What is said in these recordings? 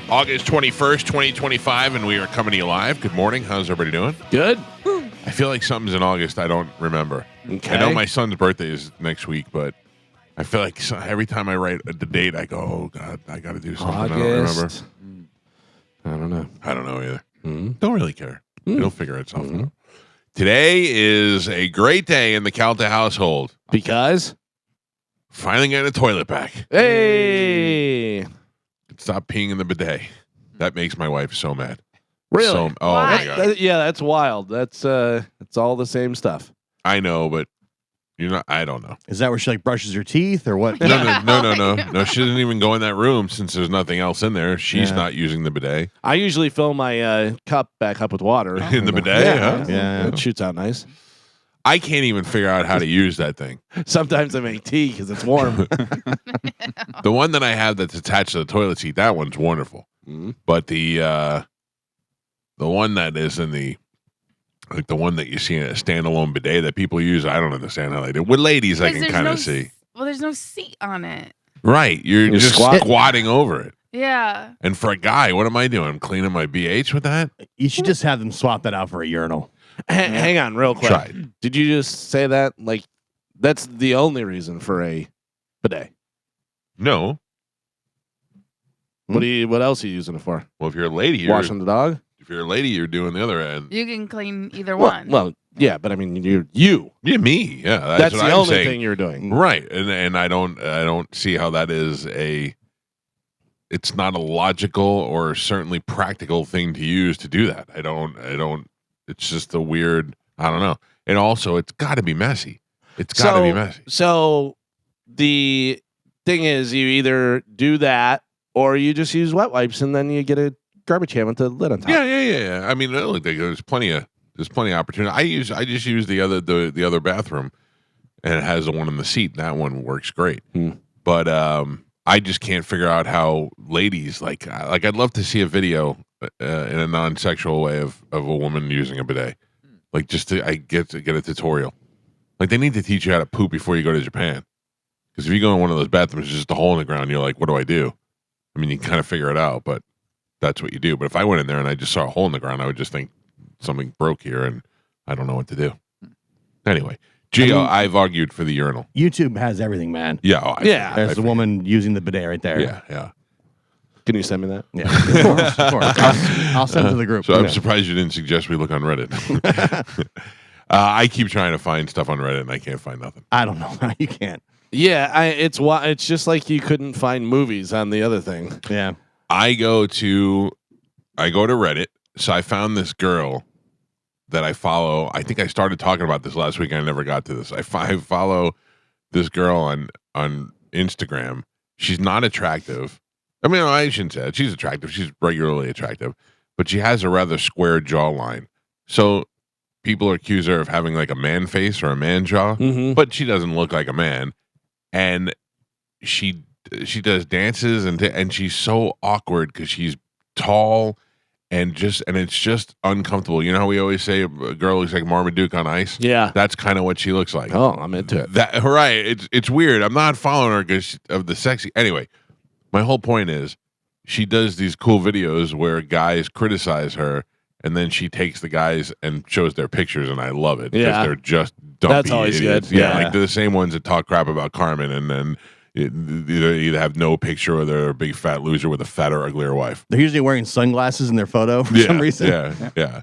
August 21st, 2025, and we are coming to you live. Good morning. How's everybody doing? Good. I feel like something's in August I don't remember. Okay. I know my son's birthday is next week, but I feel like every time I write the date, I go, oh, God, I got to do something I don't remember. I don't know. I don't know either. Mm-hmm. Don't really care. It'll figure itself out. Today is a great day in the Calta household. Because? Finally getting a toilet back. Hey! Stop peeing in the bidet. That makes my wife so mad. Really? Oh, my God. That's wild. That's all the same stuff. I know, but I don't know. Is that where she like brushes her teeth or what? No. She doesn't even go in that room since there's nothing else in there. She's not using the bidet. I usually fill my cup back up with water. In the bidet, huh? Yeah. It shoots out nice. I can't even figure out how to use that thing. Sometimes I make tea because it's warm. The one that I have that's attached to the toilet seat, that one's wonderful. Mm-hmm. But the one that is in the one that you see in a standalone bidet that people use, I don't understand how they do. With ladies, I can kind of see. Well, there's no seat on it. Right, you're just squatting over it. Yeah. And for a guy, what am I doing? I'm cleaning my BH with that? You should just have them swap that out for a urinal. Hang on, real quick. Try it. Did you just say that? Like, that's the only reason for a bidet? No. What else are you using it for? Well, if you're a lady, Washing the dog? If you're a lady, you're doing the other end. You can clean either one. Well, yeah, but I mean, you. Yeah, me. Yeah, That's what the I'm only saying. thing you're doing, Right? And I don't see how that is it's not a logical or certainly practical thing to use to do that. I don't. It's just a weird. I don't know. And also, it's got to be messy. It's got to be messy. So the thing is, you either do that or you just use wet wipes, and then you get a garbage can with the lid on top. Yeah. I mean, look, there's plenty of opportunity. I just use the other bathroom, and it has the one in the seat. And that one works great. But I just can't figure out how ladies like. I'd love to see a video in a non-sexual way of a woman using a bidet. Like I get a tutorial. Like they need to teach you how to poop before you go to Japan. Because if you go in one of those bathrooms, it's just a hole in the ground. You're like, what do I do? I mean, you kind of figure it out, but that's what you do. But if I went in there and I just saw a hole in the ground, I would just think something broke here, and I don't know what to do. Anyway, Gio, I've argued for the urinal. YouTube has everything, man. Yeah, There's a woman using the bidet right there. Yeah. Can you send me that? Yeah, of course. I'll send it to the group. So I'm surprised you didn't suggest we look on Reddit. I keep trying to find stuff on Reddit, and I can't find nothing. I don't know how you can't. Yeah, it's just like you couldn't find movies on the other thing. Yeah. I go to Reddit. So I found this girl that I follow. I think I started talking about this last week. I never got to this. I follow this girl on Instagram. She's not attractive. I mean, I shouldn't say that. She's attractive. She's regularly attractive, but she has a rather square jawline. So people accuse her of having like a man face or a man jaw, but she doesn't look like a man. And she does dances and she's so awkward because she's tall and it's just uncomfortable. You know how we always say a girl looks like Marmaduke on ice? Yeah. That's kind of what she looks like. Oh, I'm into it. Right. It's weird. I'm not following her because of the sexy. Anyway, my whole point is she does these cool videos where guys criticize her, and then she takes the guys and shows their pictures, and I love it. Yeah. They're just dumpy That's always idiots. good. Yeah, like they're the same ones that talk crap about Carmen, and then either have no picture or they're a big fat loser with a fatter, uglier wife. They're usually wearing sunglasses in their photo for some reason. Yeah.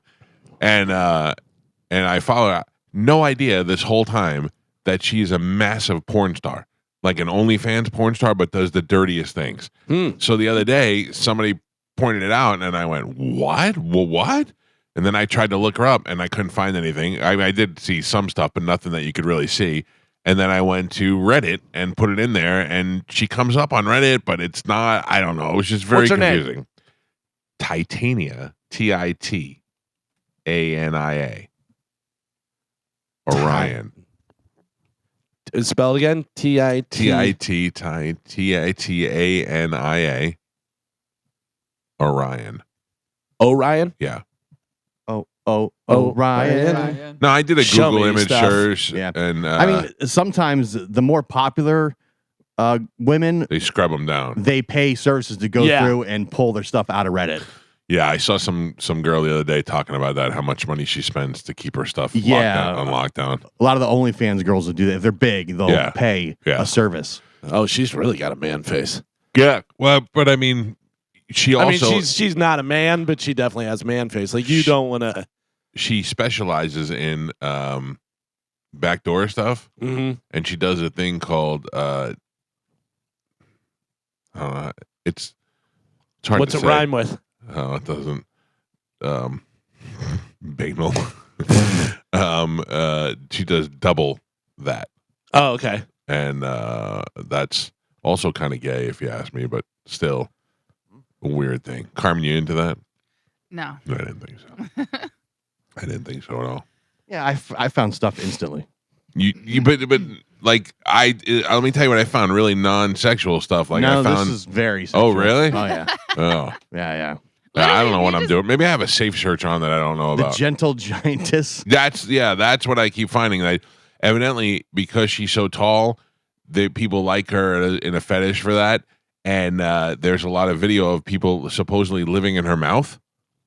And I follow her. No idea this whole time that she's a massive porn star. Like an OnlyFans porn star, but does the dirtiest things. So the other day, somebody pointed it out, and I went, what? Well, what? And then I tried to look her up, and I couldn't find anything. I did see some stuff, but nothing that you could really see. And then I went to Reddit and put it in there, and she comes up on Reddit, but it's not, I don't know. It was just very confusing. Name? Titania, Tiania. Orion. Spelled again? Titania. Orion. Orion? Yeah. Ryan. No, I did a Show Google me image stuff. search. Yeah. And I mean, sometimes the more popular Women, They scrub them down. they pay services to go through and pull their stuff out of Reddit. Yeah, I saw some girl the other day talking about that, how much money she spends to keep her stuff on lockdown. A lot of the OnlyFans girls will do that. If they're big, they'll pay a service. Oh, she's really got a man face. Yeah, well, but I mean, she's not a man, but she definitely has man face. Like you don't want to. She specializes in backdoor stuff, and she does a thing called it's hard what's to it say. rhyme with? Oh, it doesn't. Banal. She does double that. Oh, okay. And that's also kind of gay, if you ask me, but still a weird thing. Carmen, you into that? No. I didn't think so. I didn't think so at all. Yeah, I found stuff instantly. But like let me tell you what I found. Really non-sexual stuff. Like I found this is very sexual. Oh, really? Oh yeah. Oh Yeah. I don't know what I'm doing. Maybe I have a safe search on that I don't know The about. gentle giantess. That's what I keep finding. That evidently because she's so tall, people like her in a fetish for that. And there's a lot of video of people supposedly living in her mouth.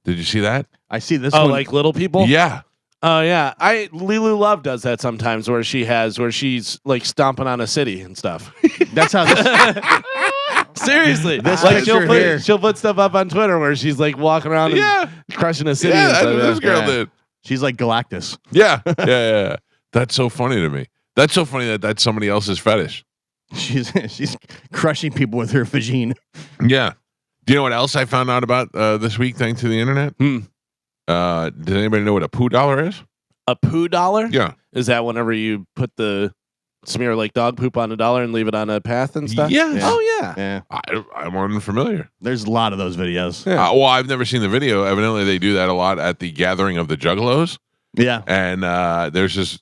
Did you see that? I see this Oh, one. like little people? Yeah. Oh yeah. Lulu Love does that sometimes where she's like stomping on a city and stuff. That's how this. Seriously. This like picture she'll put stuff up on Twitter where she's like walking around and crushing a city. Yeah, and that's stuff. what this girl did. She's like Galactus. Yeah. That's so funny to me. That's so funny that that's somebody else's fetish. She's crushing people with her vagine. Yeah. Do you know what else I found out about this week thanks to the internet? Does anybody know what a poo dollar is? A poo dollar? Yeah. Is that whenever you put the smear like dog poop on a dollar and leave it on a path and stuff? Yes. Yeah. Oh yeah. Yeah. I'm unfamiliar. There's a lot of those videos. Yeah. Well, I've never seen the video. Evidently, they do that a lot at the gathering of the Juggalos. Yeah. And there's this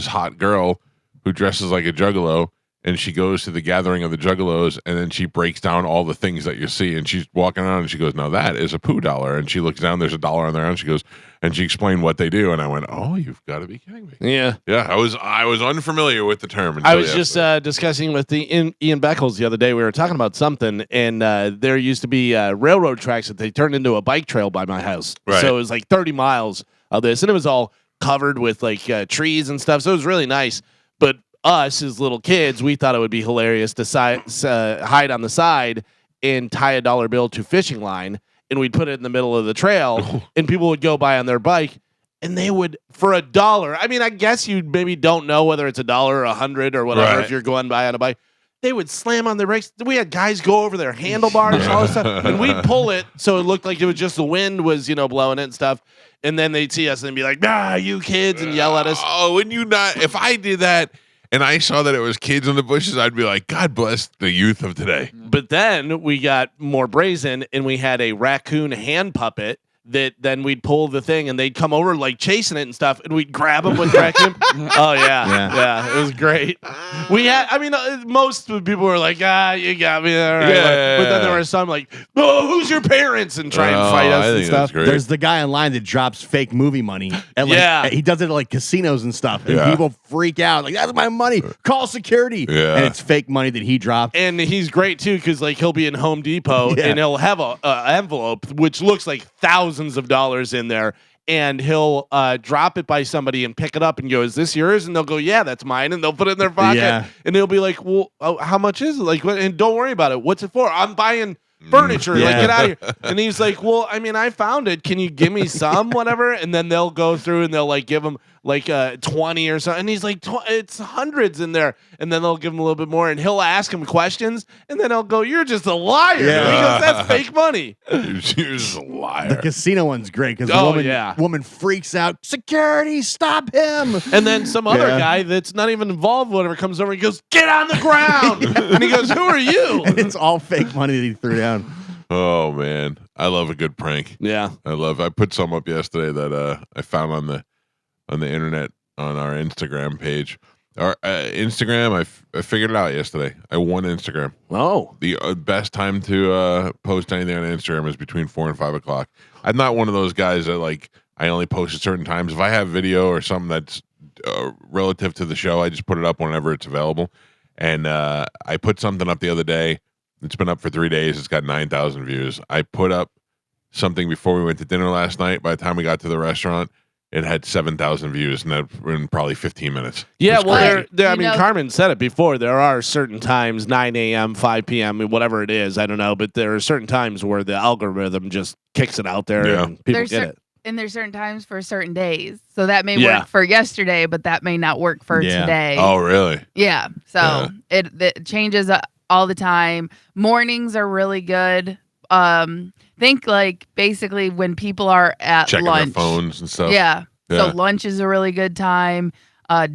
hot girl, who dresses like a Juggalo, and she goes to the gathering of the Juggalos, and then she breaks down all the things that you see, and she's walking around, and she goes, "Now that is a poo dollar," and she looks down, there's a dollar on there, and she goes, and she explained what they do, and I went, "Oh, you've got to be kidding me!" Yeah. Yeah, I was unfamiliar with the term. I was just discussing with Ian Beckles the other day. We were talking about something, and there used to be railroad tracks that they turned into a bike trail by my house. Right. So it was like 30 miles of this, and it was all covered with like trees and stuff. So it was really nice. But us as little kids, we thought it would be hilarious to hide on the side and tie a dollar bill to fishing line, and we'd put it in the middle of the trail, and people would go by on their bike, and they would, for $1. I mean, I guess you maybe don't know whether it's $1 or $100 or whatever if you're going by on a bike. They would slam on their brakes. We had guys go over their handlebars and all this stuff, and we'd pull it so it looked like it was just the wind was, blowing it and stuff. And then they'd see us and be like, "Ah, you kids," and yell at us. Oh, wouldn't you not? If I did that and I saw that it was kids in the bushes, I'd be like, "God bless the youth of today." But then we got more brazen, and we had a raccoon hand puppet that then we'd pull the thing, and they'd come over like chasing it and stuff, and we'd grab them with raccoon. Oh yeah, it was great. We had, most people were like, "You got me there," right? Yeah. But then there were some like, "Oh, who's your parents?" and try and fight us I and think stuff. that's great. There's the guy online that drops fake movie money. And he does it at like casinos and stuff. And people freak out. Like, "That's my money. Call security." Yeah. And it's fake money that he dropped. And he's great too, because like he'll be in Home Depot and he'll have a envelope which looks like thousands of dollars in there, and he'll drop it by somebody and pick it up and go, "Is this yours?" And they'll go, "Yeah, that's mine." And they'll put it in their pocket, and they'll be like, "Well, how much is it? Like, what? And don't worry about it. What's it for? I'm buying furniture. Like, get out of here." And he's like, "Well, I found it. Can you give me some, whatever?" And then they'll go through and they'll like give him like 20 or something. And he's like, "It's hundreds in there." And then they'll give him a little bit more, and he'll ask him questions, and then he'll go, "You're just a liar." Yeah. And he goes, "That's fake money." You're just a liar. The casino one's great because the woman freaks out. "Security, stop him!" And then some other guy that's not even involved, whatever, comes over and goes, "Get on the ground!" And he goes, "Who are you?" And it's all fake money that he threw down. Oh man, I love a good prank. Yeah, I put some up yesterday that I found on the internet on our Instagram page. Our Instagram, I figured it out yesterday. I won Instagram. Oh, The best time to post anything on Instagram is between 4 and 5 o'clock. I'm not one of those guys that like I only post at certain times. If I have video or something that's relative to the show, I just put it up whenever it's available. And I put something up the other day. It's been up for 3 days. It's got 9,000 views. I put up something before we went to dinner last night. By the time we got to the restaurant, it had 7,000 views, and that in probably 15 minutes. Yeah, It's well, crazy. I mean, Carmen said it before. There are certain times, 9 a.m., 5 p.m., whatever it is, I don't know, but there are certain times where the algorithm just kicks it out there and people get it. And there's certain times for certain days. So that may work for yesterday, but that may not work for today. Oh, really? Yeah. So it changes all the time. Mornings are really good. Think like basically when people are at Checking lunch. their phones and stuff. Yeah. So lunch is a really good time.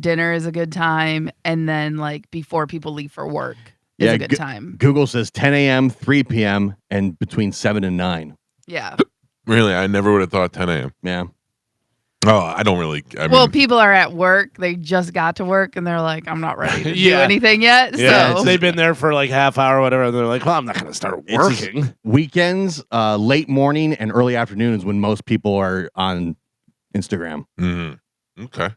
Dinner is a good time. And then like before people leave for work is a good time. Google says 10 a.m., 3 p.m., and between 7 and 9. Yeah. Really? I never would have thought 10 a.m. Yeah. Oh, I don't really. Well, people are at work. They just got to work, and they're like, I'm not ready to do anything yet. Yeah, so they've been there for like half hour or whatever. And they're like, well, I'm not going to start working. Weekends, late morning, and early afternoon is when most people are on Instagram. Mm-hmm. Okay.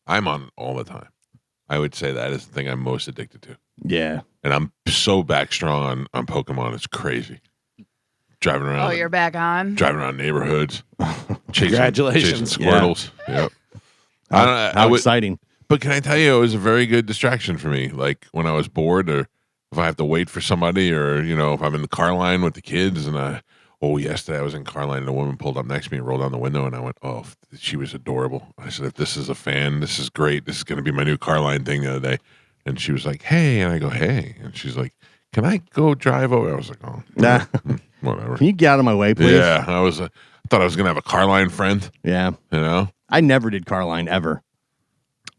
I'm on all the time. I would say that is the thing I'm most addicted to. Yeah. And I'm so back strong on Pokemon. It's crazy. Driving around. Oh, you're back on? Driving around neighborhoods. Congratulations. Chasing Squirtles. Yep. How exciting. But can I tell you, it was a very good distraction for me. Like when I was bored or if I have to wait for somebody or, if I'm in the car line with the kids and yesterday I was in car line and a woman pulled up next to me and rolled down the window and I went, oh, she was adorable. I said, if this is a fan, this is great. This is going to be my new car line thing the other day. And she was like, hey. And I go, hey. And she's like, can I go drive over? I was like, oh, nah. Whatever. Can you get out of my way, please? Yeah. I thought I was going to have a car line friend. Yeah. I never did car line ever.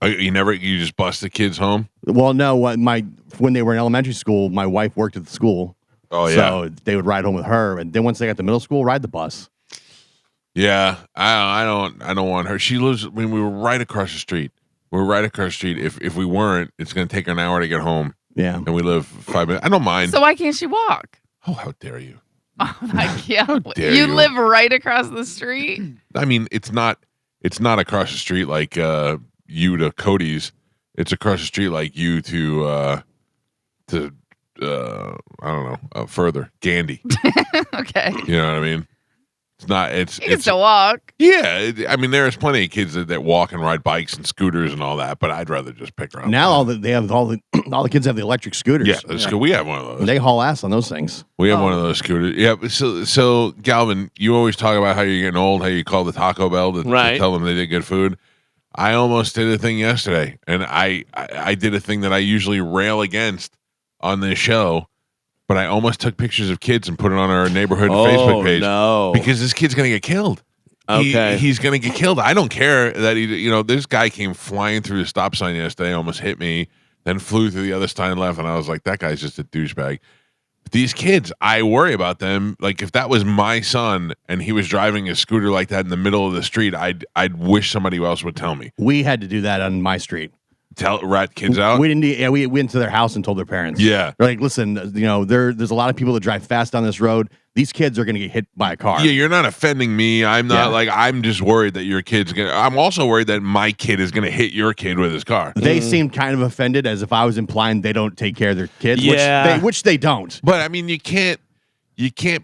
You just bust the kids home? Well, no. When they were in elementary school, my wife worked at the school. Oh, yeah. So they would ride home with her. And then once they got to middle school, ride the bus. Yeah. I don't want her. She lives, we were right across the street. If we weren't, it's going to take her an hour to get home. Yeah. And we live 5 minutes. I don't mind. So why can't she walk? Oh, how dare you? Oh my God. dare you you. live right across the street? I mean, it's not across the street like you to Cody's. It's across the street like you to I don't know, further. Gandy. Okay. You know what I mean? It's not You can still walk. Yeah, I mean there's plenty of kids that walk and ride bikes and scooters and all that, but I'd rather just pick her up. Now all the kids have the electric scooters. Yeah, we have one of those. They haul ass on those things. We have one of those scooters. Yeah. So Galvin, you always talk about how you're getting old, how you call the Taco Bell to tell them they did good food. I almost did a thing yesterday, and I did a thing that I usually rail against on this show, but I almost took pictures of kids and put it on our neighborhood Facebook page. No. Because this kid's gonna get killed. Okay. He's gonna get killed. I don't care that this guy came flying through the stop sign yesterday, almost hit me, then flew through the other side and left, and I was like, that guy's just a douchebag. These kids, I worry about them. Like if that was my son and he was driving a scooter like that in the middle of the street, I'd wish somebody else would tell me. We had to do that on my street. Rat kids out? We didn't. Yeah, we went to their house and told their parents. Yeah. They're like, listen, there's a lot of people that drive fast on this road. These kids are going to get hit by a car. Yeah, you're not offending me. I'm not I'm just worried that your kid's going to, I'm also worried that my kid is going to hit your kid with his car. They seemed kind of offended as if I was implying they don't take care of their kids, which they don't. But I mean, you can't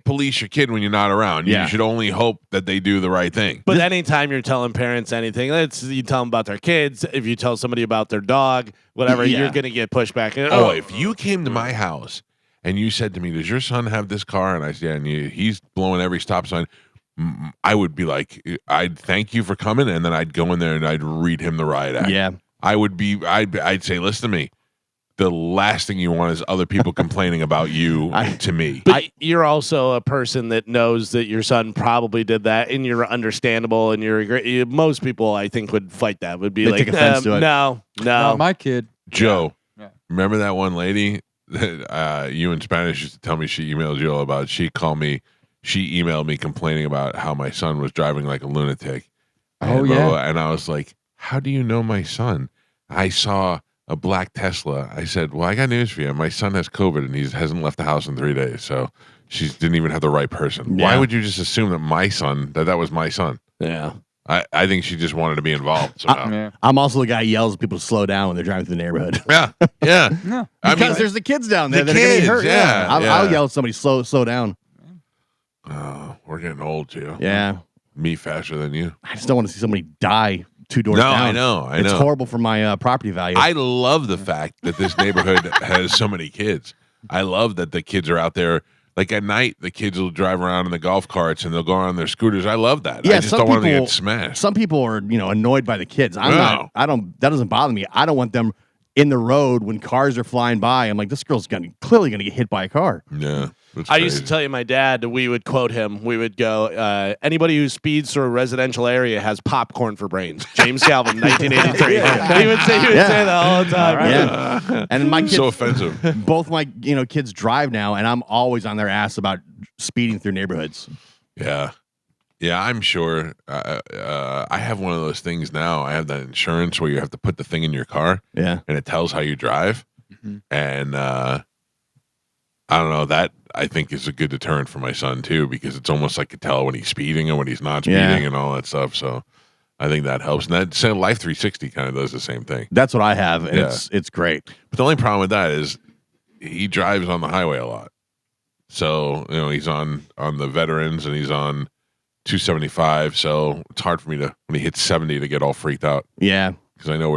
police your kid when you're not around. You should only hope that they do the right thing. But anytime you're telling parents anything, you tell them about their kids. If you tell somebody about their dog, whatever, you're going to get pushed back. If you came to my house and you said to me, does your son have this car? And I said, yeah, and he's blowing every stop sign. I would be like, I'd thank you for coming. And then I'd go in there and I'd read him the riot act. Yeah. I'd say, listen to me. The last thing you want is other people complaining about you to me. But you're also a person that knows that your son probably did that, and you're understandable, and most people, I think, would fight that. Would be They like, take offense to it. No. Not my kid. Joe, Yeah. Remember that one lady that you in Spanish used to tell me she emailed you all about? She emailed me complaining about how my son was driving like a lunatic. Oh, And I was like, how do you know my son? I saw a black Tesla. I said, well, I got news for you. My son has COVID and he hasn't left the house in 3 days. So she didn't even have the right person. Yeah. Why would you just assume that that was my son? Yeah. I think she just wanted to be involved somehow. Yeah. I'm also the guy who yells at people to slow down when they're driving through the neighborhood. Yeah, yeah. No. Because there's the kids down there the that are going to kids, be hurt. yeah, I'll yeah. yell at somebody, slow down. We're getting old too. Yeah. Me faster than you. I just don't want to see somebody die 2 doors No, down. I know. It's horrible for my property value. I love the fact that this neighborhood has so many kids. I love that the kids are out there. Like at night, the kids will drive around in the golf carts and they'll go on their scooters. I love that. Yeah, I just some don't want them to people- get smashed. Some people are, annoyed by the kids. I'm No. not. I don't. That doesn't bother me. I don't want them in the road when cars are flying by. I'm like, this girl's clearly gonna get hit by a car. Yeah. that's I used to crazy. tell you, my dad, we would quote him. We would go, anybody who speeds through a residential area has popcorn for brains. James Calvin, 1983. He would say that all the time. Yeah. And my kids, so offensive. both my kids drive now, and I'm always on their ass about speeding through neighborhoods. Yeah. Yeah, I'm sure. I have one of those things now. I have that insurance where you have to put the thing in your car Yeah. and it tells how you drive. And I don't know, that I think is a good deterrent for my son too, because it's almost like you tell when he's speeding and when he's not speeding Yeah. and all that stuff. So I think that helps. And that Life 360 kind of does the same thing. That's what I have, and Yeah. it's great. But the only problem with that is he drives on the highway a lot. So, he's on the veterans and he's on 275. So it's hard for me to, when he hits 70, to get all freaked out Yeah. because I know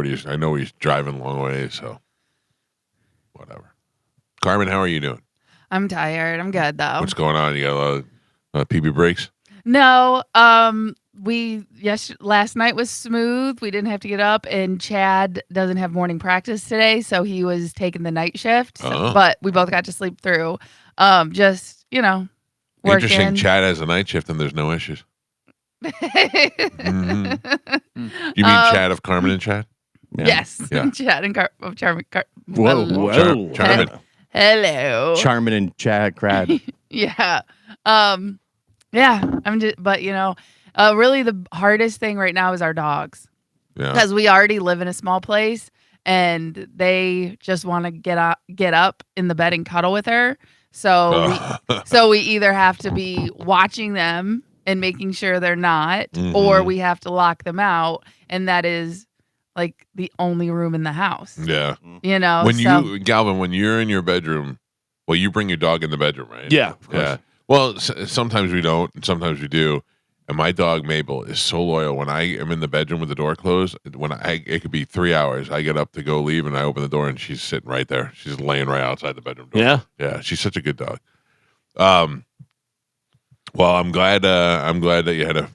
he's driving long ways. So whatever. Carmen, how are you doing? I'm tired. I'm good though. What's going on? You got a lot of PB breaks? No, last night was smooth. We didn't have to get up, and Chad doesn't have morning practice today, so he was taking the night shift. But we both got to sleep through. Just working. Interesting. Chad has a night shift and there's no issues. You mean Chad of Carmen and Chad? Yeah. Yes, Yeah. Chad and Charmin. Whoa. Charmin. Hello. Charmin and Chad Crad. Yeah. Yeah. I'm just, but really the hardest thing right now is our dogs, Yeah. because we already live in a small place and they just want to get up in the bed and cuddle with her. So we either have to be watching them and making sure they're not, or we have to lock them out. And that is like the only room in the house, Yeah. When Galvin, when you're in your bedroom, well, you bring your dog in the bedroom, right? Yeah, of course. Yeah. Well, sometimes we don't, and sometimes we do. And my dog Mabel is so loyal. When I am in the bedroom with the door closed, it could be 3 hours. I get up to go leave, and I open the door, and she's sitting right there. She's laying right outside the bedroom door. Yeah. Yeah. She's such a good dog. Well, I'm glad that you had a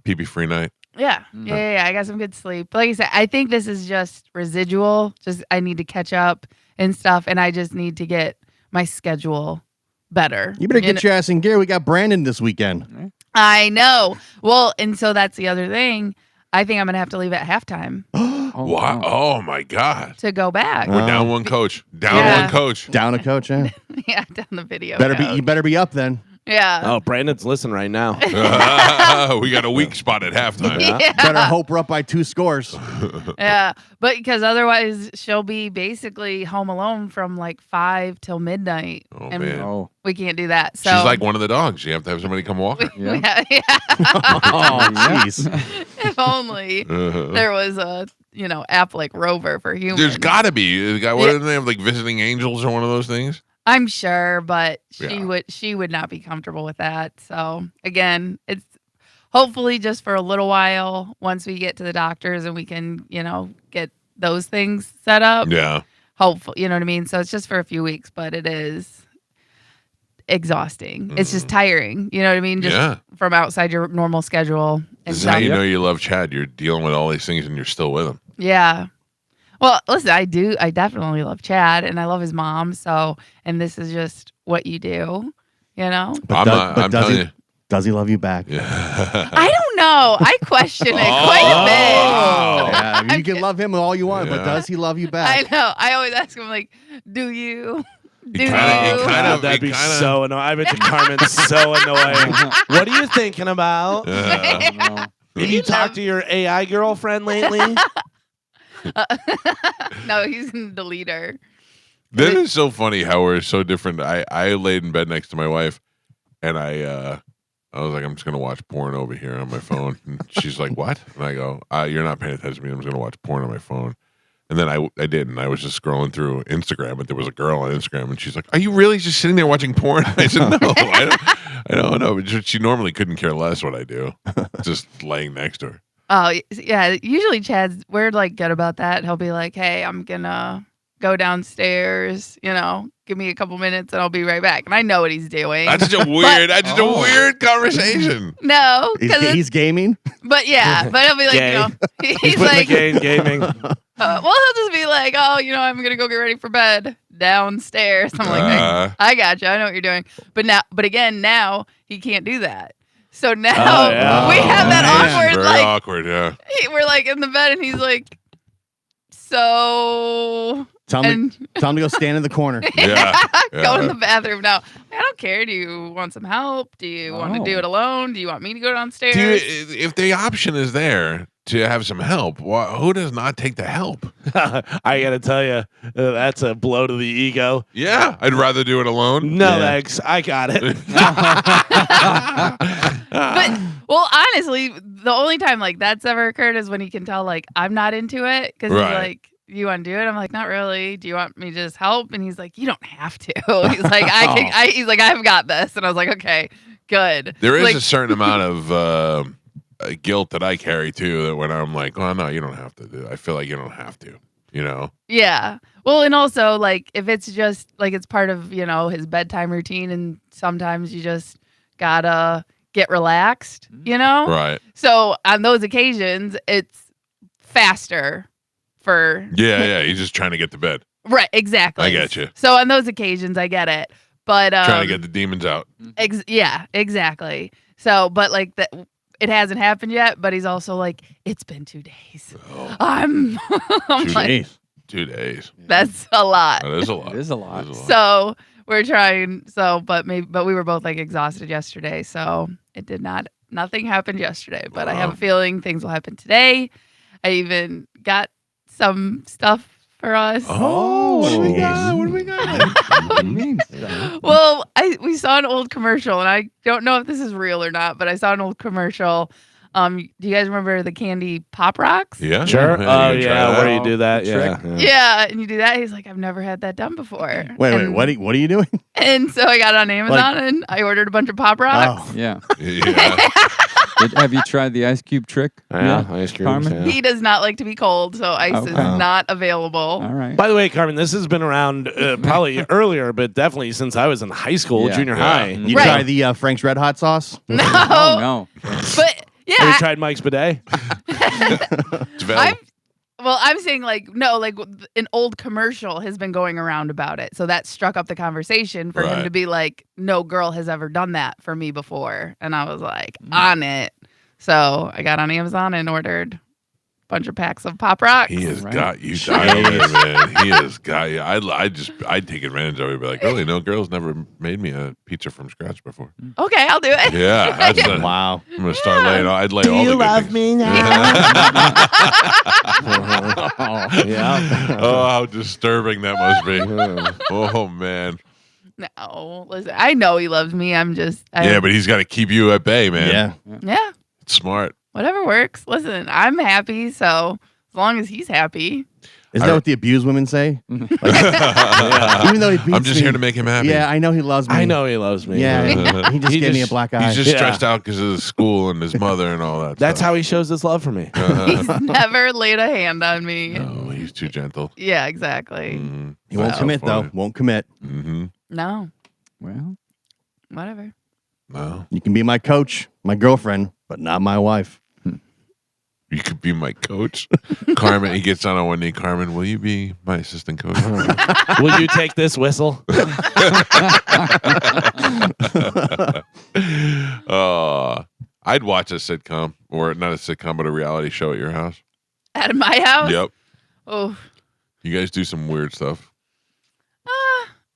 pee free night. Yeah. I got some good sleep. Like I said, I think this is just residual. Just I need to catch up and stuff, and I just need to get my schedule better. You better get your ass in gear. We got Brandon this weekend. I know. Well, and so that's the other thing. I think I'm gonna have to leave at halftime Wow. Oh my God. to go back. We're down one coach. Down Yeah. one coach. Down a coach, eh? Yeah, down the video. You better be up then. Yeah. Oh, Brandon's listening right now. We got a weak spot at halftime. Yeah. Better hope we're up by 2 scores. Yeah, but because otherwise she'll be basically home alone from like 5 till midnight, Oh, and man. Oh. we can't do that. So She's like one of the dogs. You have to have somebody come walk her. Yeah. yeah. Oh, jeez. If only there was a app like Rover for humans. There's got to be. What do they have, like visiting angels or one of those things? I'm sure, but Yeah. she would not be comfortable with that. So again, it's hopefully just for a little while. Once we get to the doctors and we can get those things set up. Yeah. Hopefully, you know what I mean? So it's just for a few weeks, but it is exhausting. It's just tiring. You know what I mean? Just Yeah. from outside your normal schedule. And This is how you stuff. know you love Chad. You're dealing with all these things and you're still with him. Yeah. Well, listen, I definitely love Chad and I love his mom. So, and this is just what you do, I'm does telling he, you. Does he love you back? Yeah. I don't know. I question it quite a bit. Oh. Yeah, I mean, you can love him all you want, but Yeah. does he love you I back? know. I always ask him like, "Do you? Do you?" That'd be so annoying. I bet Carmen's so annoying. What are you thinking about? Yeah. Did you talk to your AI girlfriend lately? No, he's the leader. That is so funny how we're so different. I laid in bed next to my wife, and I I was like, I'm just gonna watch porn over here on my phone. And she's like, what? And I go, you're not paying attention to me. I'm just gonna watch porn on my phone. And then I did, and I was just scrolling through Instagram, but there was a girl on Instagram, and she's like, "Are you really just sitting there watching porn?" I said, "No, I don't know." But she normally couldn't care less what I do, just laying next to her. Oh yeah, usually Chad's we're like good about that. He'll be like, "Hey, I'm gonna go downstairs. Give me a couple minutes, and I'll be right back." And I know what he's doing. That's just a weird. That's just a weird conversation. No, because he's gaming. But yeah, but he'll be like, he's like gaming. well, he'll just be like, "Oh, I'm gonna go get ready for bed downstairs." I'm like, I got you. I know what you're doing. But again, now he can't do that. So now we have that awkward, very awkward. Yeah, we're like in the bed, and he's like, "So." Tell him to go stand in the corner. Go in the bathroom now. I don't care. Do you want some help? Do you want to do it alone? Do you want me to go downstairs? If the option is there to have some help, who does not take the help? I gotta tell you, that's a blow to the ego. Yeah, I'd rather do it alone. No thanks, I got it. But honestly, the only time like that's ever occurred is when he can tell like I'm not into it because he's like, "You want to do it?" I'm like, "Not really. Do you want me to just help?" And he's like, "You don't have to." He's like, he's like, "I've got this." And I was like, "Okay, good." There is a certain amount of guilt that I carry too. That when I'm like, "Oh no, you don't have to do it." I feel like you don't have to. Yeah. Well, and also like if it's just like it's part of his bedtime routine, and sometimes you just gotta get relaxed. Right. So on those occasions, it's faster. He's just trying to get to bed. Right, exactly. I get you. So on those occasions, I get it, but trying to get the demons out. Yeah, exactly. So, but like that, it hasn't happened yet. But he's also like, it's been 2 days. Oh. I'm 2 like, days. 2 days. That's a lot. That is a lot. It is a lot. So we're trying. So, but we were both like exhausted yesterday. So it did not. Nothing happened yesterday. But I have a feeling things will happen today. I even got some stuff for us. Oh, what do we got? What do we got? What do you mean stuff? Well, we saw an old commercial, and I don't know if this is real or not, but I saw an old commercial. Do you guys remember the candy Pop Rocks? Yeah, sure. Yeah, oh yeah, where you do that? Yeah, and you do that. He's like, "I've never had that done before." Wait, what are you doing? And so I got on Amazon and I ordered a bunch of Pop Rocks. Oh. Yeah. Yeah. Have you tried the ice cube trick? Yeah, ice cream. Carmen? Yeah. He does not like to be cold, so ice is not available. All right. By the way, Carmen, this has been around probably earlier, but definitely since I was in high school, junior high. You try the Frank's Red Hot sauce? No. Oh, no. But yeah. Have you tried Mike's bidet? It's available. I'm saying like no, like an old commercial has been going around about it, so that struck up the conversation for him to be like, "No girl has ever done that for me before," and I was like, on it. So I got on Amazon and ordered a bunch of packs of Pop Rocks. He has got you dialed, man. He has got you. I'd take advantage of it. Be like, really? No girl's never made me a pizza from scratch before. Okay, I'll do it. Yeah, that's Wow. I'm gonna start laying. I'd lay Do all you the good love things. me now? Yeah. Oh, how disturbing that must be. Oh man. No, listen, I know he loves me. Yeah, but he's got to keep you at bay, man. Yeah, It's smart. whatever works. Listen, I'm happy, so as long as he's happy. Isn't that what the abused women say? Like, even though he beats I'm just me, here to make him happy. Yeah, I know he loves me. I know he loves me. Yeah, he just gave me a black eye. He's just stressed out because of the school and his mother and all that. That's stuff. how he shows his love for me. He's never laid a hand on me. No, he's too gentle. Yeah, exactly. Mm-hmm. He won't commit though. Won't commit. Mm-hmm. No, Well, whatever. No, You can be my coach, my girlfriend, but not my wife. you could be my coach, Carmen. He gets on one knee. Carmen, will you be my assistant coach? Will you take this whistle? I'd watch a sitcom, or not a sitcom, but a reality show at your house. At my house? Yep. Oh. You guys do some weird stuff.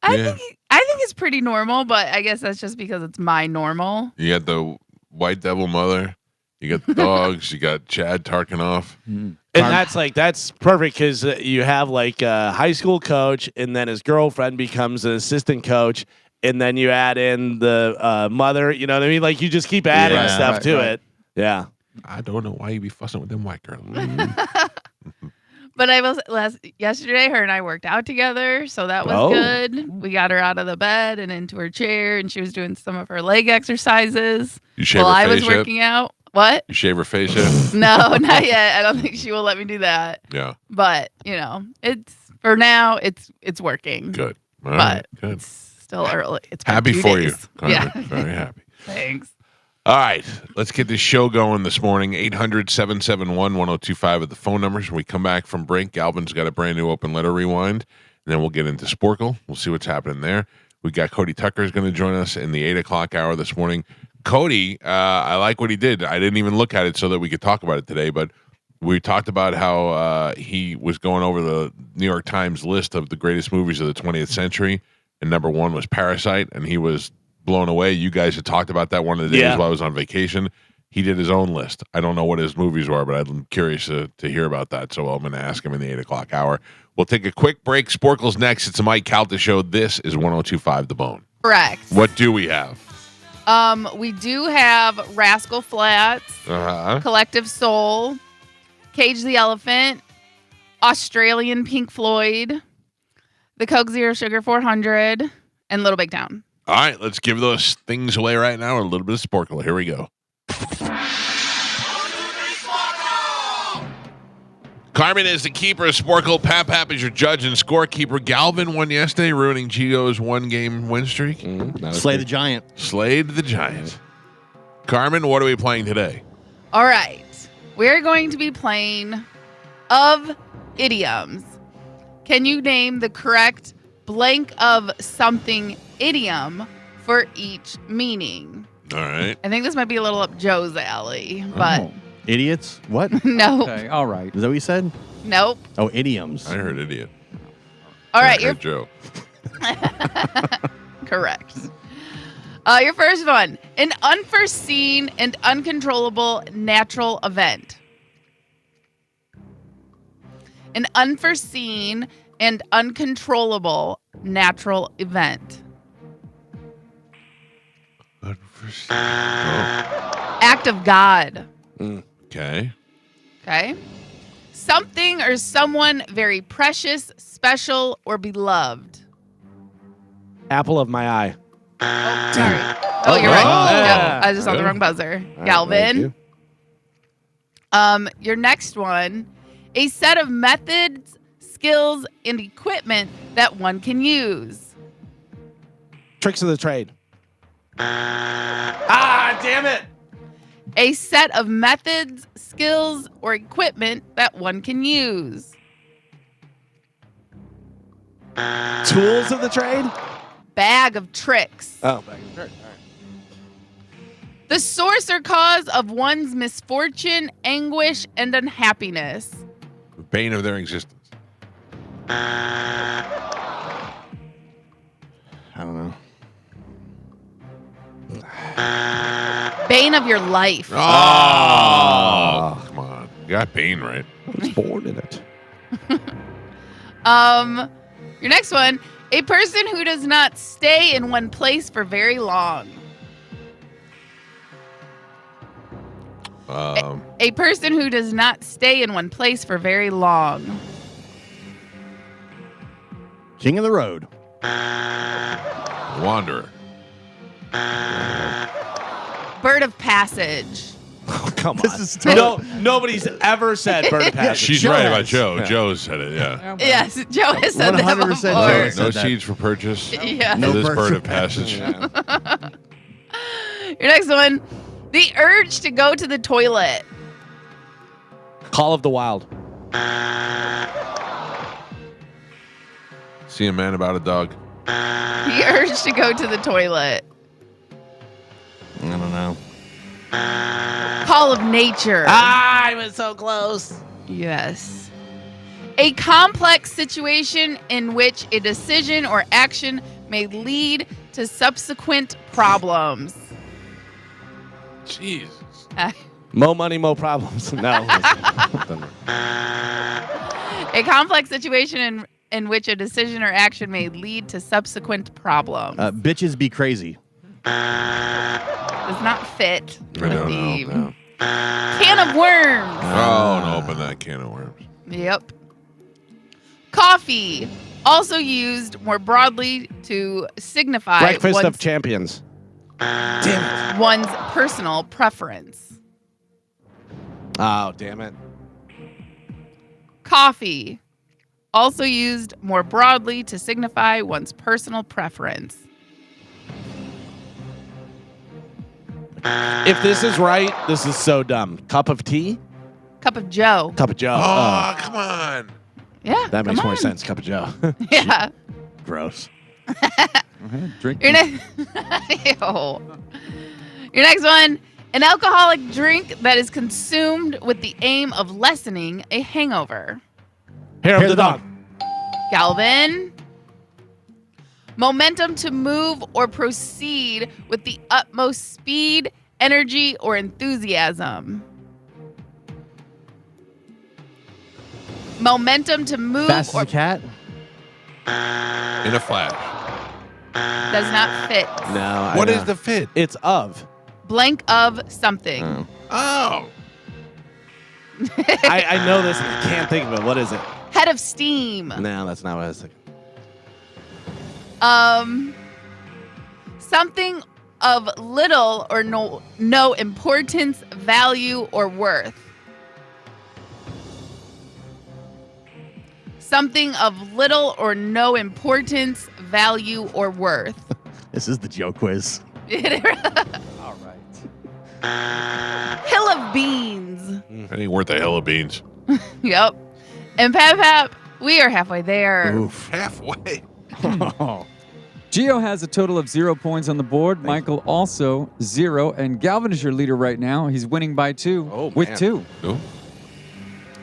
I think it's pretty normal, but I guess that's just because it's my normal. You got the White Devil Mother. You got the dogs. You got Chad Tarkinoff. And that's perfect because you have like a high school coach, and then his girlfriend becomes an assistant coach, and then you add in the mother. You know what I mean? Like you just keep adding Yeah, stuff right, to right. it. Yeah. I don't know why you be fussing with them white girls. But I was yesterday. Her and I worked out together, so that was Oh. good. We got her out of the bed and into her chair, and she was doing some of her leg exercises You shave while her I face was yet? working out. What? You shave her face yet? No, not yet. I don't think she will let me do that. Yeah, But it's for now. It's working. good. All But right, good. it's still early. It's been Happy 2 for you, days. Carmen. Yeah. Very happy. Thanks. All right, let's get this show going this morning. 800-771-1025 at the phone numbers. When we come back from break, Galvin's got a brand new open letter rewind, and then we'll get into Sporkle. We'll see what's happening there. We got Cody Tucker is going to join us in the 8 o'clock hour this morning. Cody, I like what he did. I didn't even look at it so that we could talk about it today, but we talked about how he was going over the New York Times list of the greatest movies of the 20th century, and number one was Parasite, and he was blown away. You guys had talked about that one of the days Yeah. while I was on vacation. He did his own list. I don't know what his movies were, but I'm curious to hear about that. So I'm going to ask him in the 8 o'clock hour. We'll take a quick break. Sporkle's next. It's a Mike Calta show. This is 1025 The Bone. Correct. What do we have? We do have Rascal Flatts, Uh-huh. Collective Soul, Cage the Elephant, Australian Pink Floyd, the Coke Zero Sugar 400, and Little Big Town. All right, let's give those things away right now. A little bit of Sporkle. Here we go. Carmen is the keeper of Sporkle. Pap is your judge and scorekeeper. Galvin won yesterday, ruining Gio's one-game win streak. Slay the Giant. Slayed the Giant. Carmen, what are we playing today? All right. We're going to be playing of idioms. Can you name the correct blank of something idiom for each meaning? All right. I think this might be a little up Joe's alley, but Oh, Idiots? What? no, okay, all right. Is that what you said? nope. Oh, idioms. I heard idiot. All right, I you're heard Joe. correct. Your first one, an unforeseen and uncontrollable natural event. An unforeseen and uncontrollable natural event. Unforeseen. Act of God. Okay. Okay. Something or someone very precious, special, or beloved. Apple of my eye. Oh, sorry. Oh, you're right. Oh. Yep, I just saw the wrong buzzer. All right, thank Galvin. you. Your next one, a set of methods, skills, and equipment that one can use. Tricks of the trade. Damn it. A set of methods, skills, or equipment that one can use. Tools of the trade. Bag of tricks. Oh, bag of tricks. All right. The source or cause of one's misfortune, anguish, and unhappiness. Bane of their existence. I don't know. Bane of your life. Oh, come on. You got Bane right. I was born in it. Your next one, a person who does not stay in one place for very long. A person who does not stay in one place for very long. King of the Road. Wanderer. Bird of passage. Oh, come on. This is total. Nobody's ever said bird passage. She's Joe right about has. Joe. Yeah. Joe said it, yeah. Yes, Joe has said that 100% before. Joe No, has said that. seeds for purchase. Yeah. No for this bird bird for of passage. Your next one, the urge to go to the toilet. Call of the Wild. See a man about a dog. The urge to go to the toilet. I don't know. Call of nature. I was so close. Yes. A complex situation in which a decision or action may lead to subsequent problems. Jeez. Mo money, mo problems. No. A complex situation in which a decision or action may lead to subsequent problems. Bitches be crazy. Does not fit I with don't the know. can of worms. Oh, no, open that can of worms. Yep. Coffee, also used more broadly to signify Breakfast of champions. one's personal preference. Oh, damn it. Coffee, also used more broadly to signify one's personal preference. If this is right, this is so dumb. Cup of tea? Cup of Joe. Cup of Joe. Oh, come on. Yeah. That makes come more on. sense. Cup of Joe. Yeah. Gross. Go ahead, drink. Your, Ew. Your next one. An alcoholic drink that is consumed with the aim of lessening a hangover. Hair of the dog. Galvin. Momentum to move or proceed with the utmost speed, energy, or enthusiasm. Momentum to move Fast or as a cat. In a flash. does not fit. No. What is the fit? It's of. Blank of something. Oh. I know this and I can't think of it. What is it? Head of steam. No, that's not what I was thinking. Something of little or no importance, value, or worth. Something of little or no importance, value, or worth. This is the Joe quiz. All right. Hill of beans. That ain't worth a hill of beans. Yep. And Pap, we are halfway there. Oof. Halfway. Gio has a total of 0 points on the board. Michael also 0. And Galvin is your leader right now. He's winning by 2 Oh, with man. 2. No.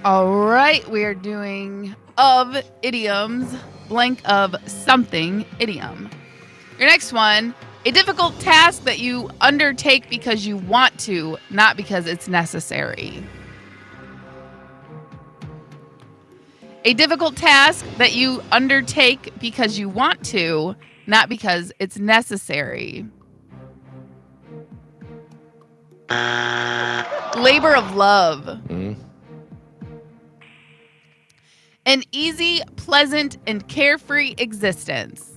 All right, we are doing of idioms, blank of something idiom. Your next one, a difficult task that you undertake because you want to, not because it's necessary. A difficult task that you undertake because you want to, not because it's necessary. Labor of love. Mm. An easy, pleasant, and carefree existence.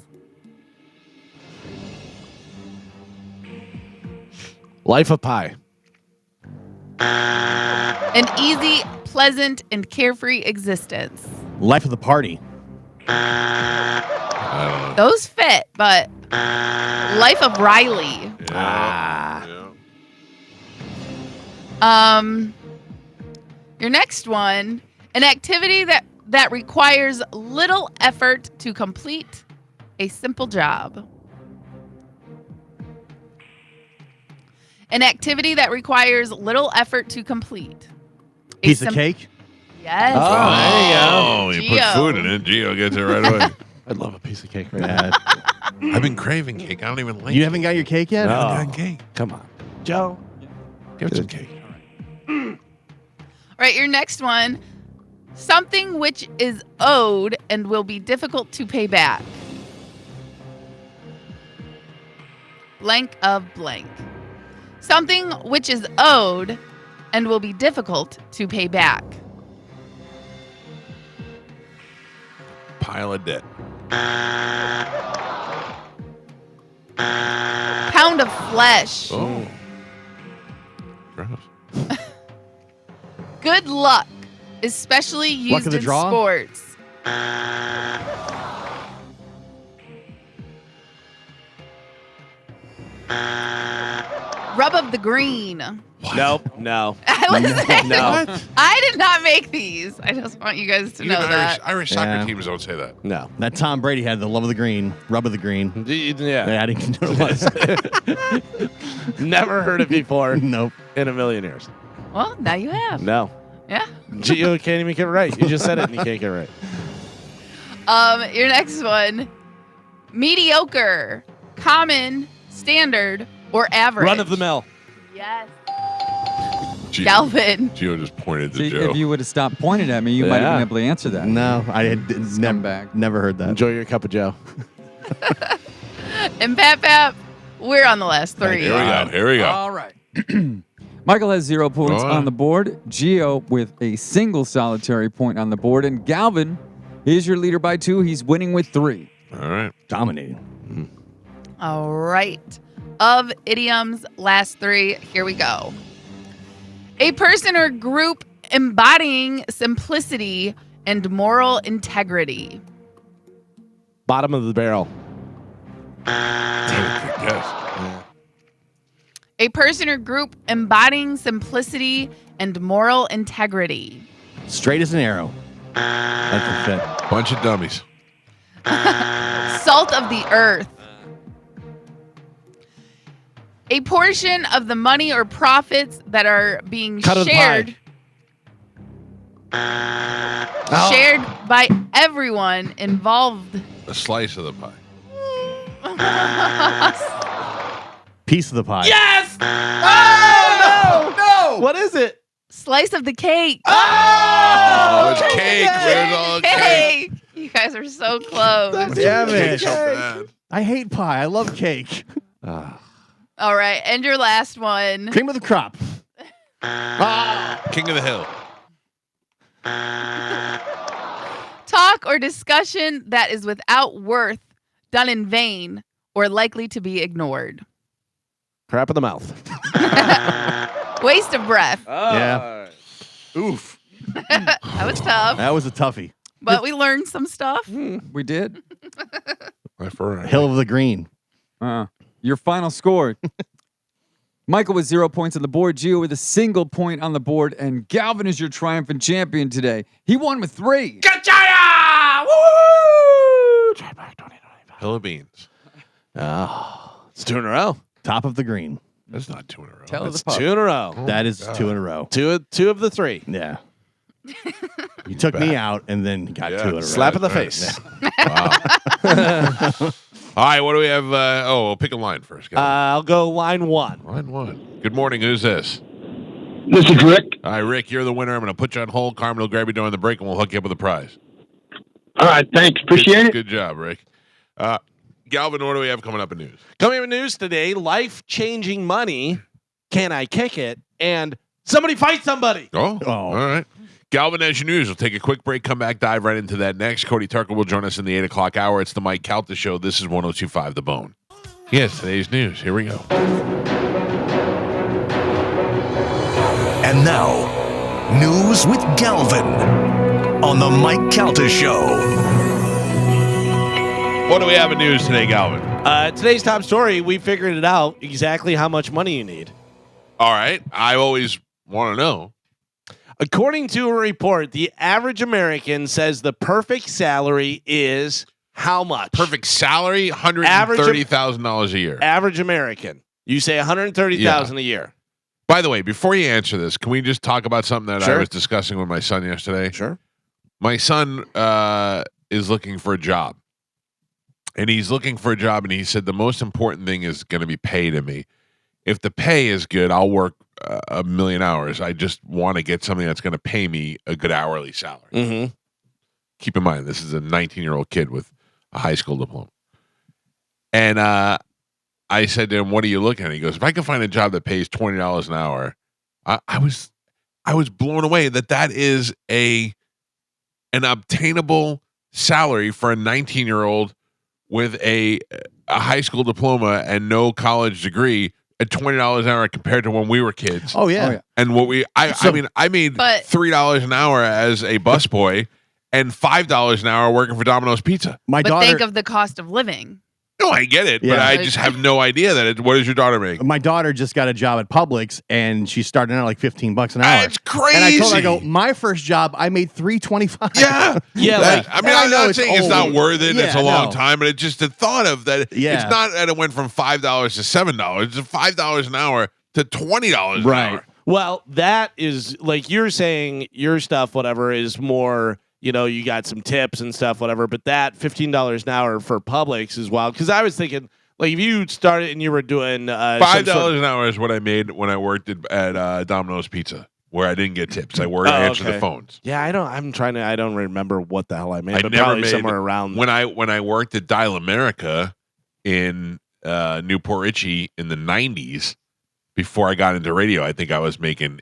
Life of Pi. An easy, pleasant, and carefree existence. Life of the party. I don't know. Those fit, but Life of Riley. Yeah. Yeah. Your next one, an activity that requires little effort to complete a simple job. An activity that requires little effort to complete. A Piece of cake. Yes. Oh, there you go. Oh, you put Gio. food in it. Gio gets it right away. I'd love a piece of cake right now. Yeah. I've been craving cake. I don't even like You haven't got your cake yet? No. I haven't got cake. Come on. Joe. Give some cake. All right, your next one. Something which is owed and will be difficult to pay back. Blank of blank. Something which is owed and will be difficult to pay back. Pile of debt. Pound of flesh. Oh. Gross. Good luck, especially Luck used of the in draw? sports. Rub of the green. Nope. No. I was saying, No. I did not make these. I just want you guys to know Even that. Irish soccer Yeah. teams don't say that. No. That Tom Brady had the love of the green, rub of the green. Yeah. Yeah, I didn't know what it was. Never heard it before Nope. in a million years. Well, now you have. No. Yeah. Gio can't even get it right. You just said it and you can't get it right. Your next one. Mediocre, common, standard, or average. Run of the mill. Yes. Galvin. Gio just pointed to See, Joe. if you would have stopped pointing at me, you might have been able to answer that. No, I had never heard that. Enjoy your cup of Joe. And Pap, we're on the last three. Here we go. All right. Michael has 0 points on the board. Gio with a single solitary point on the board. And Galvin is your leader by 2. He's winning with 3. All right. Dominating. All right. Of idioms, last 3. Here we go. A person or group embodying simplicity and moral integrity. Bottom of the barrel. Yes. A person or group embodying simplicity and moral integrity. Straight as an arrow. That's a fit. Bunch of dummies. Salt of the earth. A portion of the money or profits that are being Cut of the shared. pie. Shared by everyone involved. A slice of the pie. Piece of the pie. Yes! Oh, no! What is it? Slice of the cake. Oh, it's cake. Where's all the cake? Hey, you guys are so close. Damn it. Cake's so bad. I hate pie. I love cake. All right, and your last one. Cream of the crop. King of the hill. Talk or discussion that is without worth, done in vain, or likely to be ignored. Crap in the mouth. Waste of breath. Yeah. Oof. That was tough, That was a toughie. but we learned some stuff. We did. Hill of the Green. Your final score. Michael with 0 points on the board. Gio with a single point on the board. And Galvin is your triumphant champion today. He won with 3. Hill of beans. Oh, it's 2 in a row. Top of the green. That's not 2 in a row. Tell It's the pup. 2 in a row. That is 2 in a row. Two of the 3. Yeah. You took me out and then got 2 in a row. Slap in the Right. face. Wow. All right, what do we have? We'll pick a line first. Guys. I'll go line 1. Line 1. Good morning. Who's this? This is Rick. All right, Rick, you're the winner. I'm going to put you on hold. Carmen will grab you during the break, and we'll hook you up with a prize. All right, thanks. Appreciate it. Good job, Rick. Galvin, what do we have coming up in news? Coming up in news today, life-changing money. Can I kick it? And somebody fight somebody. Oh. All right. Galvin, as your news, we'll take a quick break, come back, dive right into that next. Cody Tucker will join us in the 8 o'clock hour. It's the Mike Calta Show. This is 102.5 The Bone. Yes, today's news. Here we go. And now, news with Galvin on the Mike Calta Show. What do we have in news today, Galvin? Today's top story, we figured it out exactly how much money you need. All right. I always want to know. According to a report, the average American says the perfect salary is how much? Perfect salary, $130,000 a year. Average American. You say $130,000 a year. By the way, before you answer this, can we just talk about something that I Sure. was discussing with my son yesterday? Sure. My son is looking for a job. And he's looking for a job, and he said the most important thing is going to be pay to me. If the pay is good, I'll work a million hours. I just want to get something that's going to pay me a good hourly salary. Mm-hmm. Keep in mind, this is a 19-year-old kid with a high school diploma. And I said to him, "What are you looking at?" He goes, "If I can find a job that pays $20 an hour," I was blown away that is an obtainable salary for a 19-year-old with a high school diploma and no college degree at $20 an hour compared to when we were kids. Oh, yeah. And what I mean, I made But- $3 an hour as a busboy and $5 an hour working for Domino's Pizza. My But daughter. think of the cost of living. No, I get it, but Yeah. I just have no idea that what does your daughter make? My daughter just got a job at Publix, and she's starting out like $15 an hour. It's crazy. And I told her, I go, my first job, I made $3.25. Yeah, Yeah, That- like- I mean, and I I'm know not it's saying it's not old. worth it. It's a Yeah, long no. time, but it's just the thought of that. Yeah. It's not that it went from $5 to $7. It's $5 an hour to $20 an Right. hour. Well, that is like you're saying your stuff, whatever, is more, you got some tips and stuff, whatever, but that $15 an hour for Publix is wild. Because I was thinking, Like if you started and you were doing $5 an hour is what I made when I worked at Domino's Pizza, where I didn't get tips. I answered the phones. Yeah, I don't remember what the hell I made. I But never probably made somewhere around when I worked at Dial America in Newport Richie in the 90s. Before I got into radio, I think I was making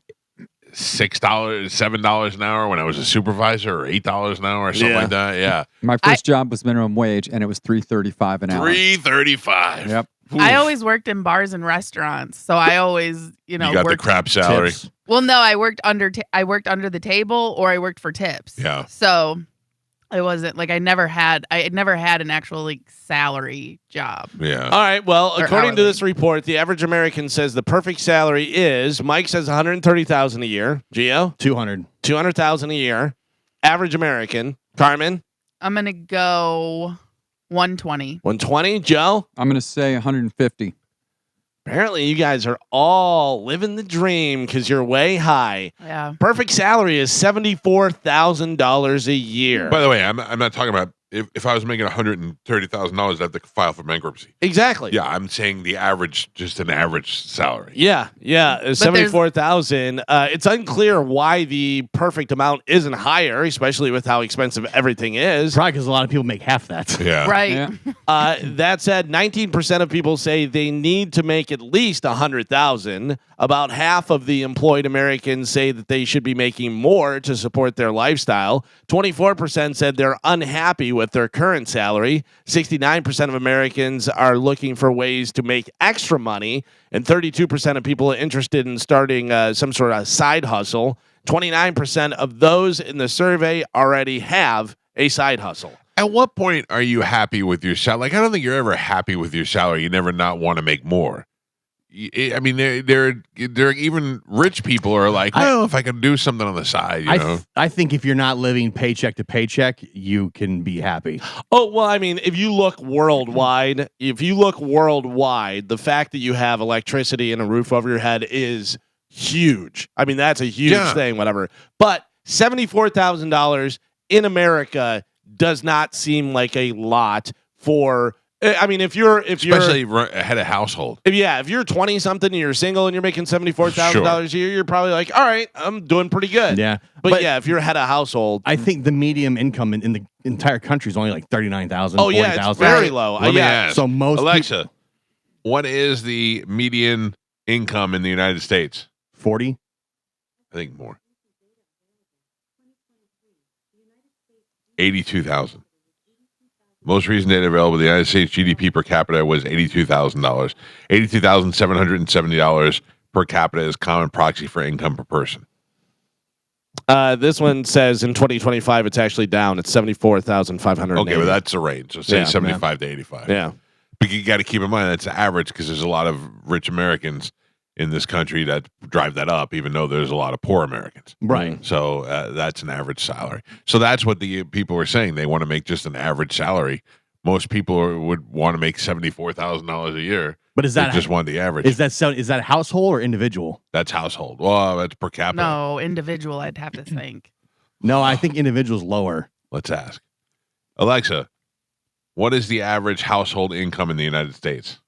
$6, $7 an hour when I was a supervisor, or $8 an hour, or something like that. Yeah, My first job was minimum wage, and it was $3.35 an hour. $3.35. Yep. I always worked in bars and restaurants, so I always, You got the worked. crap salary. Tips. Well, no, I worked under the table, or I worked for tips. Yeah. So it wasn't like I had never had an actual like salary job. Yeah. All right. Well, Or according to hourly. this report, the average American says the perfect salary is Mike says 130,000 a year. Gio 200. 200,000 a year. Average American. Carmen I'm gonna go 120. 120. Joe. I'm going to say 150. Apparently, you guys are all living the dream because you're way high. Yeah. Perfect salary is $74,000 a year. By the way, I'm not talking about if I was making $130,000, I'd have to file for bankruptcy. exactly. Yeah, I'm saying the average, just an average salary. Yeah, there's- 74,000. It's unclear why the perfect amount isn't higher, especially with how expensive everything is. Probably because a lot of people make half that. Yeah. Right. Yeah. That said, 19% of people say they need to make at least 100,000. About half of the employed Americans say that they should be making more to support their lifestyle. 24% said they're unhappy with their current salary. 69% of Americans are looking for ways to make extra money, and 32% of people are interested in starting some sort of side hustle. 29% of those in the survey already have a side hustle. At what point are you happy with your salary? Like, I don't think you're ever happy with your salary. You never not want to make more. I mean, they're even rich people are like, well, if I can do something on the side, you know. I think if you're not living paycheck to paycheck, you can be happy. Oh, well, I mean, if you look worldwide, the fact that you have electricity and a roof over your head is huge. I mean, that's a huge thing, whatever. But $74,000 in America does not seem like a lot for. I mean, if you're Especially head of household. if you're 20 something and you're single and you're making $74,000 a year, you're probably like, all right, I'm doing pretty good. Yeah. But yeah, if you're head of household, I think the medium income in the entire country is only like 39,000. oh yeah, it's 40,000. very low. Let me ask. So most Alexa, what is the median income in the United States? 40. I think more. 82,000. Most recent data available, the United States GDP per capita was $82,000. $82,770 per capita is common proxy for income per person. This one says in 2025 it's actually down. It's 74,500. Okay, but that's a range. So say Yeah. 75 to 85. yeah. But you got to keep in mind that's the average because there's a lot of rich Americans in this country that drive that up, even though there's a lot of poor Americans. Right. So that's an average salary. So that's what the people were saying. They want to make just an average salary. Most people would want to make $74,000 a year. But is They that just want the average? is that household or individual? That's household. Well, that's per capita. No, individual. I'd have to think. No, I think individual's lower. Let's ask. Alexa, what is the average household income in the United States?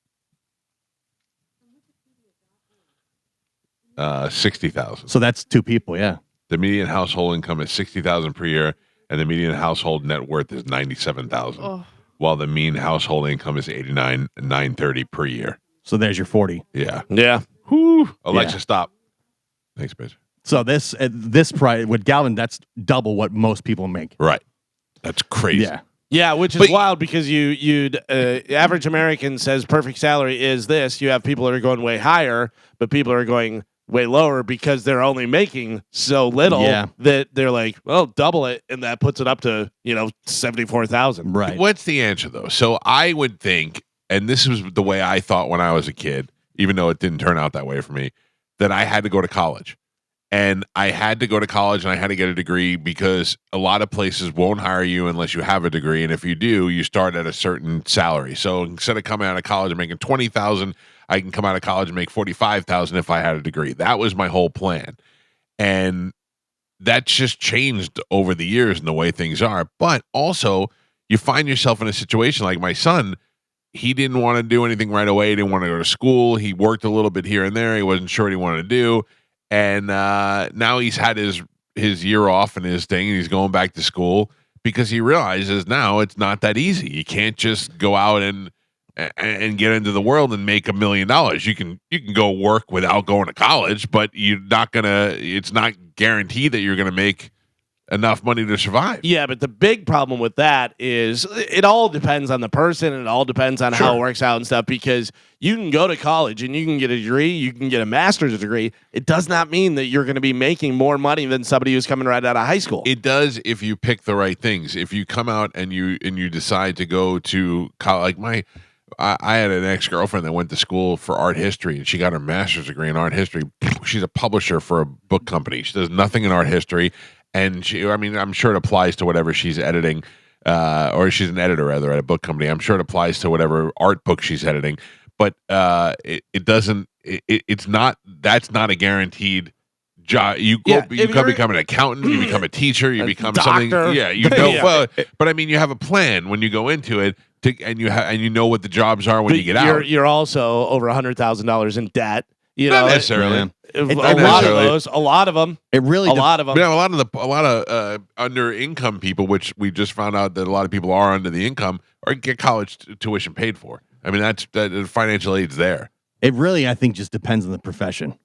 60,000. So that's two people, yeah. The median household income is 60,000 per year, and the median household net worth is 97,000. Oh, While the mean household income is 89,930 per year. So there's your 40. Yeah. Yeah. Whew. Alexa, Yeah. stop. Thanks, bitch. So this price with Galvin, that's double what most people make. Right. That's crazy. Yeah. Yeah, which is But- wild because you'd average American says perfect salary is this. You have people that are going way higher, but people are going way lower because they're only making so little Yeah. that they're like, well, double it, and that puts it up to 74,000. Right. What's the answer, though? So I would think, and this was the way I thought when I was a kid, even though it didn't turn out that way for me, that I had to go to college. And I had to go to college and I had to get a degree because a lot of places won't hire you unless you have a degree. And if you do, you start at a certain salary. So instead of coming out of college and making 20,000, I can come out of college and make 45,000 if I had a degree. That was my whole plan. And that's just changed over the years and the way things are. But also, you find yourself in a situation like my son, he didn't want to do anything right away. He didn't want to go to school. He worked a little bit here and there. He wasn't sure what he wanted to do. And now he's had his year off and his thing, and he's going back to school because he realizes now it's not that easy. You can't just go out and get into the world and make $1 million. You can go work without going to college, but it's not guaranteed that you're gonna make enough money to survive. Yeah, but the big problem with that is it all depends on the person, and it all depends on how it works out and stuff, because you can go to college and you can get a degree, you can get a master's degree. It does not mean that you're going to be making more money than somebody who's coming right out of high school. It does if you pick the right things. If you come out and you decide to go to college, like I had an ex-girlfriend that went to school for art history, and she got her master's degree in art history. She's a publisher for a book company. She does nothing in art history. And I'm sure it applies to whatever she's editing, or she's an editor rather at a book company. I'm sure it applies to whatever art book she's editing, but it doesn't. It's not. That's not a guaranteed job. You become an accountant, you become a teacher, you become something. Yeah, Yeah. Well, but I mean, you have a plan when you go into it, and you know what the jobs are when you get out. You're also over $100,000 in debt. Not necessarily. A lot of them. It really a lot of them. Yeah, a lot of under income people, which we just found out that a lot of people are under the income, or get college tuition paid for. I mean, that financial aid's there. It really, I think, just depends on the profession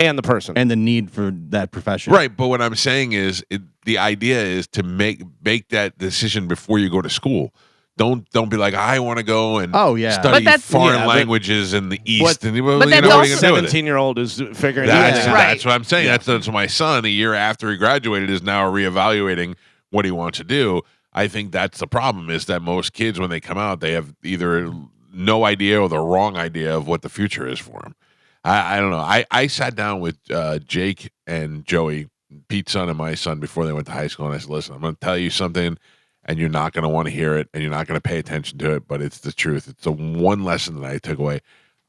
and the person and the need for that profession. Right, but what I'm saying is, the idea is to make that decision before you go to school. Don't be like, I want to go and study foreign languages in the East. But that's also 17-year-old is figuring that's, it out. That's what I'm saying. Yeah. That's my son, a year after he graduated, is now reevaluating what he wants to do. I think that's the problem, is that most kids, when they come out, they have either no idea or the wrong idea of what the future is for them. I don't know. I sat down with Jake and Joey, Pete's son and my son, before they went to high school, and I said, listen, I'm going to tell you something, and you're not going to want to hear it, and you're not going to pay attention to it, but it's the truth. It's the one lesson that I took away.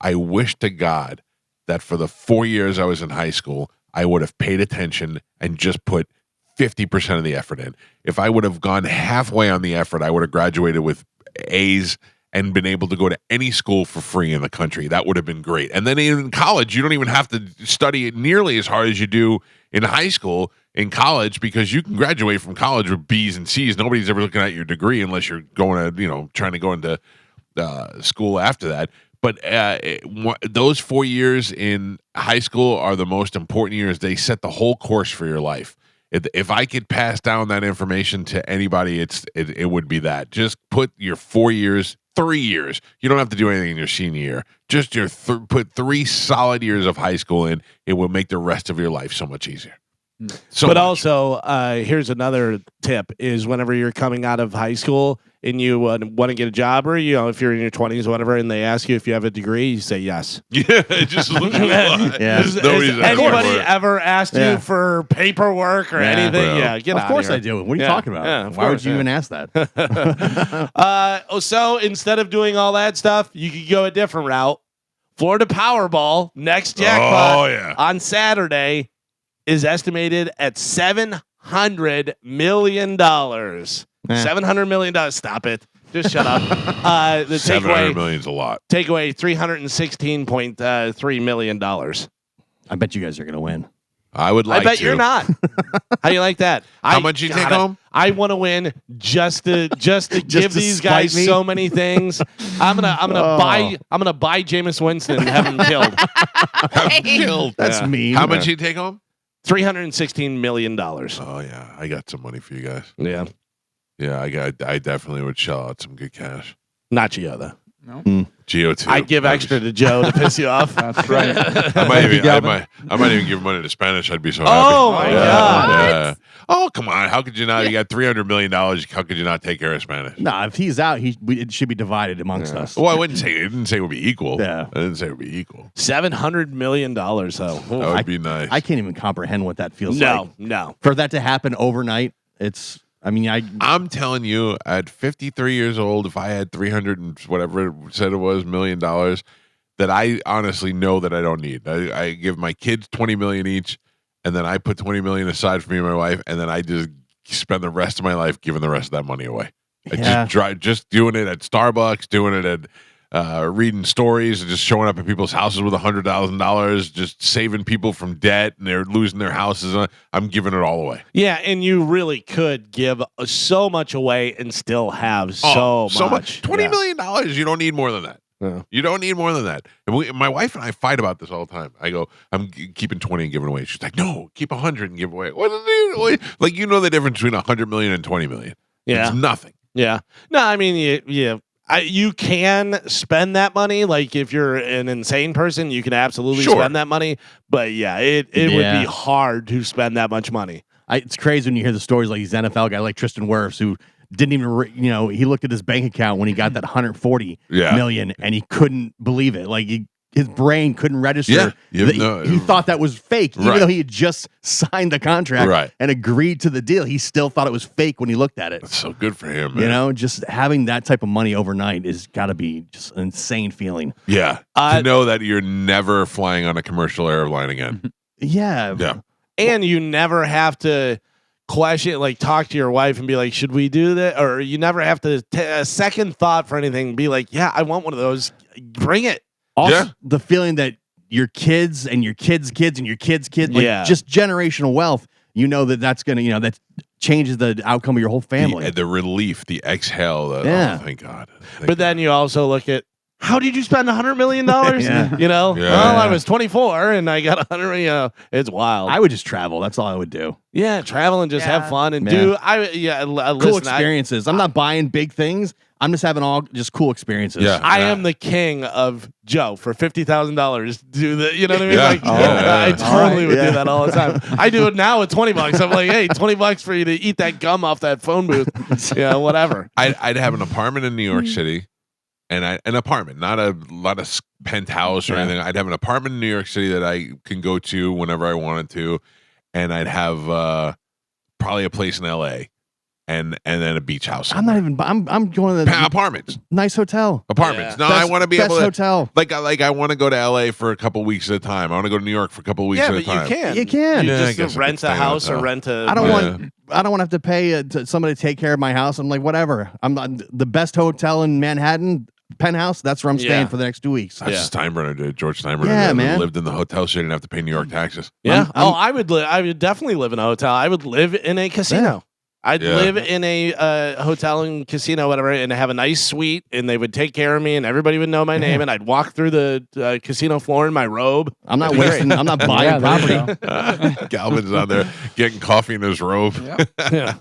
I wish to God that for the 4 years I was in high school, I would have paid attention and just put 50% of the effort in. If I would have gone halfway on the effort, I would have graduated with A's and been able to go to any school for free in the country. That would have been great. And then in college, you don't even have to study it nearly as hard as you do in high school. In college, because you can graduate from college with B's and C's. Nobody's ever looking at your degree unless you're going to, trying to go into school after that. But those 4 years in high school are the most important years. They set the whole course for your life. If I could pass down that information to anybody, it would be that. Just put your 4 years, 3 years. You don't have to do anything in your senior year. Just put 3 solid years of high school in. It will make the rest of your life so much easier. Also, here's another tip: is whenever you're coming out of high school and you want to get a job, or if you're in your 20s or whatever, and they ask you if you have a degree, you say yes. Yeah, just look at Has anybody ever asked you for paperwork or anything? Well, yeah, get Of out course of here. I do. What are you talking about? Yeah, Why would you even ask that? So instead of doing all that stuff, you could go a different route. Florida Powerball next jackpot on Saturday is estimated at $700 million. $700 million. Stop it. Just shut up. The $700 million is a lot. Takeaway $316.3 million. I bet you guys are going to win. I would like to. I bet you're not. How do you like that? How much you take home? I want to win just to give these guys so many things. I'm gonna buy Jameis Winston and have him killed. That's mean. How much you take home? $316 million. Oh yeah, I got some money for you guys. Yeah, I definitely would shell out some good cash. not Gio though. No. Gio too. I'd give extra to Joe to piss you off. That's right. I might even give money to Spanish. I'd be so happy. Oh my God. Yeah. Oh come on! How could you not? You got $300 million. How could you not take care of Spanish? No, if he's out, it should be divided amongst us. Well, I wouldn't say it didn't say it would be equal. Yeah. I didn't say it would be equal. $700 million though. That would be nice. I can't even comprehend what that feels like. No. For that to happen overnight, I'm telling you, at 53 years old, if I had 300 and whatever it said it was $1 million, that I honestly know that I don't need. I give my kids $20 million each, and then I put $20 million aside for me and my wife, and then I just spend the rest of my life giving the rest of that money away. Just doing it at Starbucks, doing it at reading stories, and just showing up at people's houses with $100,000, just saving people from debt, and they're losing their houses. I'm giving it all away. Yeah, and you really could give so much away and still have so much. $20 million. You don't need more than that. Yeah. You don't need more than that. And my wife and I fight about this all the time. I go, I'm keeping 20 and giving away. She's like, no, keep 100 and give away. What is it? Like, the difference between 100 million and 20 million. Yeah. It's nothing. Yeah. No, I mean, you can spend that money. Like, if you're an insane person, you can absolutely spend that money. But yeah, it would be hard to spend that much money. It's crazy when you hear the stories like these NFL guys like Tristan Wirfs who didn't even, he looked at his bank account when he got that 140 million and he couldn't believe it. Like his brain couldn't register. He thought that was fake, even though he had just signed the contract and agreed to the deal. He still thought it was fake when he looked at it. That's so good for him, man. Just having that type of money overnight is got to be just an insane feeling. Yeah, to know that you're never flying on a commercial airline again. Yeah. And you never have to question, like, talk to your wife and be like, should we do that? Or you never have to a second thought for anything. Be like, yeah, I want one of those. Bring it. Also, the feeling that your kids and your kids' kids and your kids' kids, just generational wealth, that's going to, that changes the outcome of your whole family. The relief, the exhale. Oh, thank God. But then you also look at, how did you spend $100 million? Well, I was 24 and I got 100 million. It's wild. I would just travel. That's all I would do. Yeah, travel and just have fun and cool experiences. I'm not buying big things. I'm just having all just cool experiences. Yeah, I am the king of Joe for $50,000. Do the, you know what I mean? Yeah. I totally would do that all the time. I do it now with $20. I'm like, hey, $20 for you to eat that gum off that phone booth. Whatever. I'd have an apartment in New York City. And an apartment, not a lot of penthouse or anything. I'd have an apartment in New York City that I can go to whenever I wanted to, and I'd have probably a place in L.A. and then a beach house. I'm not even. I'm going to the apartments, nice hotel, apartments. Yeah. No, I want to be able to hotel. Like I want to go to L.A. for a couple weeks at a time. I want to go to New York for a couple weeks at a time. You can. You just rent a house or rent a. I don't want to have to pay somebody to take care of my house. I'm like, whatever. I'm not the best hotel in Manhattan. Penthouse, that's where I'm staying for the next 2 weeks. That's Steinbrenner did. George Steinbrenner man. lived in the hotel, so you didn't have to pay New York taxes. Yeah. I would definitely live in a hotel. I would live in a casino. I'd live in a hotel and casino, whatever, and have a nice suite, and they would take care of me, and everybody would know my name, and I'd walk through the casino floor in my robe. I'm not wasting. I'm not buying property. Galvin's on there getting coffee in his robe. Yeah.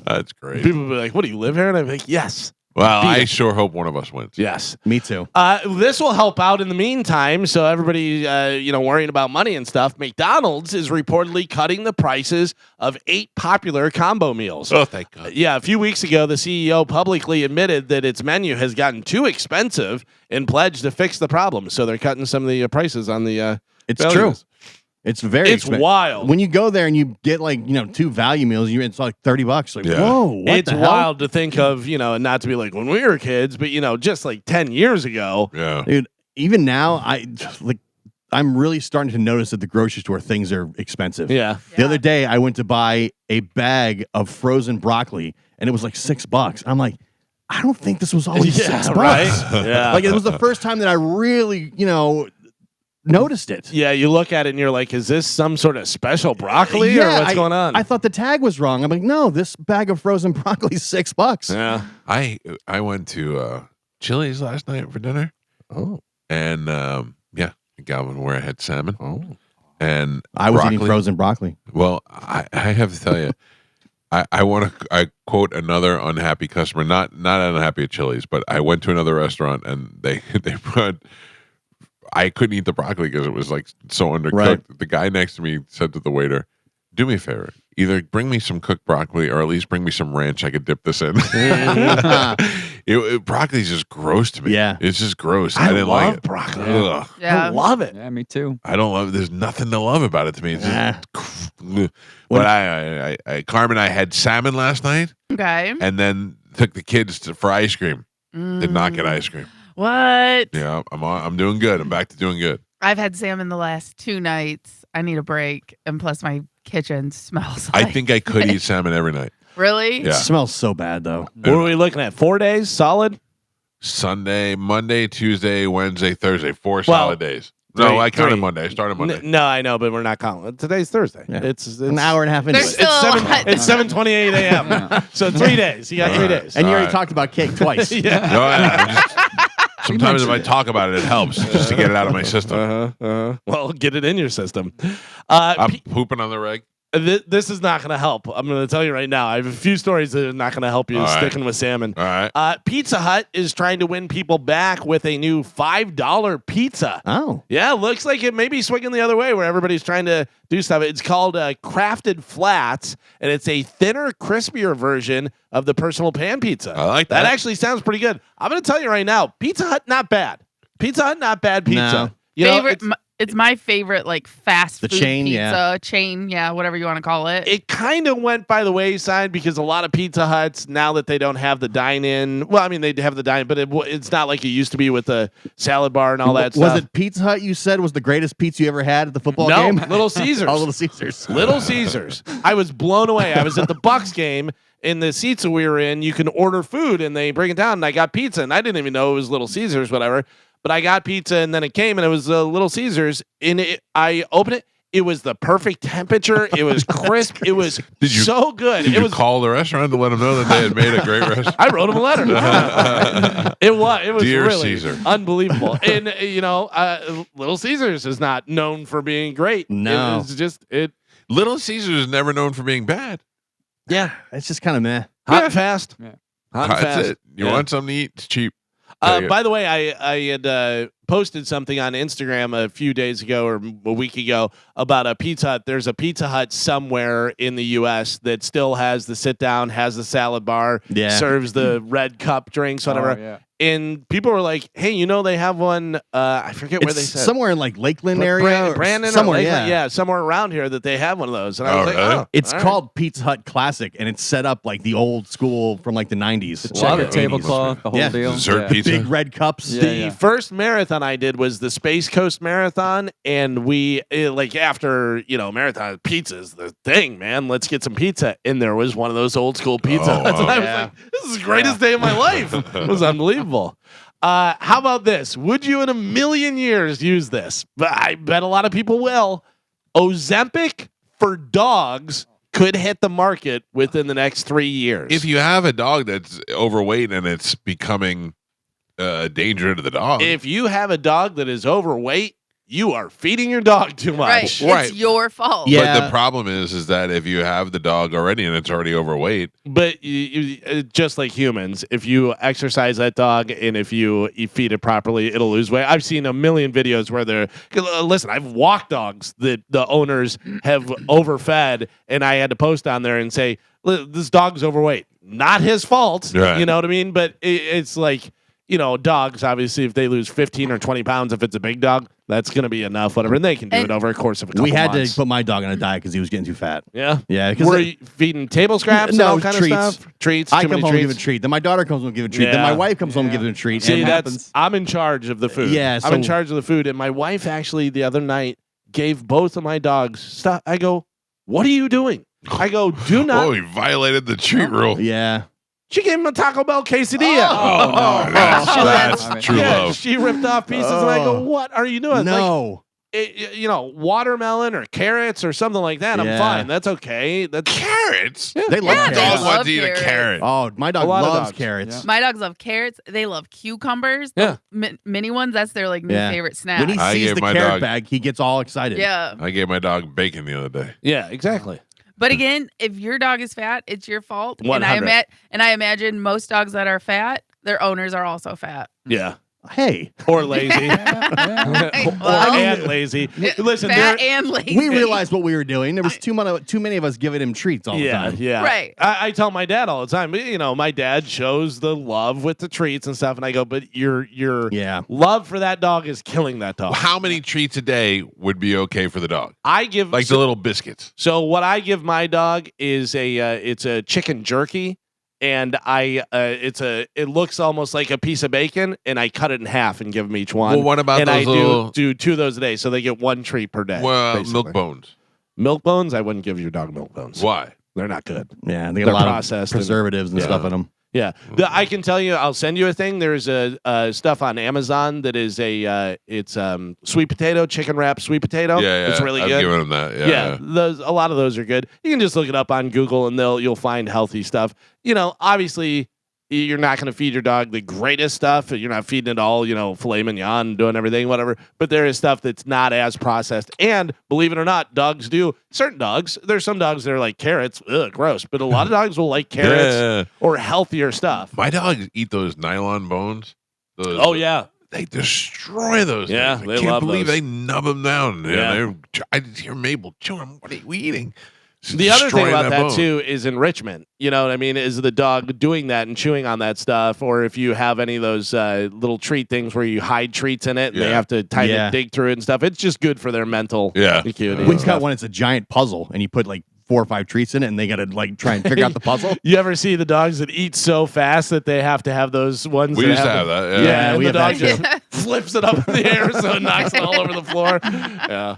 That's great. People would be like, "What, do you live here?" And I'm like, "Yes." Well, I sure hope one of us wins. Yes, me too. This will help out in the meantime. So everybody, worrying about money and stuff. McDonald's is reportedly cutting the prices of 8 popular combo meals. Oh, thank God. Yeah, a few weeks ago, the CEO publicly admitted that its menu has gotten too expensive and pledged to fix the problem. So they're cutting some of the prices on the. It's true. It's very expensive. Wild. When you go there and you get 2 value meals, it's like $30. Like, whoa, what it's the hell? wild to think of, and not to be like when we were kids, but just like 10 years ago. Yeah. Dude, even now, I'm really starting to notice at the grocery store things are expensive. Yeah. The other day I went to buy a bag of frozen broccoli and it was like $6. I'm like, I don't think this was always $6. Right? Yeah. Like it was the first time that I really, noticed it. Yeah, you look at it and you're like, is this some sort of special broccoli or what's going on? I thought the tag was wrong. I'm like, no, this bag of frozen broccoli is $6. Yeah. I went to Chili's last night for dinner. Oh. And Galvin, where I had salmon. Oh. And I was eating frozen broccoli. Well, I have to tell you, I quote another unhappy customer, not unhappy at Chili's, but I went to another restaurant and they put. I couldn't eat the broccoli because it was like so undercooked. Right. The guy next to me said to the waiter, "Do me a favor, either bring me some cooked broccoli or at least bring me some ranch I could dip this in." Broccoli's just gross to me. Yeah, it's just gross. I didn't love like it. Broccoli. Ugh. Yeah. I love it. Yeah, me too. I don't love. There's nothing to love about it to me. It's just, but Carmen, I had salmon last night. Okay. And then took the kids for ice cream. Did not get ice cream. What? Yeah, I'm doing good. I'm back to doing good. I've had salmon the last 2 nights. I need a break, and plus my kitchen smells. Like I think I could eat salmon every night. Really? Yeah. It smells so bad though. What are we looking at? 4 days solid? Sunday, Monday, Tuesday, Wednesday, Thursday, 4 solid days. No, three- I counted three. Monday. I started Monday. No, I know, but we're not counting. Today's Thursday. Yeah. It's An hour and a half into There's it. still a lot. It's 7:28 a.m. So 3 days. You got 3 days. And you already Alright. talked about cake twice. yeah. No, sometimes if I talk about it helps just to get it out of my system. Well, get it in your system. I'm pooping on the reg. This is not going to help. I'm going to tell you right now. I have a few stories that are not going to help you All right. sticking with salmon. All right. Pizza Hut is trying to win people back with a new $5 pizza. Oh. Yeah, looks like it may be swinging the other way where everybody's trying to do stuff. It's called Crafted Flats, and it's a thinner, crispier version of the personal pan pizza. I like that. That actually sounds pretty good. I'm going to tell you right now, Pizza Hut, not bad. Pizza Hut, not bad pizza. No. You know, Favorite, it's my favorite, like fast The food chain, pizza yeah. chain, whatever you want to call it. it kind of went by the wayside because a lot of Pizza Huts, now that they don't have the dine-in, well, I mean, they have the dine, but it's not like it used to be with the salad bar and all that stuff. Was it Pizza Hut you said was the greatest pizza you ever had at the football No, game? Little Caesars. Oh, Little Caesars. Little Caesars. I was blown away. I was at the Bucks game. In the seats that we were in, you can order food and they bring it down. And I got pizza, and I didn't even know it was Little Caesars, whatever. But I got pizza, and then it came, and it was Little Caesars. And I opened it. It was the perfect temperature. It was crisp. It was so good. Did It you was. call the restaurant to let them know that they had made a great restaurant? I wrote him a letter. It was Dear really Caesar. unbelievable. And Little Caesars is not known for being great. No. It's just it. Little Caesars is never known for being bad. Yeah, It's just kind of meh. hot and fast. Yeah. Hot and That's fast. it. You Yeah. want something to eat? It's cheap. There you go. By the way, I had posted something on Instagram a few days ago or a week ago about a Pizza Hut. There's a Pizza Hut somewhere in the U.S. that still has the sit down, has the salad bar, Yeah. serves the red cup drinks, whatever. Oh, yeah. And people were like, "Hey, they have one. I forget where It's they said somewhere in like Lakeland area. or Brandon, or somewhere, Lakeland, yeah. somewhere around here that they have one of those." And I Oh, was like, really? "Oh, It's all right." called Pizza Hut Classic, and it's set up like the old school from like the 90s. The or checker 80s. tablecloth, the whole Yeah. deal. Dessert Yeah. pizza. Big red cups. Yeah. The first marathon I did was the Space Coast Marathon, and we after marathon pizza's the thing, man. Let's get some pizza, and there was one of those old school pizza Oh, Huts, and wow. I was Yeah. like, "This is the greatest day of my life." It was unbelievable. How about this? Would you in a million years use this? But I bet a lot of people will. Ozempic for dogs could hit the market within the next 3 years. If you have a dog that's overweight and it's becoming a danger to the dog, If you have a dog that is overweight, you are feeding your dog too much. Right. It's your fault. Yeah. but the problem is that if you have the dog already and it's already overweight, But just like humans, if you exercise that dog and if you feed it properly, it'll lose weight. I've seen a million videos where listen, I've walked dogs that the owners have overfed, and I had to post on there and say, this dog's overweight. Not his fault. Right. You know what I mean? But it's like, dogs, obviously, if they lose 15 or 20 pounds, if it's a big dog, that's going to be enough, whatever. And they can do And- it over a course of a couple We had months. to put my dog on a diet because he was getting too fat. Yeah. Yeah, because Were you feeding table scraps and No, all kind treats. of stuff? Treats. I too come many home and give treats? a treat. Then my daughter comes home and give a treat. Then Yeah. my wife comes home and gives a treat. See, And happens. I'm in charge of the food. Yeah, I'm in so- charge of the food, and my wife actually the other night gave both of my dogs stuff. I go, "What are you doing?" I go, "Do not." oh, he violated the treat rule. yeah. She gave him a Taco Bell quesadilla. Oh, no, that's that's- true Yeah, love. she ripped off pieces, and I go, "What are you doing?" Like, No. watermelon or carrots or something like that. I'm Yeah. fine. That's okay. That's Carrots. They love Yeah, Dog they carrots. love wants to eat a carrots. carrot. Oh, my dog A lot of loves dogs. carrots. My dogs love carrots. They love cucumbers. Yeah. The mini ones. That's their like new Yeah. favorite snack. When he I sees gave the my carrot dog- bag, he gets all excited. Yeah. I gave my dog bacon the other day. yeah, exactly. But again, if your dog is fat, it's your fault. 100. And I imagine most dogs that are fat, their owners are also fat. Yeah, Hey, or lazy, Well, and lazy. Listen, fat there- and lazy. we realized what we were doing. There was too many of us giving him treats all the yeah, time. yeah. Right. I tell my dad all the time. My dad shows the love with the treats and stuff, and I go, but your Yeah. love for that dog is killing that dog. How many treats a day would be okay for the dog? I give Like the little biscuits. So what I give my dog is it's a chicken jerky, and it looks almost like a piece of bacon, and I cut it in half and give them each one. Well, what about and those I little- do 2 of those a day, so they get 1 treat per day. Well, basically. milk bones. Milk bones, I wouldn't give your dog milk bones. Why? They're not good. Yeah, they got They're a lot processed of and- preservatives and Yeah. stuff in them. Yeah, I can tell you. I'll send you a thing. There's a stuff on Amazon that is it's sweet potato chicken wrap sweet potato. Yeah, It's really I've good. given them that. Yeah, a lot of those are good. You can just look it up on Google and you'll find healthy stuff. Obviously you're not going to feed your dog the greatest stuff. You're not feeding it all, filet mignon, doing everything, whatever. But there is stuff that's not as processed. And believe it or not, certain dogs, there's some dogs that are like carrots, ugh, gross. But a lot of dogs will like carrots or healthier stuff. My dogs eat those nylon bones. Oh, yeah. They destroy those. Yeah, things. I they can't love believe those. they nub them down. Yeah. I just hear Mabel chewing them. What are you eating? Just The other thing destroying about that bone. too is enrichment. You know what I mean? Is the dog doing that and chewing on that stuff, or if you have any of those little treat things where you hide treats in it and they Yeah. have to dig through it and stuff. It's just good for their mental acuity. Wynn's got one. It's a giant puzzle, and you put like 4 or 5 treats in it, and they got to like try and figure out the puzzle. You ever see the dogs that eat so fast that they have to have those ones? We that used to have have the- that. Yeah, and we the dog have just that flips it up in the air so it knocks it all over the floor. Yeah.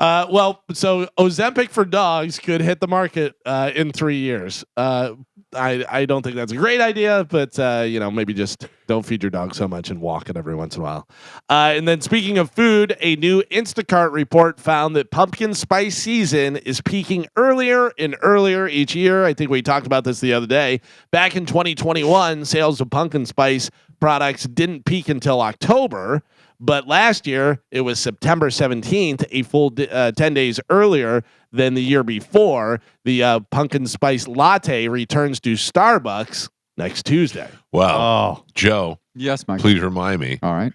So Ozempic for dogs could hit the market in 3 years. I don't think that's a great idea, but maybe just don't feed your dog so much and walk it every once in a while. And then speaking of food, a new Instacart report found that pumpkin spice season is peaking earlier and earlier each year. I think we talked about this the other day. Back in 2021, sales of pumpkin spice products didn't peak until October. But last year, it was September 17th, a full 10 days earlier than the year before. The pumpkin spice latte returns to Starbucks next Tuesday. Wow. Joe, Yes, Mike. please remind me. All right.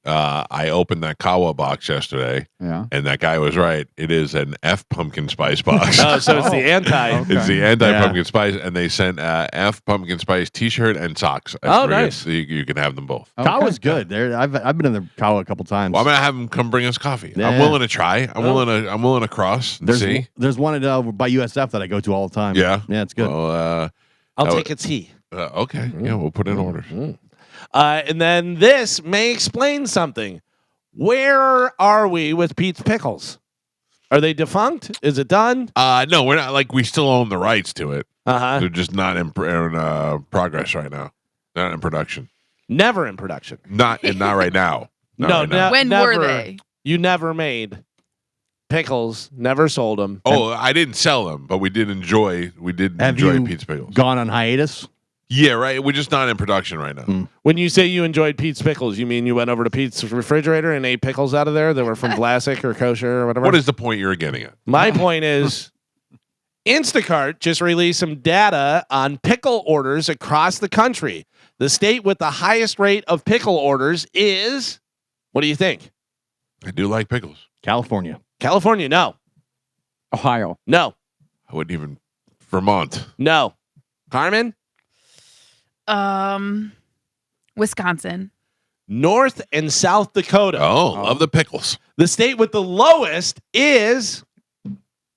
I opened that Kawa box yesterday, Yeah. and that guy was right. It is an F pumpkin spice box. Oh, so it's the anti. Okay. It's the anti pumpkin spice, and they sent F pumpkin spice T-shirt and socks. Oh, nice. You can have them both. Okay. Kawa's good. I've been in the Kawa a couple times. Well, I'm gonna have them come bring us coffee. I'm Yeah. willing to try. I'm willing to cross and see. There's one at by USF that I go to all the time. Yeah, it's good. Well, I'll Oh. take a tea. okay. Yeah, we'll put in orders. And then this may explain something. Where are we with Pete's Pickles? Are they defunct? Is it done? No, we're not. Like, we still own the rights to it. Uh-huh. They're just not in progress right now. Not in production. Never in production. Not right now. Not No, right now. When never. were they? You never made pickles, never sold them. Oh, I didn't sell them, but we did enjoy. Have you Pete's Pickles. gone on hiatus? Yeah, right. We're just not in production right now. When you say you enjoyed Pete's Pickles, you mean you went over to Pete's refrigerator and ate pickles out of there that were from Vlasic or kosher or whatever? What is the point you're getting at? My point is Instacart just released some data on pickle orders across the country. The state with the highest rate of pickle orders is, what do you think? I do like pickles. California. California? No. Ohio. No. I wouldn't even Vermont. No. Carmen? Wisconsin. North and South Dakota. Oh, love the pickles. The state with the lowest is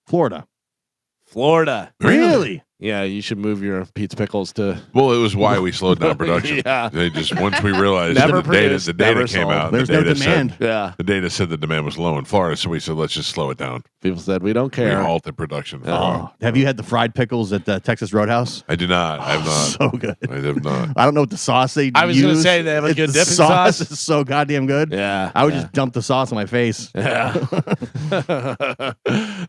Florida. Florida. Really? Yeah, you should move your Pete's Pickles to. Well, it was why we slowed down production. Yeah. They just once we realized Never the data produced, came never out. sold. There's the no data demand. Said, Yeah. the data said the demand was low in Florida, so we said let's just slow it down. People said we don't We care. halted production. For a Oh, while. have you had the fried pickles at the Texas Roadhouse? I do not. I have not. So good. I have not. I don't know what the sauce they I was use. gonna say they have a good the dipping sauce. sauce. is so goddamn good. Yeah. I would just dump the sauce on my face. Yeah.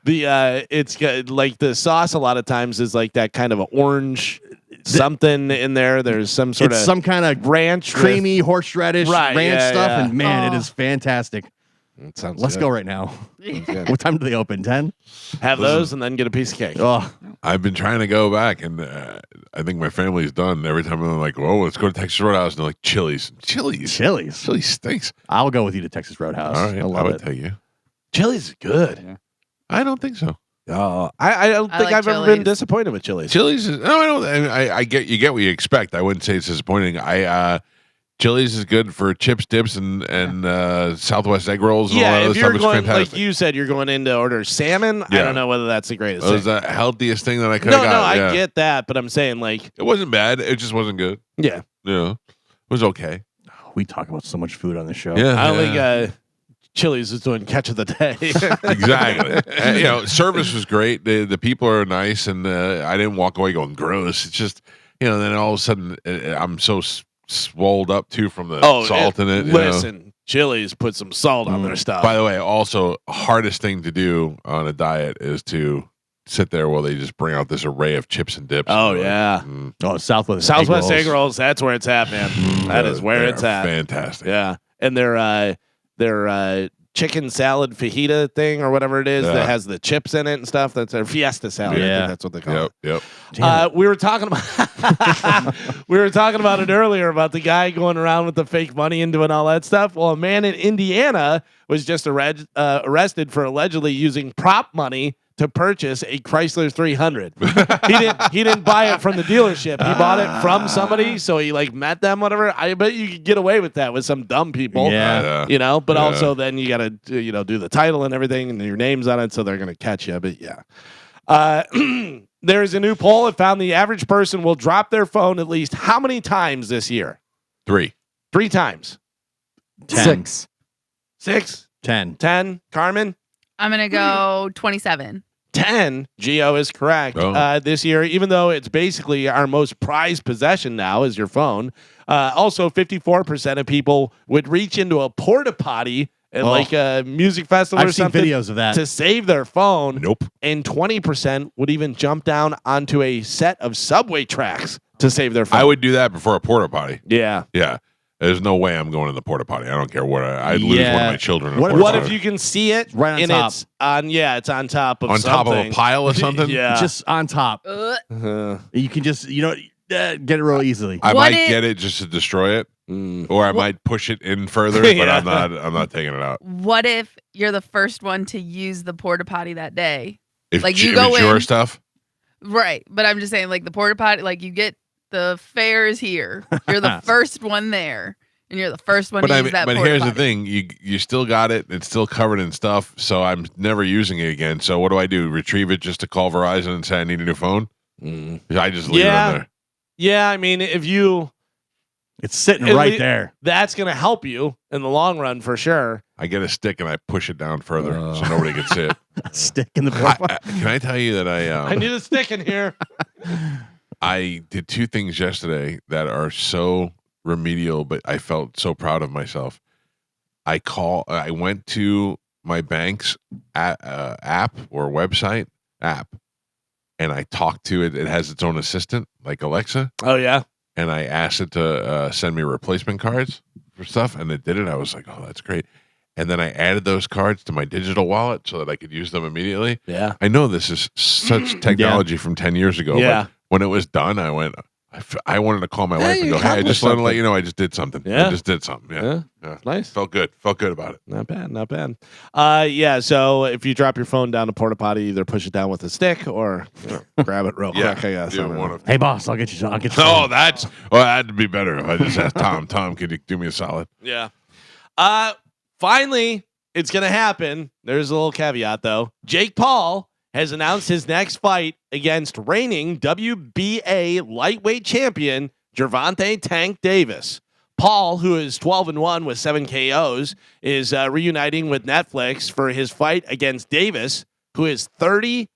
It's got, like the sauce a lot of times is like that kind of an orange something in there. There's some sort It's of some kind of ranch with- creamy horseradish Right, ranch yeah, stuff, yeah. and man, Oh. it is fantastic. It sounds Let's good. go right now. Good. What time do they open? 10? Have those and then get a piece of cake. Oh, I've been trying to go back, and I think my family's done. Every time I'm like, "Oh, let's go to Texas Roadhouse," and they're like, "Chili's, Chili's. Chili stinks." I'll go with you to Texas Roadhouse. All right, I I love would it. take you. Chili's is good. I don't think so. Oh, I don't I think like I've ever been Chili's. disappointed with Chili's. Chili's is no, I don't. I get you get what you expect. I wouldn't say it's disappointing. Chili's is good for chips, dips, and Southwest egg rolls. And all that Yeah, other if stuff. you're It's going fantastic. like you said, you're going in to order salmon. I Yeah. don't know whether that's the greatest It was thing. the healthiest thing that I could No, have no, got. I get that, but I'm saying like, It wasn't bad. It just wasn't good. yeah, Yeah, it was okay. We talk about so much food on the show. Yeah, I don't think Chili's is doing catch of the day. Exactly. And, service was great. The people are nice, and I didn't walk away going gross. It's just, then all of a sudden I'm so swolled up too from the salt in it. Listen, Chili's put some salt on their stuff. By the way, also hardest thing to do on a diet is to sit there while they just bring out this array of chips and dips. Oh, and yeah. Oh, Southwest Egg rolls. That's where it's at, man. That is where it's at. Fantastic. Yeah, and their chicken salad fajita thing or whatever it is that has the chips in it and stuff. That's their fiesta salad. I think that's what they call it. Yep. We were talking about it earlier about the guy going around with the fake money and doing all that stuff. Well, a man in Indiana was just arrested for allegedly using prop money to purchase a Chrysler 300. He didn't buy it from the dealership. He bought it from somebody, so he met them, whatever. I bet you could get away with that with some dumb people. Yeah. But also then you got to do the title and everything and your name's on it, so they're going to catch you. But yeah. There is a new poll that found the average person will drop their phone at least how many times this year? 3 times. 10. 6. 10. 10. Carmen? I'm going to go 27. 10. Geo is correct. This year, even though it's basically our most prized possession now is your phone. Also, 54% of people would reach into a porta potty at a music festival or something. I've seen videos of that. To save their phone. Nope. And 20% would even jump down onto a set of subway tracks to save their phone. I would do that before a porta potty. Yeah. Yeah. There's no way I'm going in the porta potty. I don't care what I'd lose one of my children. In a What porta if potty. you can see it right on and top? It's on top of top of a something. pile or something? Yeah. Just on top. You can just get it real easily. I What might if- get it just to destroy it, or I might push it in further, Yeah. but I'm not taking it out. What if you're the first one to use the porta potty that day? If, Like, you if go it's your in- stuff, Right. But I'm just saying, the porta potty, you get the fares here. You're the first one there. And you're the first one to use that porta here's potty. the thing: you still got it. It's still covered in stuff, so I'm never using it again. So what do? Retrieve it just to call Verizon and say I need a new phone? I just leave it in there. Yeah, I mean, if you It's sitting At right lea- there. that's going to help you in the long run for sure. I get a stick and I push it down further so nobody can see it. Stick in the porta. Can I tell you that I need a stick in here. I did 2 things yesterday that are so remedial, but I felt so proud of myself. I went to my bank's app or website app, and I talked to it. It has its own assistant, like Alexa, Oh yeah. and I asked it to send me replacement cards for stuff, and it did it. I was like, oh, that's great. And then I added those cards to my digital wallet so that I could use them immediately. Yeah. I know this is such technology from 10 years ago, Yeah. but when it was done, I went, I wanted to call my wife and you go, hey, I just accomplished wanted to let something. you know I just did something. Yeah. I just did something. Yeah. Yeah. Nice. Felt good about it. Not bad, not bad. Yeah. So if you drop your phone down a porta potty, either push it down with a stick or grab it real quick. I guess. do I don't know. one of- Hey, boss, I'll get you. Oh, that'd be better if I just asked Tom. Tom, could you do me a solid? Yeah. Finally, it's gonna happen. There's a little caveat though. Jake Paul has announced his next fight against reigning WBA lightweight champion Gervonta Tank Davis. Paul, who is 12-1 with 7 KOs, is reuniting with Netflix for his fight against Davis, who is 30-0-1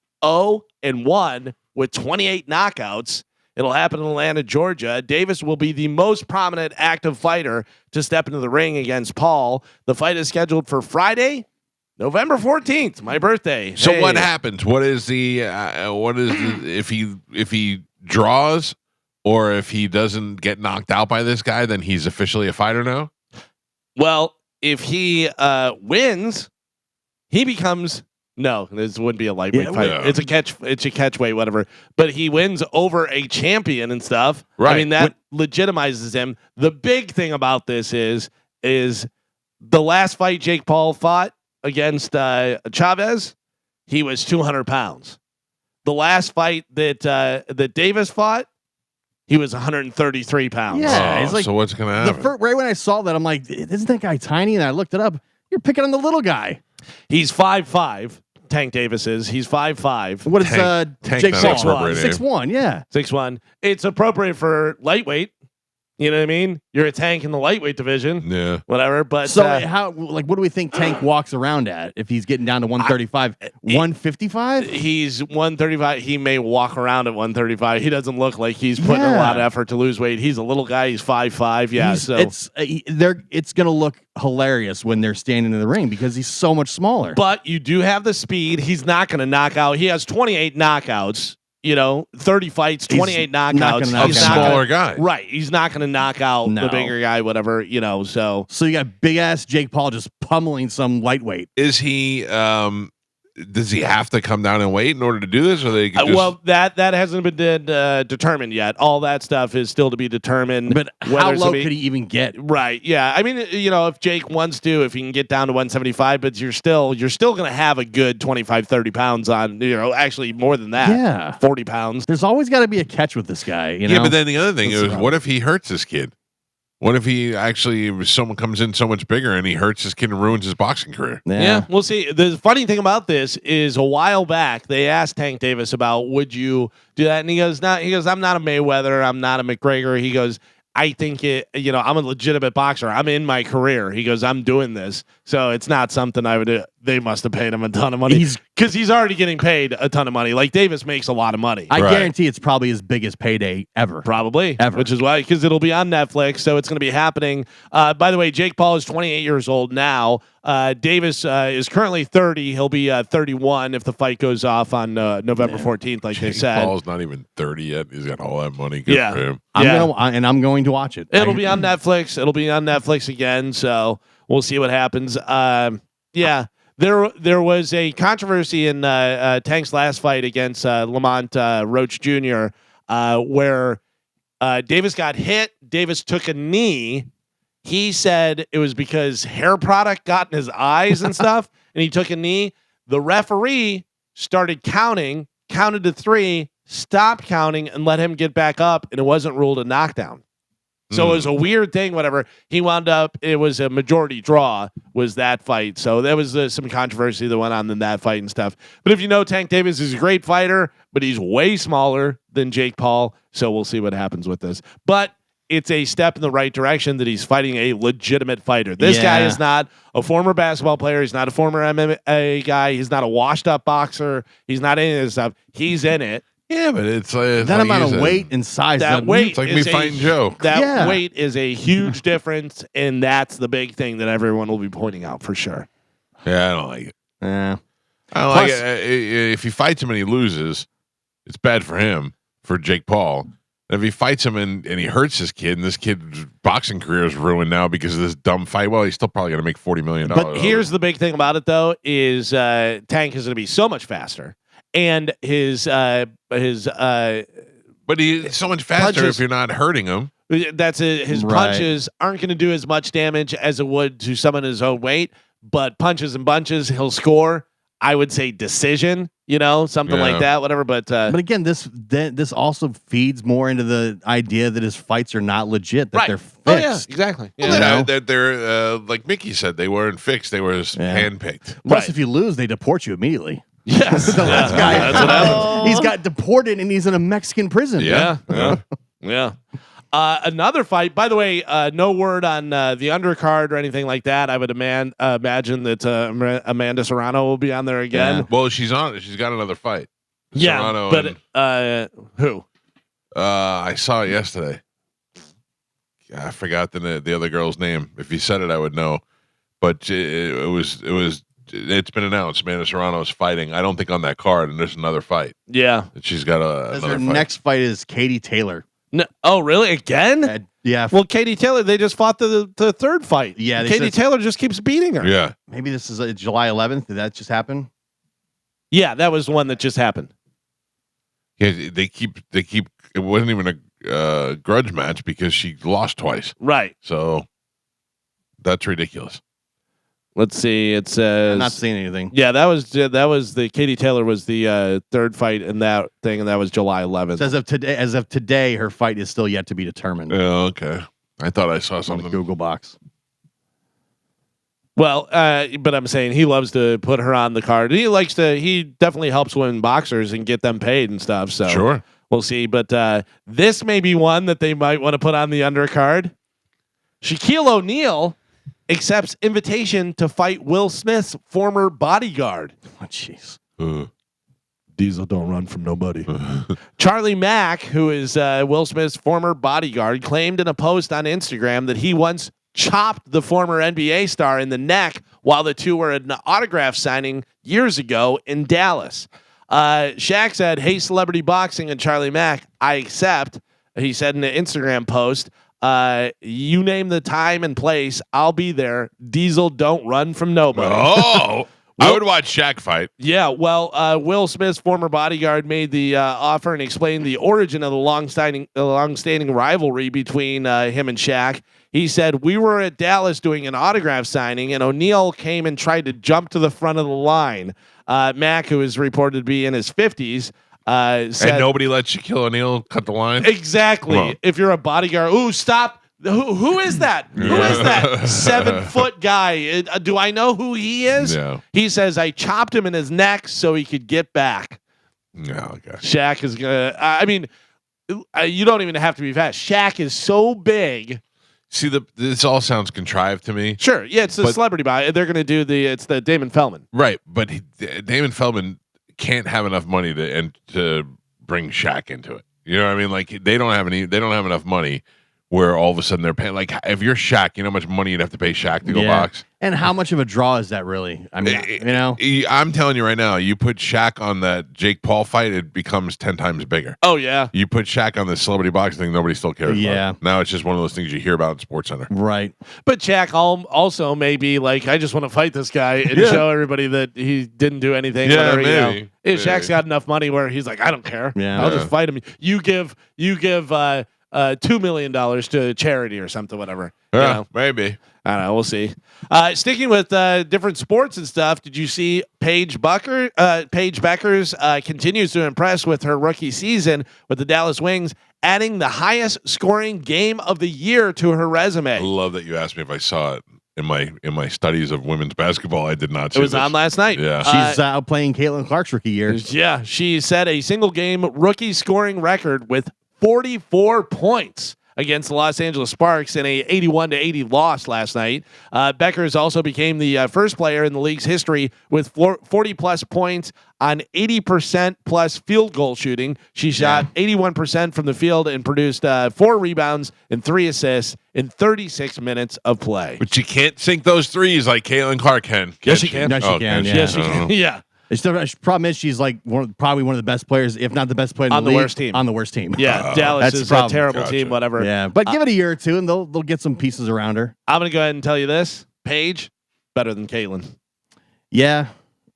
with 28 knockouts. It'll happen in Atlanta, Georgia. Davis will be the most prominent active fighter to step into the ring against Paul. The fight is scheduled for Friday, November 14th, my birthday. So Hey. what happens? What is the if he draws or if he doesn't get knocked out by this guy, then he's officially a fighter now? Well, if he wins, he becomes this wouldn't be a lightweight fight. Yeah. It's a catch weight, whatever. But he wins over a champion and stuff. Right. I mean, that legitimizes him. The big thing about this is the last fight Jake Paul fought against Chavez, he was 200 pounds. The last fight that Davis fought, he was 133 pounds. Yeah. It's like so what's gonna happen? right when I saw that, I'm like, isn't that guy tiny? And I looked it up. You're picking on the little guy. He's 5'5". Tank Davis is. He's 5'5". What is Tank Jake not Paul? appropriate name. 6'1", yeah. 6'1". It's appropriate for lightweight. You know what I mean? You're a tank in the lightweight division. Yeah. Whatever. But So what do we think Tank walks around at if he's getting down to 135, 155? he's 135. He may walk around at 135. He doesn't look like he's putting a lot of effort to lose weight. He's a little guy. He's 5'5". Yeah. So it's going to look hilarious when they're standing in the ring because he's so much smaller. But you do have the speed. He's not going to knock out. He has 28 knockouts. 30 fights, 28 knockouts. He's not a smaller guy. Right. He's not going to knock out the bigger guy, whatever, so. So you got big ass Jake Paul just pummeling some lightweight. Is he, does he have to come down and weight in order to do this? Or they could just... Well, that hasn't been determined yet. All that stuff is still to be determined. But how low could he even get? Right. Yeah. I mean, if Jake wants to, if he can get down to 175, but you're still going to have a good 25, 30 pounds on, actually more than that. Yeah. 40 pounds. There's always got to be a catch with this guy. Yeah, but then the other thing is, what if he hurts this kid? What if he actually, someone comes in so much bigger and he hurts his kid and ruins his boxing career? Yeah, we'll see. The funny thing about this is a while back, they asked Tank Davis about, would you do that? And he goes, I'm not a Mayweather. I'm not a McGregor. He goes, I think I'm a legitimate boxer. I'm in my career. He goes, I'm doing this. So it's not something I would do. They must have paid him a ton of money because he's already getting paid a ton of money. Like Davis makes a lot of money. I guarantee it's probably his biggest payday ever. Probably. Ever. Which is why, because it'll be on Netflix. So it's going to be happening. By the way, Jake Paul is 28 years old now. Davis is currently 30. He'll be 31 if the fight goes off on November 14th, like they said. Paul's not even 30 yet. He's got all that money. Good for him. I'm going to watch it. It'll be on Netflix. It'll be on Netflix again. So we'll see what happens. There was a controversy in Tank's last fight against Lamont Roach Jr. Where Davis got hit. Davis took a knee. He said it was because hair product got in his eyes and stuff, and he took a knee. The referee started counting, counted to 3, stopped counting, and let him get back up, and it wasn't ruled a knockdown. So it was a weird thing, whatever. He wound up, it was a majority draw, was that fight. So there was some controversy that went on in that fight and stuff. But if you know, Tank Davis is a great fighter, but he's way smaller than Jake Paul. So we'll see what happens with this. But it's a step in the right direction that he's fighting a legitimate fighter. This guy is not a former basketball player. He's not a former MMA guy. He's not a washed up boxer. He's not any of this stuff. He's in it. Yeah, but it's that like amount of weight and size. That weight, it's like me fighting Joe. That weight is a huge difference, and that's the big thing that everyone will be pointing out for sure. Yeah, I don't like it. Yeah, I don't like it. If he fights him and he loses, it's bad for him, for Jake Paul. And if he fights him and he hurts this kid, and this kid's boxing career is ruined now because of this dumb fight, well, he's still probably going to make $40 million. But here's the big thing about it, though, is Tank is going to be so much faster. And his but he's so much faster punches, if you're not hurting him. That's it. His punches aren't going to do as much damage as it would to someone his own weight, but punches and bunches, he'll score. I would say decision, something like that, whatever. But again, this also feeds more into the idea that his fights are not legit, that they're fixed. Oh, yeah, exactly. Well, they're like Mickey said, they weren't fixed; they were handpicked. Plus, if you lose, they deport you immediately. Yes, the last guy. That's what happened. He's got deported and he's in a Mexican prison. Yeah. Another fight. By the way, no word on the undercard or anything like that. I would imagine that Amanda Serrano will be on there again. Yeah. Well, she's on. She's got another fight. Yeah, Serrano but who? I saw it yesterday. I forgot the other girl's name. If you said it, I would know. But it was. It's been announced. Amanda Serrano is fighting. I don't think on that card, and there's another fight. Yeah, she's got another fight. Next fight is Katie Taylor. No, oh, really? Again? Yeah. Well, Katie Taylor, they just fought the third fight. Yeah, Katie Taylor just keeps beating her. Yeah. Maybe this is July 11th. Did that just happen? Yeah, that was one that just happened. Yeah, they keep. It wasn't even a grudge match because she lost twice. Right. So that's ridiculous. Let's see. It says I'm not seeing anything. Yeah, that was the Katie Taylor was the third fight in that thing, and that was July 11th. So as of today, her fight is still yet to be determined. Oh, okay. I thought I saw something on the Google box. Well, but I'm saying he loves to put her on the card. He definitely helps women boxers and get them paid and stuff. So sure, We'll see. But this may be one that they might want to put on the undercard. Shaquille O'Neal accepts invitation to fight Will Smith's former bodyguard. Oh, jeez. Diesel don't run from nobody. Charlie Mack, who is Will Smith's former bodyguard, claimed in a post on Instagram that he once chopped the former NBA star in the neck while the two were at an autograph signing years ago in Dallas. Shaq said, "Hey, celebrity boxing and Charlie Mack, I accept." He said in an Instagram post, "You name the time and place, I'll be there. Diesel don't run from nobody." Oh, I would watch Shaq fight. Yeah, well, Will Smith's former bodyguard made the offer and explained the origin of the long-standing rivalry between him and Shaq. He said, "We were at Dallas doing an autograph signing, and O'Neal came and tried to jump to the front of the line." Mack, who is reported to be in his 50s, said, And nobody let Shaquille O'Neal cut the line? exactly. Well. If you're a bodyguard, ooh, stop. Who is that? Who is that 7-foot guy? Do I know who he is? Yeah. He says, "I chopped him in his neck so he could get back." No, okay. Shaq is gonna. I mean, you don't even have to be fast. Shaq is so big. See, this all sounds contrived to me. Sure, yeah, it's the celebrity body. They're gonna do it's the Damon Feldman. Right, but Damon Feldman can't have enough money to bring Shaq into it. You know what I mean? Like they don't have enough money where all of a sudden they're paying. Like if you're Shaq, you know how much money you'd have to pay Shaq to go box? And how much of a draw is that really? I mean, you know, I'm telling you right now, you put Shaq on that Jake Paul fight, it becomes 10 times bigger. Oh yeah, You put Shaq on this celebrity boxing thing, nobody still cares Yeah. about. Now it's just one of those things you hear about in SportsCenter. right? but Shaq also may be like, I just want to fight this guy and Yeah. show everybody that he didn't do anything. Yeah, whatever, you know. maybe. If Shaq's Maybe. got enough money where he's like, I don't care. Yeah. I'll just fight him. You give $2 million to charity or something, whatever. You Yeah, know? maybe. I don't know. We'll see. Sticking with different sports and stuff, did you see Paige Beckers continues to impress with her rookie season with the Dallas Wings, adding the highest scoring game of the year to her I resume. love that you asked me if I saw it in my studies of women's basketball. I did not see It was this. on last night. Yeah. She's outplaying Caitlin Clark's rookie year. Yeah, she set a single game rookie scoring record with 44 points against the Los Angeles Sparks in a 81-80 loss last night. Beckers also became the first player in the league's history with 40 plus points on 80% plus field goal shooting. She shot 81% from the field and produced 4 rebounds and 3 assists in 36 minutes of play. But you can't sink those threes like Caitlin Clark can. Yes, she can. No, she can, yeah. Yes, she can. Yeah. The problem is she's like probably one of the best players, if not the best player in On the league, worst team. On the worst team. Yeah, Dallas That's the is a problem. terrible Gotcha. team, whatever. Yeah, but give it a year or two, and they'll get some pieces around her. I'm going to go ahead and tell you this. Paige, better than Caitlin. Yeah,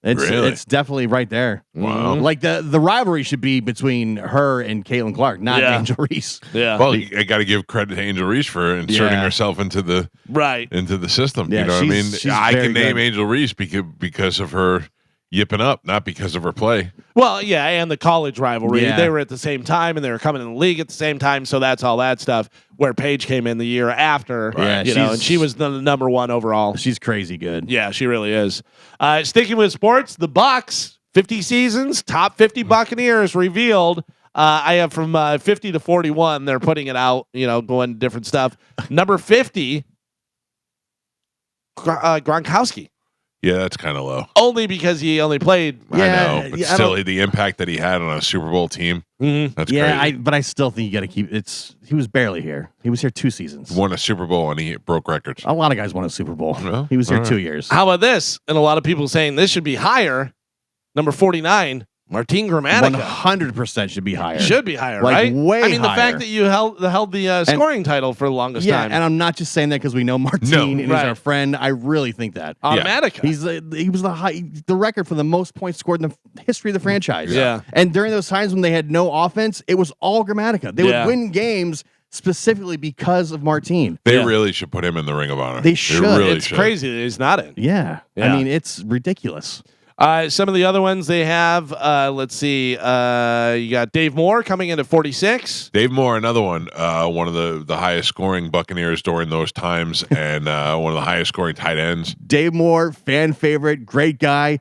Really? it's definitely right there. Wow. Like the rivalry should be between her and Caitlin Clark, not Yeah. Angel Reese. Yeah. Well, I got to give credit to Angel Reese for inserting Yeah. herself into the Right. system. Yeah, you know what I mean? she's I very can name good. Angel Reese because of her yipping up, not because of her play. Well, yeah, and the college rivalry. Yeah. They were at the same time, and they were coming in the league at the same time, so that's all that stuff. Where Paige came in the year after, Yeah, and she was the number one overall. She's crazy good. Yeah, she really is. Sticking with sports, the Bucks, 50 seasons, top 50 Buccaneers revealed. I have from 50 to 41. They're putting it out, going to different stuff. Number 50, Gronkowski. Yeah, that's kind of low. Only because he only played. I know, but yeah, I still, don't- the impact that he had on a Super Bowl team, that's Yeah, crazy. but I still think you got to keep. He was barely here. He was here 2 seasons. Won a Super Bowl and he broke records. A lot of guys won a Super Bowl. Well, He was here all right. 2 years. How about this? And a lot of people saying this should be higher. Number 49, Martin Gramatica. 100% should be higher. Should be higher, Like, right? way I mean, the higher. fact that you held the scoring title for the longest Yeah, time. and I'm not just saying that because we know Martin No, and he's right. our friend. I really think that. Automatica. He was the record for the most points scored in the history of the franchise. Yeah. And during those times when they had no offense, it was all Gramatica. They Yeah. would win games specifically because of Martin. They Yeah. really should put him in the Ring of Honor. They should. really it's crazy that he's not in. Yeah. Yeah. I mean, it's ridiculous. Some of the other ones they have, let's see. You got Dave Moore coming in at 46. Dave Moore, another one of the highest scoring Buccaneers during those times, and one of the highest scoring tight ends. Dave Moore, fan favorite, great guy.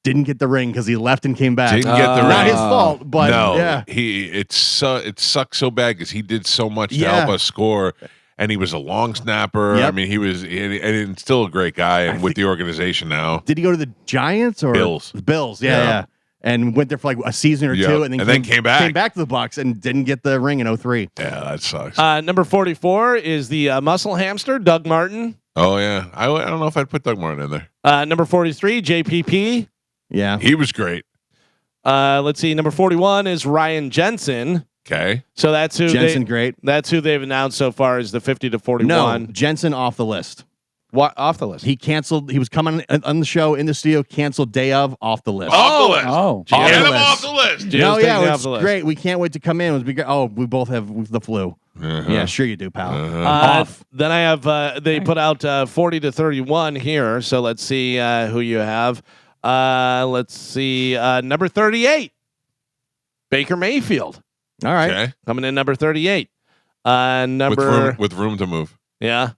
didn't get the ring because he left and came back. Didn't get the Not ring. his fault, but no, yeah. it sucks so bad because he did so much to Yeah. help us score, and he was a long snapper. Yep. I mean, he was and still a great guy, and with the organization now. Did he go to the Giants or Bills? Bills, Yeah. yeah. And went there for like a season or Yeah. two, and then came back. Came back to the Bucks and didn't get the ring in 03. Yeah, that sucks. Number 44 is the muscle hamster, Doug Martin. Oh yeah, I don't know if I'd put Doug Martin in there. Number 43, JPP. Yeah. He was great. Let's see. Number 41 is Ryan Jensen. Okay, So that's who Jensen, great. That's who they've announced so far as the 50 to 41. No, Jensen off the list. What off the list? He canceled. He was coming on the show in the studio. Canceled day of off the list. off the list. Oh, Off Get the him list. off the list. Jill's No, taking yeah, it off it's the list. great. We can't wait to come in. We both have the flu. Uh-huh. Yeah, sure you do, pal. Off. Then I have they put out 40 to 31 here. So let's see who you have. Let's see number 38, Baker Mayfield All right. Okay, coming in number 38. Number with room to move. yeah.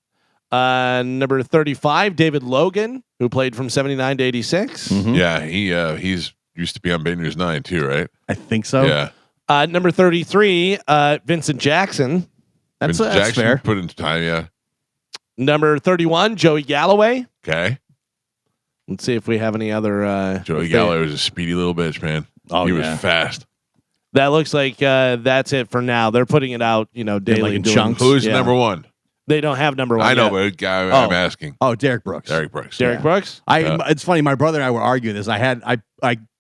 Number 35, David Logan, who played from 79 to 86. Mhm. Yeah, he's used to be on Bay News 9 too, right? I think so. Yeah, Number 33, Vincent Jackson. That's Jackson fair. put in time. Yeah. Number 31, Joey Galloway. Okay. Let's see if we have any other. Joey Galloway was a speedy little bitch, man. Oh, he yeah. was fast. That looks like that's it for now. They're putting it out, daily like in doing- chunks. Who's Yeah. number one? They don't have number one. I know, yet. but I'm Oh. asking. Oh, Derek Brooks. Derek Brooks. Derek Yeah. Brooks. It's funny. My brother and I were arguing this. I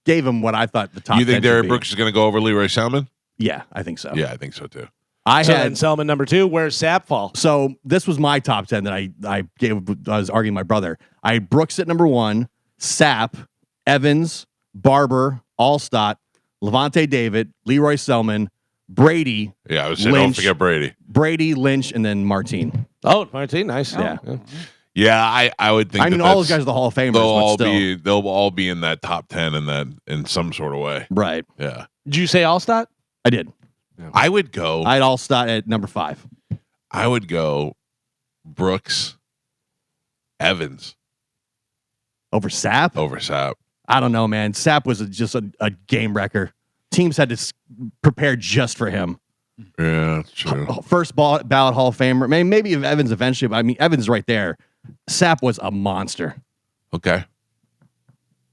gave him what I thought the top. You 10 think should Derek be. Brooks is going to go over Leroy Selman? Yeah, I think so. Yeah, I think so too. I So had then Selman number 2. Where's Sapp fall? So this was my top 10 that I gave. I was arguing with my brother. I had Brooks at number 1, Sapp, Evans, Barber, Allstott, Levante David, Leroy Selman, Brady, Yeah, I was saying, don't Lynch. forget Brady. Lynch, and then Martine. Oh, Martin, nice. Yeah. Yeah, I would think. I mean, all those guys are the Hall of Famers, They'll all be in that top 10 in some sort of way. Right. Yeah, Did you say Allstott? I did. I would go. I had Allstott at number 5. I would go Brooks, Evans Over Sapp? over Sapp. I don't know, man. Sapp was just a game wrecker. Teams had to prepare just for him. Yeah, that's true. First ballot Hall of Famer. Maybe if Evans eventually, but I mean, Evans right there. Sapp was a monster. Okay.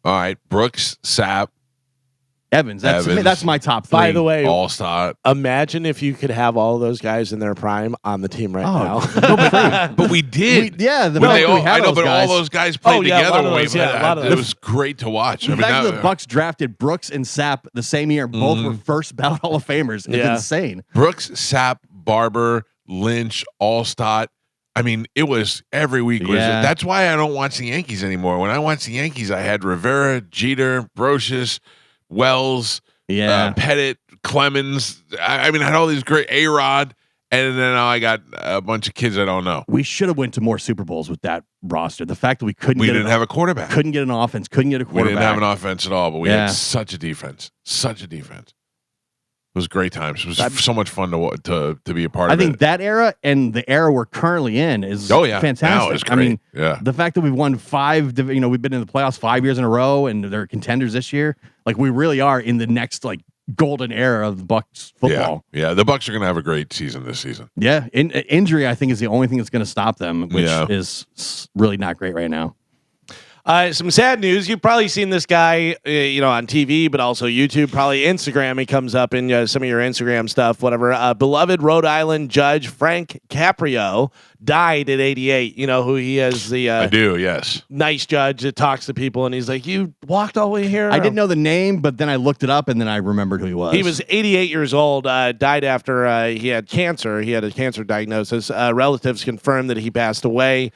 All right, Brooks, Sapp, Evans. Evans. That's my top 3. By the way, Allstott. imagine if you could have all of those guys in their prime on the team right now. But we did. yeah, the When fact they that we all, had I know, those but guys, all those guys played Oh, yeah, a lot together. of when those, we- yeah, a lot of it those. was great to watch. the fact that the Bucks drafted Brooks and Sapp the same year, both were first ballot Hall of Famers. It's Yeah. insane. Brooks, Sapp, Barber, Lynch, Allstott. I mean, it was every week. Yeah. That's why I don't watch the Yankees anymore. When I watched the Yankees, I had Rivera, Jeter, Brocious, Wells, Yeah. Pettit, Clemens. I mean, I had all these great A-Rod, and then now I got a bunch of kids I don't know. We should have went to more Super Bowls with that roster. The fact that we couldn't We get didn't have a quarterback. couldn't get an offense, couldn't get a We quarterback. didn't have an offense at all, but we Yeah. had such a defense. Such a defense. It was great times. It was so much fun to be a part I of think it. that era and the era we're currently in is Oh, yeah. fantastic. Now it's I mean, great. Yeah. the fact that we've won 5, we've been in the playoffs 5 years in a row, and they're contenders this year. Like we really are in the next golden era of the Bucks football. Yeah, the Bucks are going to have a great season this season. Yeah, injury I think is the only thing that's going to stop them, which Yeah. is really not great right now. Some sad news. You've probably seen this guy, on TV, but also YouTube, probably Instagram. He comes up in some of your Instagram stuff, whatever. Beloved Rhode Island judge Frank Caprio died at 88. You know who he is? The I do, yes. nice judge that talks to people, and he's like, "You walked all the way here." I didn't know the name, but then I looked it up and then I remembered who he was. He was 88 years old, died after he had cancer. He had a cancer diagnosis. Relatives confirmed that he passed away.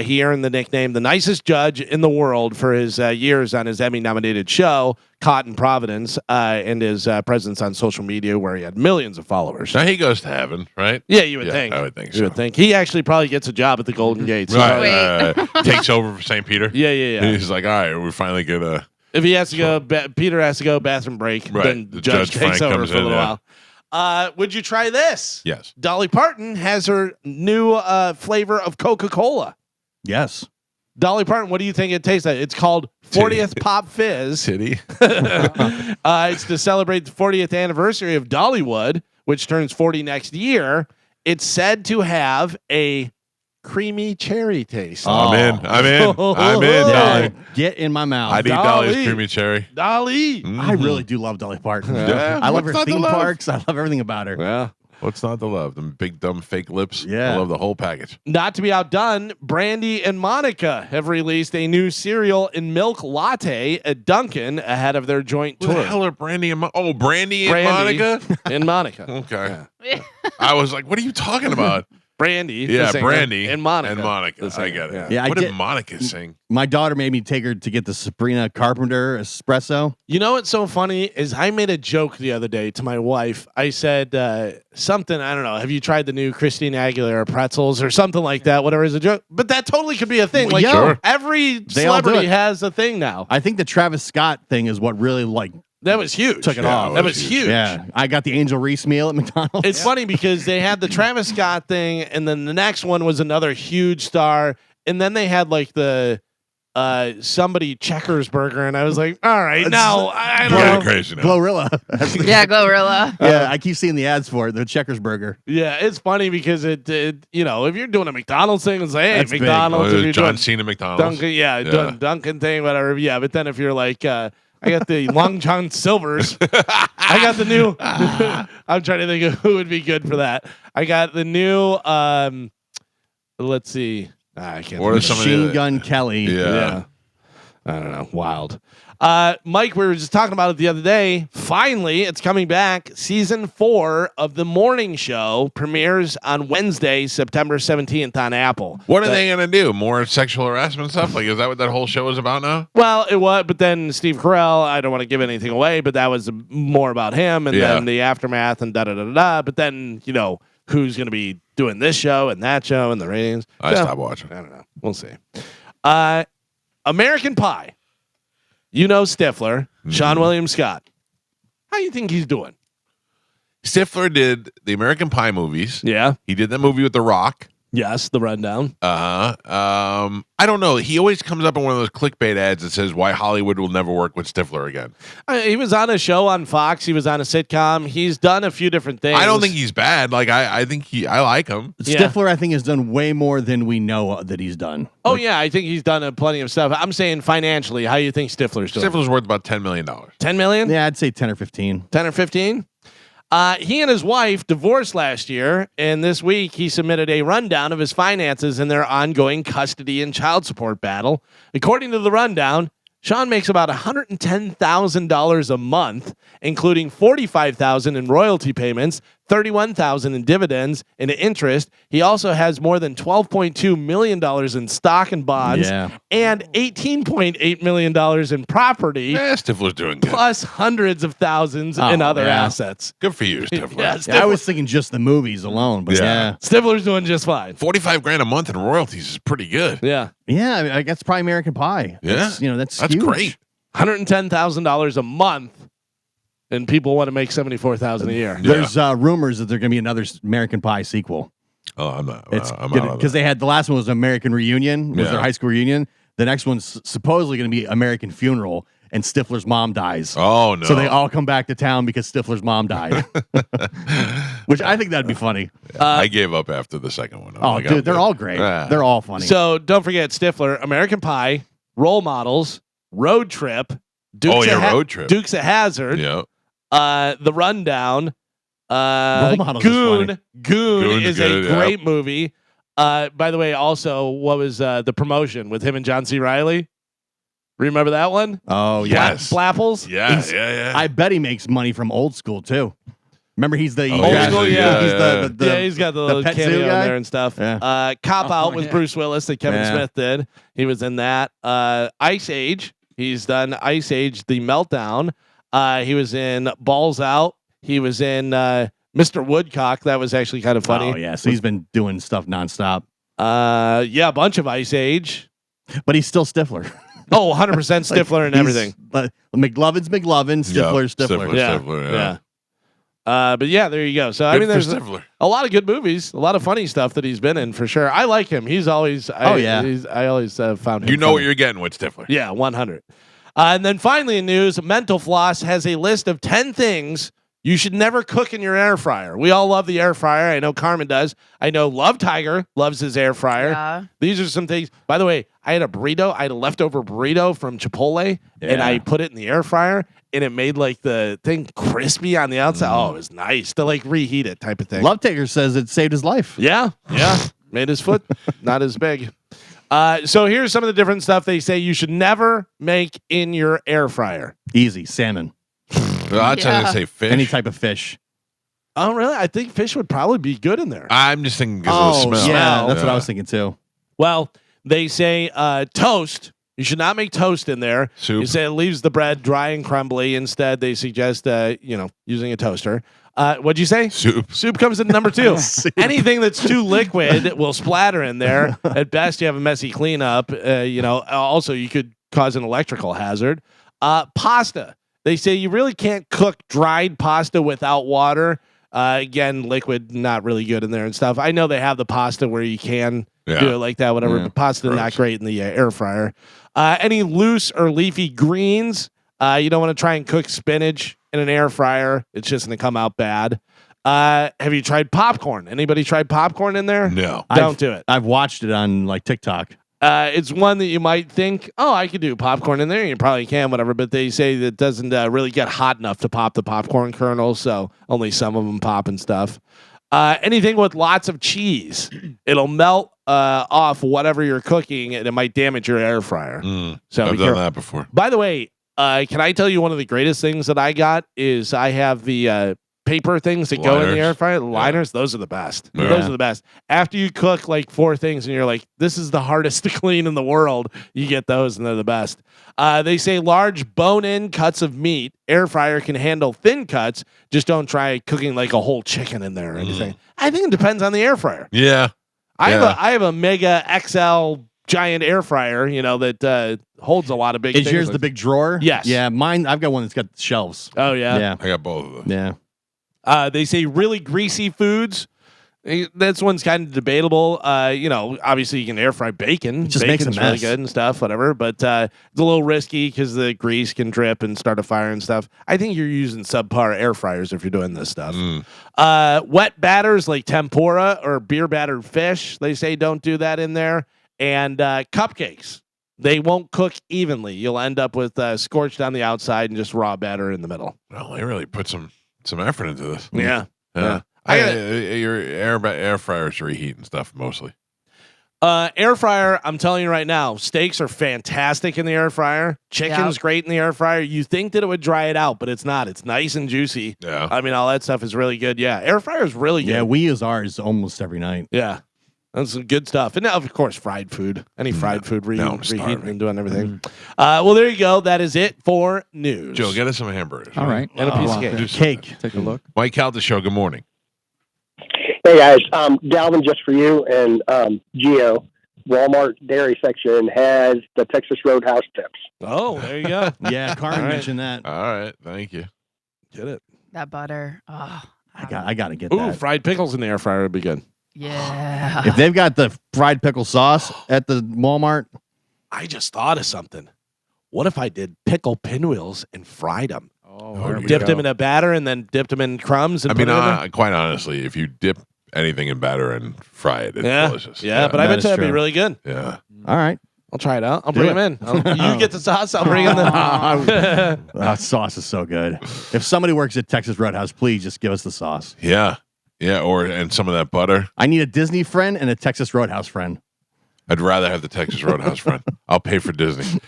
He earned the nickname the nicest judge in the world for his years on his Emmy-nominated show, Caught in Providence, and his presence on social media where he had millions of followers. Now he goes to heaven, right? Yeah, you would Yeah, think. I would think You so. would think. He actually probably gets a job at the Golden Gates. Right. Takes over for St. Peter. Yeah. He's like, all right, we're finally going to. If he has to go, Peter has to go bathroom break, Right. then The judge Judge takes Frank over comes for a in, little yeah. while. Would you try this? Yes. Dolly Parton has her new flavor of Coca-Cola. Yes. Dolly Parton, what do you think it tastes like? It's called 40th Pop Fizz. Titty. It's to celebrate the 40th anniversary of Dollywood, which turns 40 next year. It's said to have a creamy cherry taste. I'm in. I'm in. Yeah, Dolly. get in my mouth. I'd eat Dolly. Dolly's creamy cherry. Dolly. I really do love Dolly Parton. Yeah, I love her what's not to theme love? parks. I love everything about her. Yeah. What's not to love? Them big dumb fake lips. Yeah. I love the whole package. Not to be outdone, Brandy and Monica have released a new cereal and milk latte at Dunkin' ahead of their joint Who the tour. hell are Brandy and Brandy and Brandy Monica? and Monica. Okay. I was like, what are you talking about? Brandy, the Yeah, singer, Brandy and Monica. And Monica. the I singer. get it. Yeah, I what did get- Monica sing? My daughter made me take her to get the Sabrina Carpenter espresso. You know what's so funny is I made a joke the other day to my wife. I said something, I don't know, have you tried the new Christina Aguilera pretzels or something like that, whatever is a joke. But that totally could be a thing. Like Yeah. Sure. every They all do celebrity it. has a thing now. I think the Travis Scott thing is what really That was huge. took it Yeah, off. That was huge. Yeah, I got the Angel Reese meal at McDonald's. It's funny because they had the Travis Scott thing, and then the next one was another huge star, and then they had like the somebody Checkers burger, and I was like, all right, now I don't Pretty know. crazy now. Glorilla. Yeah, Glorilla. Yeah, I keep seeing the ads for it. The Checkers burger. Yeah, it's funny because it you know, if you're doing a McDonald's thing, it's like, hey, That's big. McDonald's. If you're John doing Cena McDonald's. Dunkin', yeah, Yeah. Dunkin' thing, whatever. Yeah, but then if you're like, I got the Long John Silvers. I got the new. I'm trying to think of who would be good for that. I got the new. Let's see. I can't. What are think some of of the- Machine Gun Kelly. Yeah. I don't know. Wild. Mike, we were just talking about it the other day. Finally, it's coming back. Season 4 of The Morning Show premieres on Wednesday, September 17th on Apple. What are they going to do? More sexual harassment stuff? Like, is that what that whole show is about now? Well, it was, but then Steve Carell, I don't want to give anything away, but that was more about him and Yeah. then the aftermath and da-da-da-da-da. But then, you know, who's going to be doing this show and that show and the ratings. I So, stopped watching. I don't know. We'll see. American Pie. You know Stifler, Sean William Scott. How you think he's doing? Stifler did the American Pie movies. Yeah. He did that movie with The Rock. Yes, the rundown. I don't know. He always comes up in one of those clickbait ads that says why Hollywood will never work with Stifler again. He was on a show on Fox. He was on a sitcom. He's done a few different things. I don't think he's bad. Like I think I like him. Yeah. Stifler, I think, has done way more than we know that he's done. Oh yeah, I think he's done plenty of stuff. I'm saying financially, how you think Stifler's doing? Stifler's worth about $10 million. 10 million? Yeah, I'd say 10 or 15. 10 or 15? He and his wife divorced last year, and this week he submitted a rundown of his finances in their ongoing custody and child support battle. According to the rundown, Sean makes about $110,000 a month, including $45,000 in royalty payments, $31,000 in dividends and interest. He also has more than $12.2 million in stock and bonds, Yeah. and $18.8 million in property, Stifler's doing good. plus hundreds of thousands in Oh, other yeah. assets. Good for you, Stifler. Yes. Yeah, I was thinking just the movies alone, but Yeah. yeah. Stifler's doing just fine. $45,000 a month in royalties is pretty good. Yeah. Yeah, I mean, I guess probably American Pie. Yeah. That's, that's That's huge. great. $110,000 a month, and people want to make $74,000 a year. Yeah. There's rumors that there's going to be another American Pie sequel. Oh, I'm not. It's I'm out of because that. they had the last one was American Reunion, was Yeah. their high school reunion. The next one's supposedly going to be American Funeral, and Stifler's mom dies. Oh no. So they all come back to town because Stifler's mom died, which I think that'd be funny. I gave up after the second one. I'm Oh, like, dude, I'm they're good. all great. Yeah. They're all funny. So don't forget Stifler, American Pie, Role Models, Road Trip, Dukes Road Trip. Dukes of Hazzard, Yeah. The Rundown, Role Models is Goon. funny. Goon Goon's is good, a yeah. great movie. By the way, also, what was the promotion with him and John C. Reilly? Remember that one? oh yeah, Yes. Flapples? Yeah. He's- Yeah. I bet he makes money from Old School too. Remember, he's the Old guy- School, he's yeah. the He's got the little pet zoo cameo in guy? there and stuff. Yeah. Cop Oh, Out with yeah. Bruce Willis that Kevin Yeah. Smith did. He was in that. Ice Age. He's done Ice Age, The Meltdown. He was in Balls Out. He was in Mr. Woodcock. That was actually kind of funny. Oh yeah, so he's been doing stuff nonstop, Yeah, a bunch of Ice Age. but he's still Stifler. Oh, 100% Stifler and He's- everything. McLovin's McLovin, Stifler's Stifler. Stifler. Yeah. Stifler, yeah. But yeah, there you go. So I Good mean, for there's Stifler. a lot of good movies, a lot of funny stuff that he's been in for sure. I like him. He's always, I always found him. You know funny. what you're getting with Stifler. Yeah, 100. And then finally in news, Mental Floss has a list of 10 things you should never cook in your air fryer. We all love the air fryer. I know Carmen does. I know Love Tiger loves his air fryer. Yeah. These are some things. By the way, I had a burrito. I had a leftover burrito from Chipotle, and I put it in the air fryer, and it made like the thing crispy on the outside. Oh, it was nice to like reheat it type of thing. Love Taker says it saved his life. Yeah. Made his foot not as big. So here's some of the different stuff they say you should never make in your air fryer. Easy. Salmon. Well, I was trying to say fish. Any type of fish. Oh, really? I think fish would probably be good in there. I'm just thinking because of the smell. Yeah, that's what I was thinking too. Well, they say toast. You should not make toast in there. Soup. You say it leaves the bread dry and crumbly. Instead, they suggest using a toaster. What'd you say? Soup. Soup comes in number 2. Anything that's too liquid will splatter in there. At best, you have a messy cleanup. Also you could cause an electrical hazard. Pasta. They say you really can't cook dried pasta without water. Again, liquid, not really good in there and stuff. I know they have the pasta where you can do it like that, whatever. But pasta not great in the air fryer. Any loose or leafy greens. You don't want to try and cook spinach in an air fryer. It's just going to come out bad. Have you tried popcorn? Anybody tried popcorn in there? No. Don't do it. I've watched it on like TikTok. It's one that you might think, oh, I could do popcorn in there. You probably can, whatever. But they say that it doesn't really get hot enough to pop the popcorn kernels, so only some of them pop and stuff. Anything with lots of cheese, it'll melt off whatever you're cooking, and it might damage your air fryer. So I've done that before. By the way, can I tell you one of the greatest things that I got is I have the paper things that go in the air fryer, the liners. Those are the best. Yeah. Those are the best. After you cook like 4 things and you're like, this is the hardest to clean in the world, you get those and they're the best. They say large bone-in cuts of meat, air fryer can handle thin cuts. Just don't try cooking like a whole chicken in there or anything. I think it depends on the air fryer. Yeah. I have a Mega XL giant air fryer, that holds a lot of big things. Is yours the big drawer? Yes. Yeah, mine, I've got one that's got shelves. Oh, yeah. Yeah. I got both of them. Yeah. They say really greasy foods. This one's kind of debatable. Obviously you can air fry bacon. It just makes a Bacon's really mess. good and stuff, whatever. But it's a little risky because the grease can drip and start a fire and stuff. I think you're using subpar air fryers if you're doing this stuff. Wet batters like tempura or beer battered fish. They say don't do that in there. And cupcakes. They won't cook evenly. You'll end up with scorched on the outside and just raw batter in the middle. Well, they really put some effort into this. Yeah. Your air fryers reheat and stuff mostly. Air fryer, I'm telling you right now, steaks are fantastic in the air fryer. Chicken's great in the air fryer. You think that it would dry it out, but it's not. It's nice and juicy. Yeah. I mean, all that stuff is really good. Yeah. Air fryer is really good. Yeah, we use ours almost every night. Yeah. That's some good stuff. And now, of course, fried food. Any fried food reheating starving. and doing everything. Well, there you go. That is it for news. Joe, get us some hamburgers. All right. And a piece of Wow. cake. Cake. Take a look. Mike Calta Show, good morning. Hey guys, Galvin, just for you and Gio, Walmart dairy section has the Texas Roadhouse tips. Oh, there you go. Yeah, Carmen All right. mentioned that. All right. Thank you. Get it. That butter. Oh, I gotta get Ooh, that. fried pickles in the air fryer would be good. yeah. If they've got the fried pickle sauce at the Walmart, I just thought of something. What if I did pickle pinwheels and fried them? Oh, Dipped them in a batter and then dipped them in crumbs and I put mean, it in there? quite honestly, if you dip anything in batter and fry it, it's delicious. Yeah, but I that bet is that'd be true. really good. Yeah. all right. I'll try it out. I'll Do bring it. them in. You get the sauce. I'll bring in the. That sauce is so good. If somebody works at Texas Roadhouse, please just give us the sauce. Yeah. Yeah. And some of that butter. I need a Disney friend and a Texas Roadhouse friend. I'd rather have the Texas Roadhouse friend. I'll pay for Disney.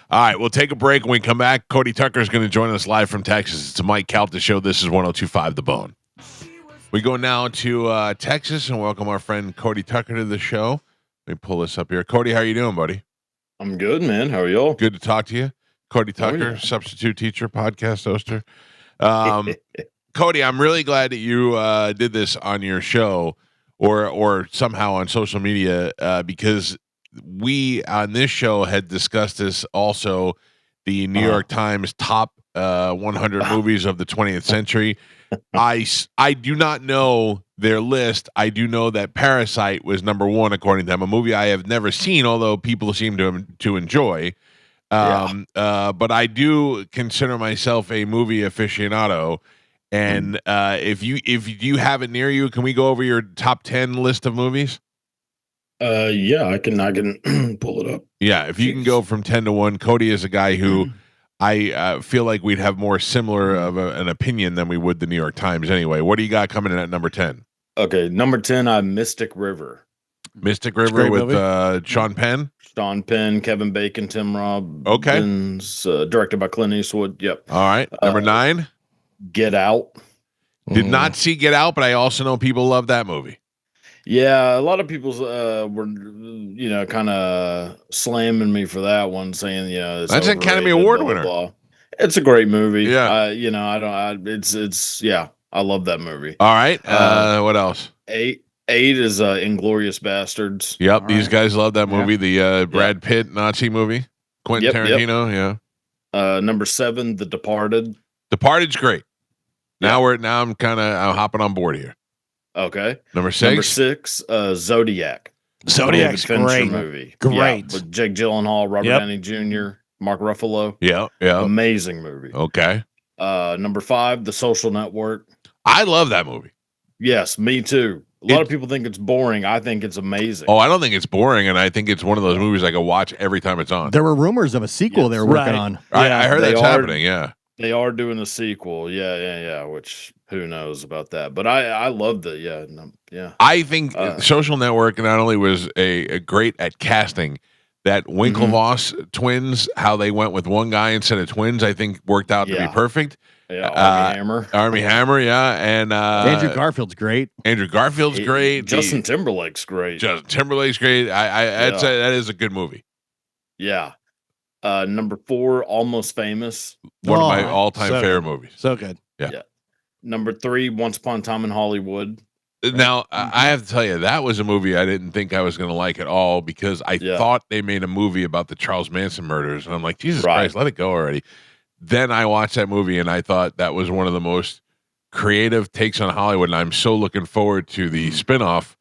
All right, we'll take a break. When we come back, Cody Tucker is going to join us live from Texas. It's a Mike Calta Show. This is 102.5 The Bone. We go now to Texas and welcome our friend Cody Tucker to the show. Let me pull this up here. Cody, how you doing, buddy? I'm good, man. How are y'all? Good to talk to you. Cody Tucker, yeah. substitute teacher, podcast hoster. Cody, I'm really glad that you did this on your show or somehow on social media because we on this show had discussed this also, the New York Times top 100 movies of the 20th century. I do not know their list. I do know that Parasite was number 1 according to them, a movie I have never seen, although people seem to enjoy. But I do consider myself a movie aficionado. And if you have it near you, can we go over your top 10 list of movies? Yeah, I can pull it up. Yeah, if you can go from 10 to 1. Cody is a guy who I feel like we'd have more similar of an opinion than we would the New York Times anyway. What do you got coming in at number 10? Okay, number 10, I Mystic River. Mystic River with Sean Penn? Sean Penn, Kevin Bacon, Tim Robbins. Okay. Directed by Clint Eastwood. Yep. All right. Number 9? Get Out. Did not see Get Out, but I also know people love that movie. Yeah, a lot of people were, kind of slamming me for that one, saying, it's That's an Academy overrated, Award blah, winner. blah, blah. It's a great movie. Yeah. I love that movie. All right. What else? 8 is Inglorious Bastards. Yep, these guys love that movie. The Brad Pitt Nazi movie. Quentin Tarantino. Yeah. Number 7, The Departed. Departed's great. Now I'm hopping on board here. Okay. Number 6. Number 6, Zodiac. Zodiac's great movie. Great. With Jake Gyllenhaal, Robert Downey Jr., Mark Ruffalo. Yeah. Amazing movie. Okay. Number 5, The Social Network. I love that movie. Yes, me too. A lot of people think it's boring. I think it's amazing. Oh, I don't think it's boring, and I think it's one of those movies I can watch every time it's on. There were rumors of a sequel they were working on. I heard that's happening. Yeah. They are doing a sequel. Yeah. Which who knows about that? But I love the yeah. I think Social Network not only was a great at casting, that Winklevoss twins, how they went with one guy instead of twins, I think worked out to be perfect. Yeah, Army Hammer, yeah, and Andrew Garfield's great. Great. Justin Timberlake's great. That is a good movie. Yeah. Number 4, Almost Famous. One of my all-time favorite movies. So good. Yeah. Number 3, Once Upon a Time in Hollywood. Now, I have to tell you, that was a movie I didn't think I was going to like at all because I thought they made a movie about the Charles Manson murders. And I'm like, Jesus Christ, let it go already. Then I watched that movie and I thought that was one of the most creative takes on Hollywood. And I'm so looking forward to the spinoff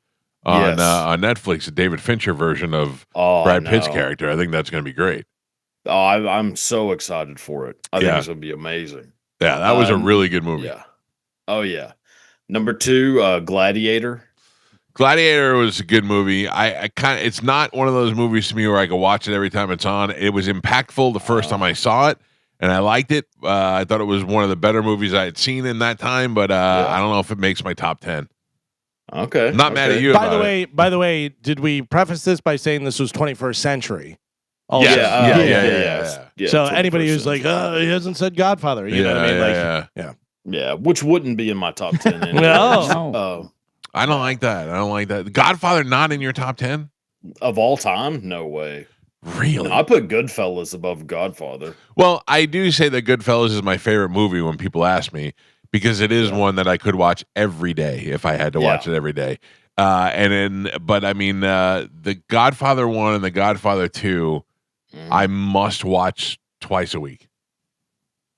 on Netflix, the David Fincher version of Brad Pitt's character. I think that's going to be great. Oh, I'm so excited for it. I think it's going to be amazing. Yeah, that was a really good movie. Yeah. Oh, yeah. Number 2, Gladiator. Gladiator was a good movie. It's not one of those movies to me where I could watch it every time it's on. It was impactful the first time I saw it, and I liked it. I thought it was one of the better movies I had seen in that time, but I don't know if it makes my top 10. Okay. I'm not mad at you. By the way, did we preface this by saying this was 21st century? Also? Yeah. So anybody who's like, he hasn't said Godfather, you know what I mean? Yeah, which wouldn't be in my top 10 anyway. No. I don't like that. Godfather not in your top 10? Of all time? No way. Really? No, I put Goodfellas above Godfather. Well, I do say that Goodfellas is my favorite movie when people ask me because it is one that I could watch every day if I had to watch it every day. The Godfather 1 and the Godfather 2, I must watch twice a week.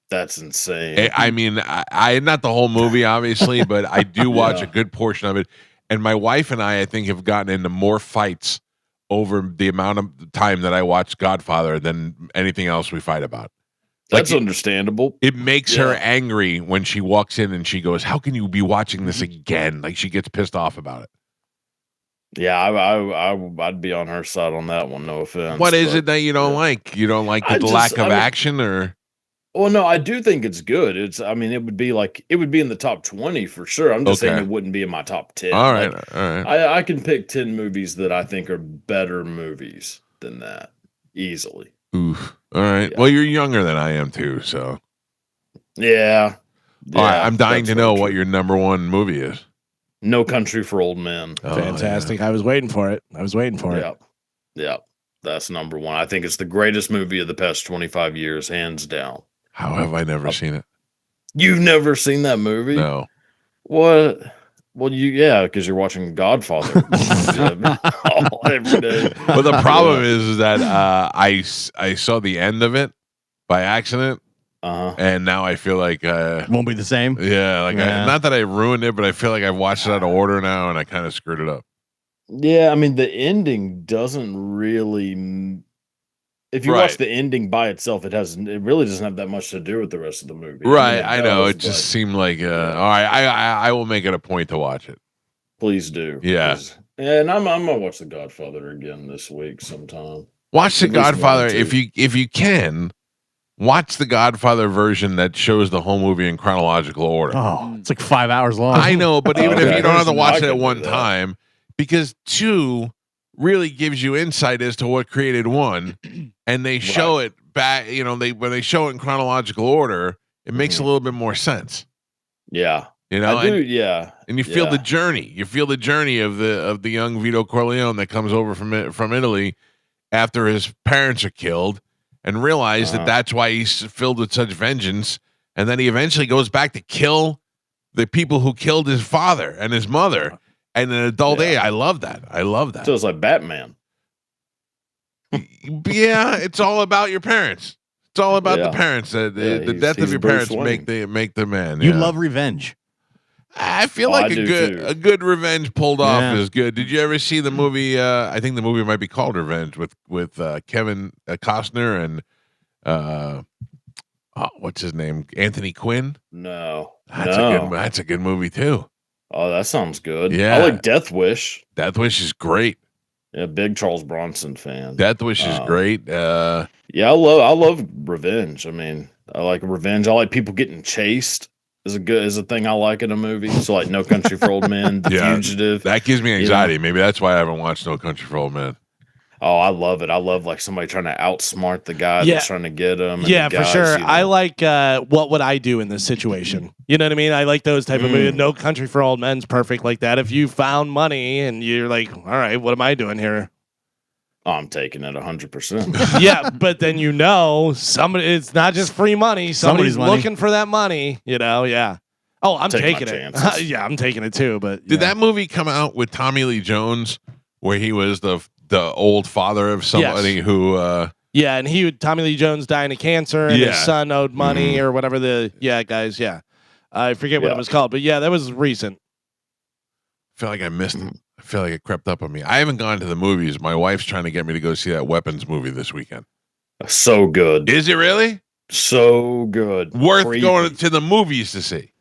That's insane. I mean, I not the whole movie, obviously, but I do watch a good portion of it. And my wife and I think, have gotten into more fights over the amount of time that I watch Godfather than anything else we fight about. That's understandable. It makes her angry when she walks in and she goes, "How can you be watching this again?" Like she gets pissed off about it. Yeah, I'd be on her side on that one. No offense. What is it that you don't like? You don't like the lack of action, or? Well, no, I do think it's good. It would be in the top 20 for sure. I'm just saying it wouldn't be in my top 10. All right. I can pick 10 movies that I think are better movies than that easily. Oof. All right. Yeah. Well, you're younger than I am too, so. Yeah. All right. I'm dying to know what your number 1 movie is. No Country for Old Men. Oh, fantastic. Yeah. I was waiting for it. Yeah. That's number 1. I think it's the greatest movie of the past 25 years, hands down. How have I never seen it? You've never seen that movie? No. What? Well, because you're watching Godfather every day. But the problem is that I saw the end of it by accident, and now I feel like Won't be the same. yeah, like Yeah. not that I ruined it, but I feel like I've watched it out of order now, and I kind of screwed it up. Yeah, I mean the ending doesn't really. If you watch Right. the ending by itself, it really doesn't have that much to do with the rest of the movie. Right, I mean, I know. does, It just but seemed like all right. I will make it a point to watch it. please do. Yeah. 'Cause I'm gonna watch The Godfather again this week sometime. Watch The At least one or Godfather two. if you can. Watch the Godfather version that shows the whole movie in chronological order. Oh, it's like 5 hours long. I know, but even if Okay. you don't have to watch I it could at do one that. time, because 2 really gives you insight as to what created 1, and they show it back. You know, when they show it in chronological order, it makes a little bit more sense. Yeah. You know, I do, yeah. and you feel the Yeah. journey. You feel the journey of the young Vito Corleone that comes over from Italy after his parents are killed, and realize that that's why he's filled with such vengeance, and then he eventually goes back to kill the people who killed his father and his mother. And an adult age, I love that. I love that. So it's like Batman. Yeah, it's all about your parents. It's all about the parents. The death of he's your Bruce parents Wayne. make the man. You yeah. love revenge. I feel Oh, like I do too. a good revenge pulled off Yeah. is good. Did you ever see the movie? I think the movie might be called Revenge with Kevin Costner and what's his name? Anthony Quinn. No. That's a good movie too. Oh, that sounds good. Yeah. I like Death Wish. Death Wish is great. Yeah, big Charles Bronson fan. Death Wish is great. Yeah, I love revenge. I mean, I like revenge. I like people getting chased. Is a thing I like in a movie. So like No Country for Old Men, The Fugitive. That gives me anxiety. Maybe that's why I haven't watched No Country for Old Men. Oh, I love it. I love like somebody trying to outsmart the guy that's trying to get him. And Yeah, the for guys, sure. you know. I like what would I do in this situation? You know what I mean? I like those type of movies. No Country for Old Men's perfect like that. If you found money and you're like, all right, what am I doing here? Oh, I'm taking it 100%. Yeah, but then somebody. It's not just free money. Somebody's money. looking for that money. You know, yeah. Oh, I'm Take my taking it. chances. Yeah, I'm taking it too. But Did that movie come out with Tommy Lee Jones, where he was the old father of somebody who? Yeah, and Tommy Lee Jones dying of cancer, and his Yeah. son owed money or whatever. Guys. Yeah, I forget what it was called, but yeah, that was recent. I feel like I missed it. I feel like it crept up on me. I haven't gone to the movies. My wife's trying to get me to go see that Weapons movie this weekend. So good. Is it really So good. worth Creepy. going to the movies to see?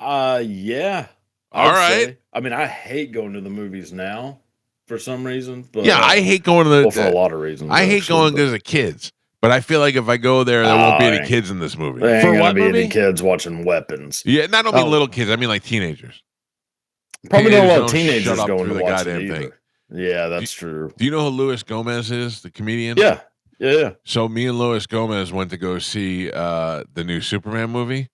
Yeah. All I'd right. say. I mean, I hate going to the movies now for some reason. But, Yeah, I hate going to the. for a lot of reasons. I hate actually, going but because of kids. But I feel like if I go there won't be any right. kids in this movie. there ain't For gonna what be movie? any kids watching Weapons. Yeah, and I don't mean Oh. little kids. I mean like teenagers. Probably not a lot don't of shut teenagers up going through to the watch goddamn it either. thing. Yeah, that's true. Do you know who Luis Gomez is, the comedian? Yeah. So me and Luis Gomez went to go see the new Superman movie,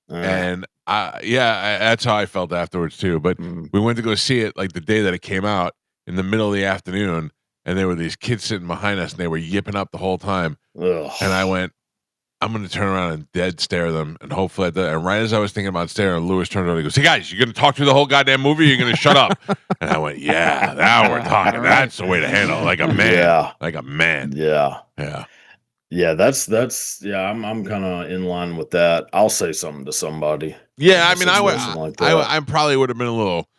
and that's how I felt afterwards too. But we went to go see it like the day that it came out in the middle of the afternoon, and there were these kids sitting behind us, and they were yipping up the whole time. Ugh. And I went, I'm going to turn around and dead stare them, and hopefully, and right as I was thinking about staring, Lewis turned around and goes, "Hey guys, you going to talk through the whole goddamn movie? Or you're going to shut up?" And I went, "Yeah, now we're talking. That's the way to handle it, like a man, Yeah. like a man." Yeah. Yeah. That's I'm kind of in line with that. I'll say something to somebody. Yeah, I in a mean, I would, situation like that. I probably would have been a little.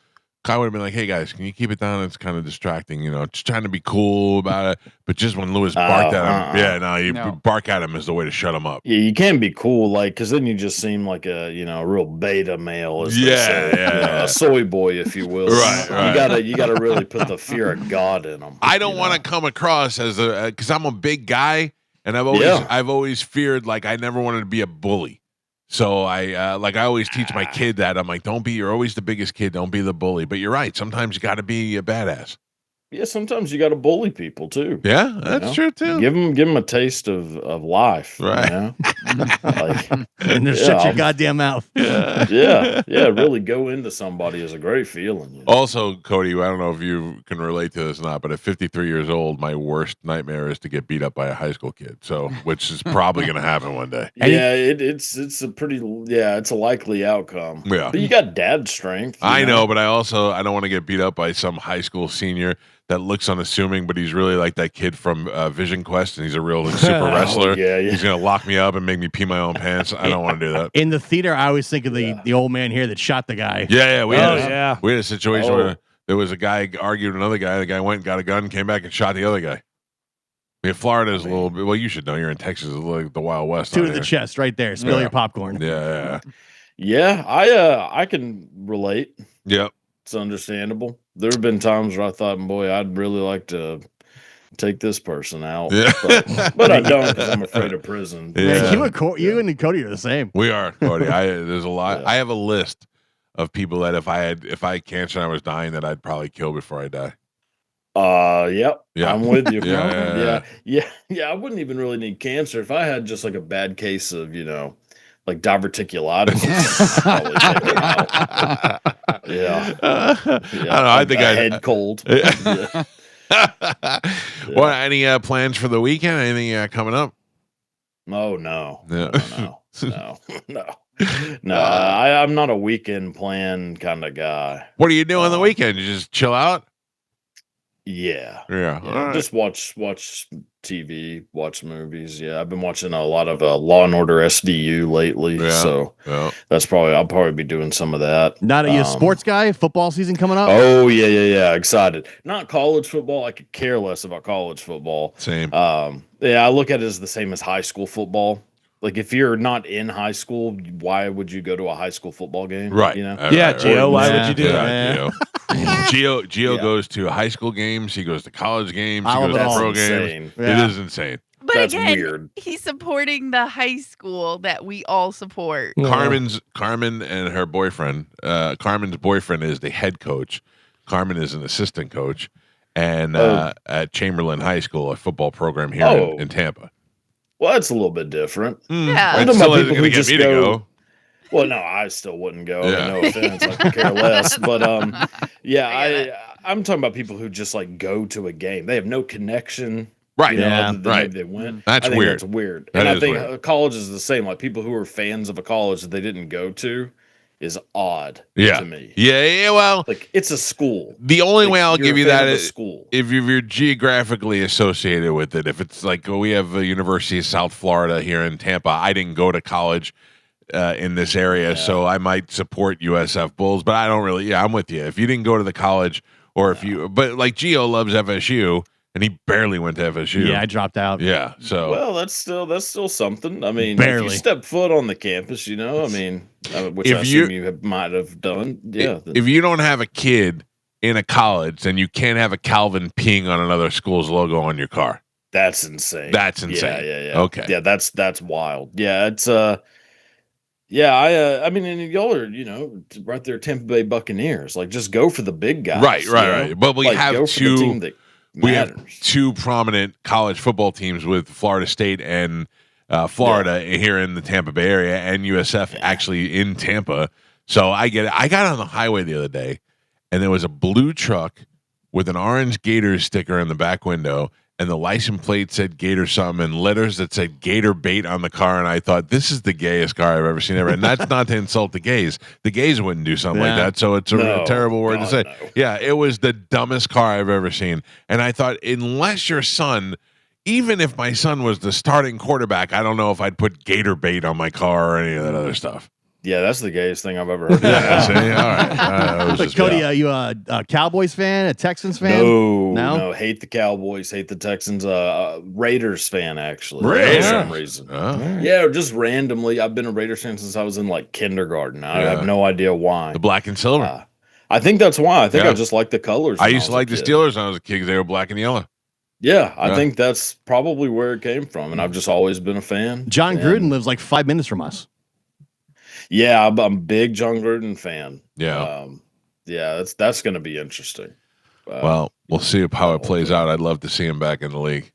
I would have been like, "Hey guys, can you keep it down? It's kind of distracting, just trying to be cool about it." But just when Lewis barked at him, No. bark at him is the way to shut him up. Yeah, you can be cool, like, because then you just seem like a real beta male, as they say. Yeah. A soy boy, if you will. Right. You gotta really put the fear of God in them. I don't want to come across as because I'm a big guy, and I've always feared like I never wanted to be a bully. So I always teach my kid that I'm like, you're always the biggest kid, don't be the bully. But you're right, sometimes you got to be a badass. Yeah, sometimes you got to bully people too. Yeah, that's true too. Give them a taste of life, right? Like, And just shut your goddamn mouth. yeah. Really go into somebody is a great feeling. Also, Cody, I don't know if you can relate to this or not, but at 53 years old, my worst nightmare is to get beat up by a high school kid. So, which is probably going to happen one day. Yeah, it's a likely outcome. Yeah, but you got dad strength. I know, but I don't want to get beat up by some high school senior that looks unassuming, but he's really like that kid from Vision Quest, and he's a real super wrestler. Yeah. He's gonna lock me up and make me pee my own pants. I don't want to do that. In the theater, I always think of the old man here that shot the guy. Yeah. We had a situation Oh. where there was a guy argued with another guy. The guy went and got a gun, came back and shot the other guy. Florida is a little bit. Well, you should know. You're in Texas. It's like the Wild West. Two out to the here. chest, right there. Spill your popcorn. Yeah. Yeah, I can relate. Yep. It's understandable. There have been times where I thought, boy, I'd really like to take this person out, Yeah. but I don't because I'm afraid of prison. Yeah. You and Cody are the same. We are, Cody. There's a lot. Yeah. I have a list of people that if I had cancer and I was dying, that I'd probably kill before I die. Yep. Yeah. I'm with you. Yeah. I wouldn't even really need cancer if I had just like a bad case of like diverticulitis. Probably take it out. Yeah. I don't know. I think a I head cold. Yeah. What? Any plans for the weekend? Anything coming up? Oh no. Yeah. No. I'm not a weekend plan kind of guy. What do you do on the weekend? You just chill out? Yeah. Yeah. All right. Just watch TV, watch movies. Yeah, I've been watching a lot of Law and Order SVU lately, so I'll probably be doing some of that. Not a sports guy. Football season coming up. Oh yeah. Excited. Not college football. I could care less about college football. Same. Yeah, I look at it as the same as high school football. Like if you're not in high school, why would you go to a high school football game? Right. Yeah, Gio, why would you do that? Gio goes to high school games. He goes to college games. He goes to That's pro insane. games. Yeah. It is insane. But That's again, weird. he's supporting the high school that we all support. Carmen and her boyfriend. Carmen's boyfriend is the head coach. Carmen is an assistant coach, and at Chamberlain High School, a football program here in Tampa. Well, that's a little bit different. Yeah. It I'm talking still about isn't people going to who get just me to go. Well, no, I still wouldn't go. Yeah. No offense, I could care less. But I'm talking about people who just like go to a game. They have no connection. Right. Other than Right. maybe they went. That's I think weird. That's weird. That And I is think weird. college is the same. Like people who are fans of a college that they didn't go to is odd Yeah. to me. Yeah. Well, Like it's a school. the only Like, way I'll you're give a you fan that of a is school. if you're geographically associated with it. If it's like we have the University of South Florida here in Tampa, I didn't go to college in this area, so I might support USF Bulls, but I don't really. Yeah, I'm with you. If you didn't go to the college, or if you, but like Gio loves FSU, and he barely went to FSU. Yeah, I dropped out. Yeah, so Well, that's still something. I mean, Barely. if you step foot on the campus, which If I assume you might have done. Yeah. if you don't have a kid in a college, then you can't have a Calvin peeing on another school's logo on your car. That's insane. That's insane. Yeah. Okay. Yeah, that's wild. Yeah, it's I mean, and y'all are, right there, Tampa Bay Buccaneers. Like, just go for the big guys. Right. But we Like, have go for the team two. that We have matters. two prominent college football teams with Florida State and Florida here in the Tampa Bay area, and USF actually in Tampa. So I get it. I got on the highway the other day, and there was a blue truck with an orange Gators sticker in the back window, and the license plate said Gator something, and letters that said Gator Bait on the car. And I thought, this is the gayest car I've ever seen ever. And that's not to insult the gays. The gays wouldn't do something like that. So it's a No, terrible word to God, say. no. Yeah, it was the dumbest car I've ever seen. And I thought, unless your son, even if my son was the starting quarterback, I don't know if I'd put Gator Bait on my car or any of that other stuff. Yeah, that's the gayest thing I've ever heard. Yeah, see? All right. I was But just- Cody, are you a Cowboys fan, a Texans fan? No, hate the Cowboys, hate the Texans. Raiders fan, actually. Raiders? For some reason. Oh. Yeah, just randomly. I've been a Raiders fan since I was in like kindergarten. I Yeah. have no idea why. The black and silver. I think that's why. I think Yeah. I just like the colors. I when used to was a like the kid. Steelers when I was a kid because they were black and yellow. Yeah, I Yeah. think that's probably where it came from, and I've just always been a fan. John And- Gruden lives like 5 minutes from us. Yeah, I'm a big John Gruden fan. Yeah. Yeah, that's going to be interesting. Well, we'll see how it plays out. I'd love to see him back in the league.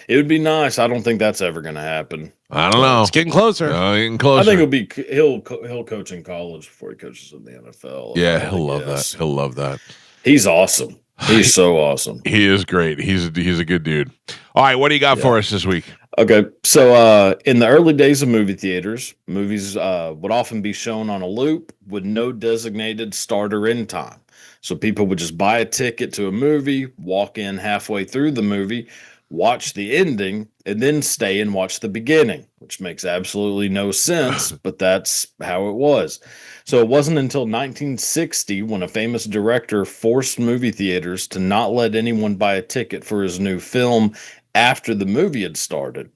It would be nice. I don't think that's ever going to happen. I don't know. It's getting closer. Getting closer. I think it'll be he'll coach in college before he coaches in the NFL. Yeah, I he'll think, love yes. that. He'll love that. He's awesome. He's so awesome. He is great. He's a good dude. All right, what do you got for us this week? Okay, so in the early days of movie theaters, movies would often be shown on a loop with no designated start or end time. So people would just buy a ticket to a movie, walk in halfway through the movie, watch the ending, and then stay and watch the beginning, which makes absolutely no sense, but that's how it was. So it wasn't until 1960 when a famous director forced movie theaters to not let anyone buy a ticket for his new film after the movie had started.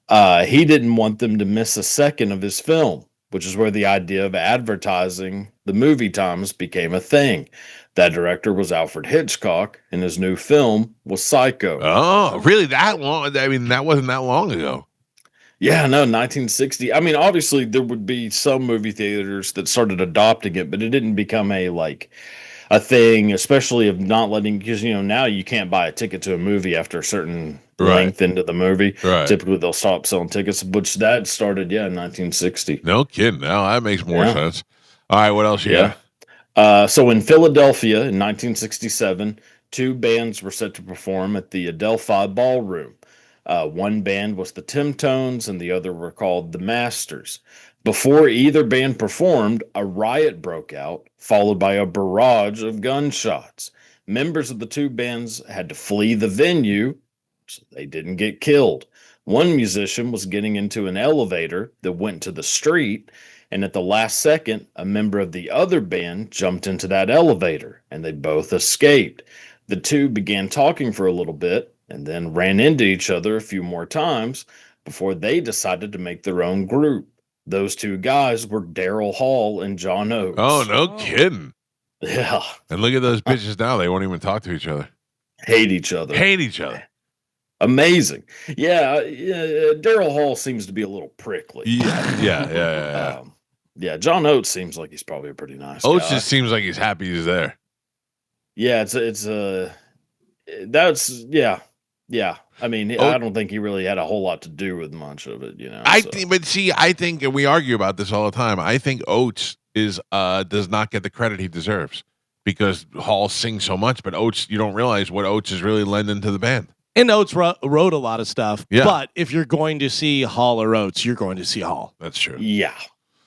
He didn't want them to miss a second of his film, which is where the idea of advertising the movie times became a thing. That director was Alfred Hitchcock, and his new film was Psycho. Oh, really? That long? I mean, that wasn't that long ago. Yeah, no, 1960. I mean, obviously there would be some movie theaters that started adopting it, but it didn't become a thing, especially of not letting, because now you can't buy a ticket to a movie after a certain Right. length into the movie. Right. Typically, they'll stop selling tickets, which that started, in 1960. No kidding. Now that makes more Yeah. sense. All right, what else you Yeah. So in Philadelphia in 1967, two bands were set to perform at the Adelphi Ballroom. One band was the Timtones, and the other were called the Masters. Before either band performed, a riot broke out, followed by a barrage of gunshots. Members of the two bands had to flee the venue so they didn't get killed. One musician was getting into an elevator that went to the street, and at the last second, a member of the other band jumped into that elevator, and they both escaped. The two began talking for a little bit and then ran into each other a few more times before they decided to make their own group. Those two guys were Daryl Hall and John Oates. Oh, no kidding. Yeah. And look at those bitches now. They won't even talk to each other. Hate each other. Hate each other. Amazing. Yeah. Daryl Hall seems to be a little prickly. Yeah. Yeah, John Oates seems like he's probably a pretty nice Oates guy. just seems like he's happy he's there. Yeah, yeah. I mean, I don't think he really had a whole lot to do with much of it, I think, and we argue about this all the time. I think Oates does not get the credit he deserves because Hall sings so much, but Oates, you don't realize what Oates is really lending to the band. And Oates wrote a lot of stuff. Yeah. But if you're going to see Hall or Oates, you're going to see Hall. That's true. Yeah.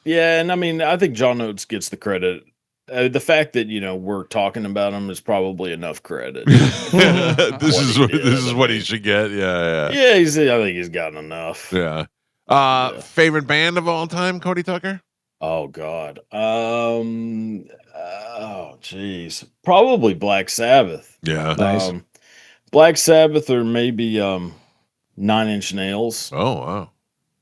Yeah, and I mean, I think John Oates gets the credit. The fact that we're talking about him is probably enough credit. This is what he should get. Yeah. Yeah, I think he's gotten enough. Yeah. Favorite band of all time, Cody Tucker? Oh God. Geez. Probably Black Sabbath. Yeah. Nice. Black Sabbath or maybe 9 Inch Nails. Oh wow.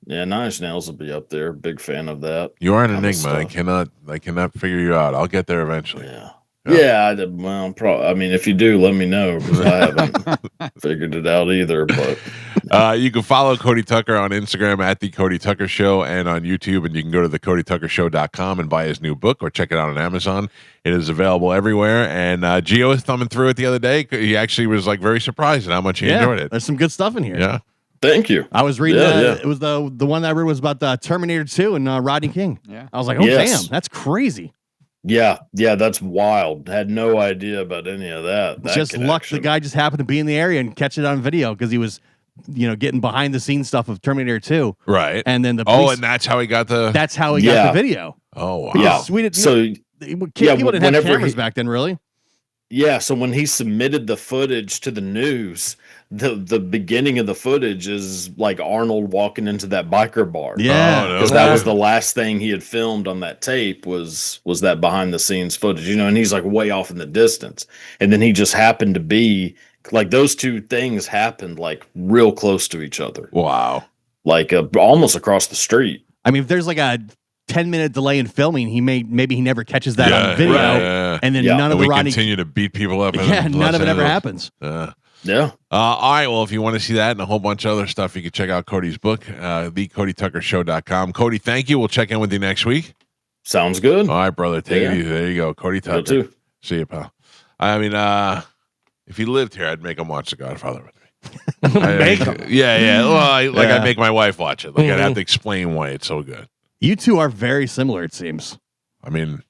Yeah, 9 Inch Nails will be up there. Big fan of that. You are an kind of enigma. I cannot figure you out. I'll get there eventually. Yeah. I mean, if you do, let me know because I haven't figured it out either. But you can follow Cody Tucker on Instagram at The Cody Tucker Show and on YouTube. And you can go to thecodytuckershow.com and buy his new book or check it out on Amazon. It is available everywhere. And Gio was thumbing through it the other day. He actually was very surprised at how much he enjoyed it. There's some good stuff in here. Yeah. thank you. I was reading Yeah. it was the one that I read was about the Terminator 2 and Rodney King. Yeah. I was like, oh Yes. damn, that's crazy. Yeah, that's wild. Had no idea about any of that. It's just luck the guy just happened to be in the area and catch it on video because he was, getting behind the scenes stuff of Terminator 2. Right. And then the Oh, police, and that's how he got the. that's how he got Yeah. the video. Oh, wow. Yeah. We didn't, So people yeah, didn't have whenever cameras he- back then, really. yeah, so when he submitted the footage to the news, the beginning of the footage is like Arnold walking into that biker bar. Yeah. Oh, no Because that was kidding. the last thing he had filmed on that tape was that behind the scenes footage, and he's like way off in the distance. And then he just happened to be like those two things happened like real close to each other, Wow. like almost across the street. I mean, if there's like a 10-minute delay in filming, maybe he never catches that on video. Right. And then Yeah. none of And the we Rodney continue to beat people up. in none Los of it ever Angeles. happens. Yeah. All right. Well, if you want to see that and a whole bunch of other stuff, you can check out Cody's book, thecodytuckershow.com. Cody, thank you. We'll check in with you next week. Sounds good. All right, brother. Take Yeah. it easy. There you go. Cody You Tucker. too. See you, pal. I mean, if he lived here, I'd make him watch The Godfather with me. Make him. Yeah. Well, I Yeah. make my wife watch it. Like, I'd have to explain why it's so good. You two are very similar, it seems. I mean,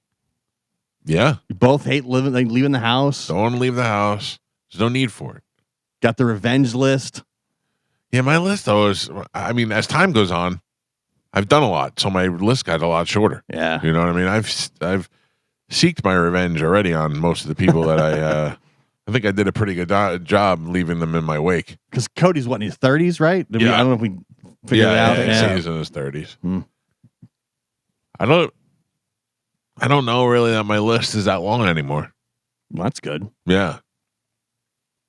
yeah. You both hate leaving the house. Don't want to leave the house. There's no need for it. Got the revenge list. Yeah, my list though is, I mean, as time goes on, I've done a lot, so my list got a lot shorter. Yeah. You know what I mean? I've seeked my revenge already on most of the people that I think I did a pretty good job leaving them in my wake. Because Cody's what, in his 30s, right? I don't know if we figured it out. Yeah, he's in his 30s. I don't know really that my list is that long anymore. Well, that's good. Yeah.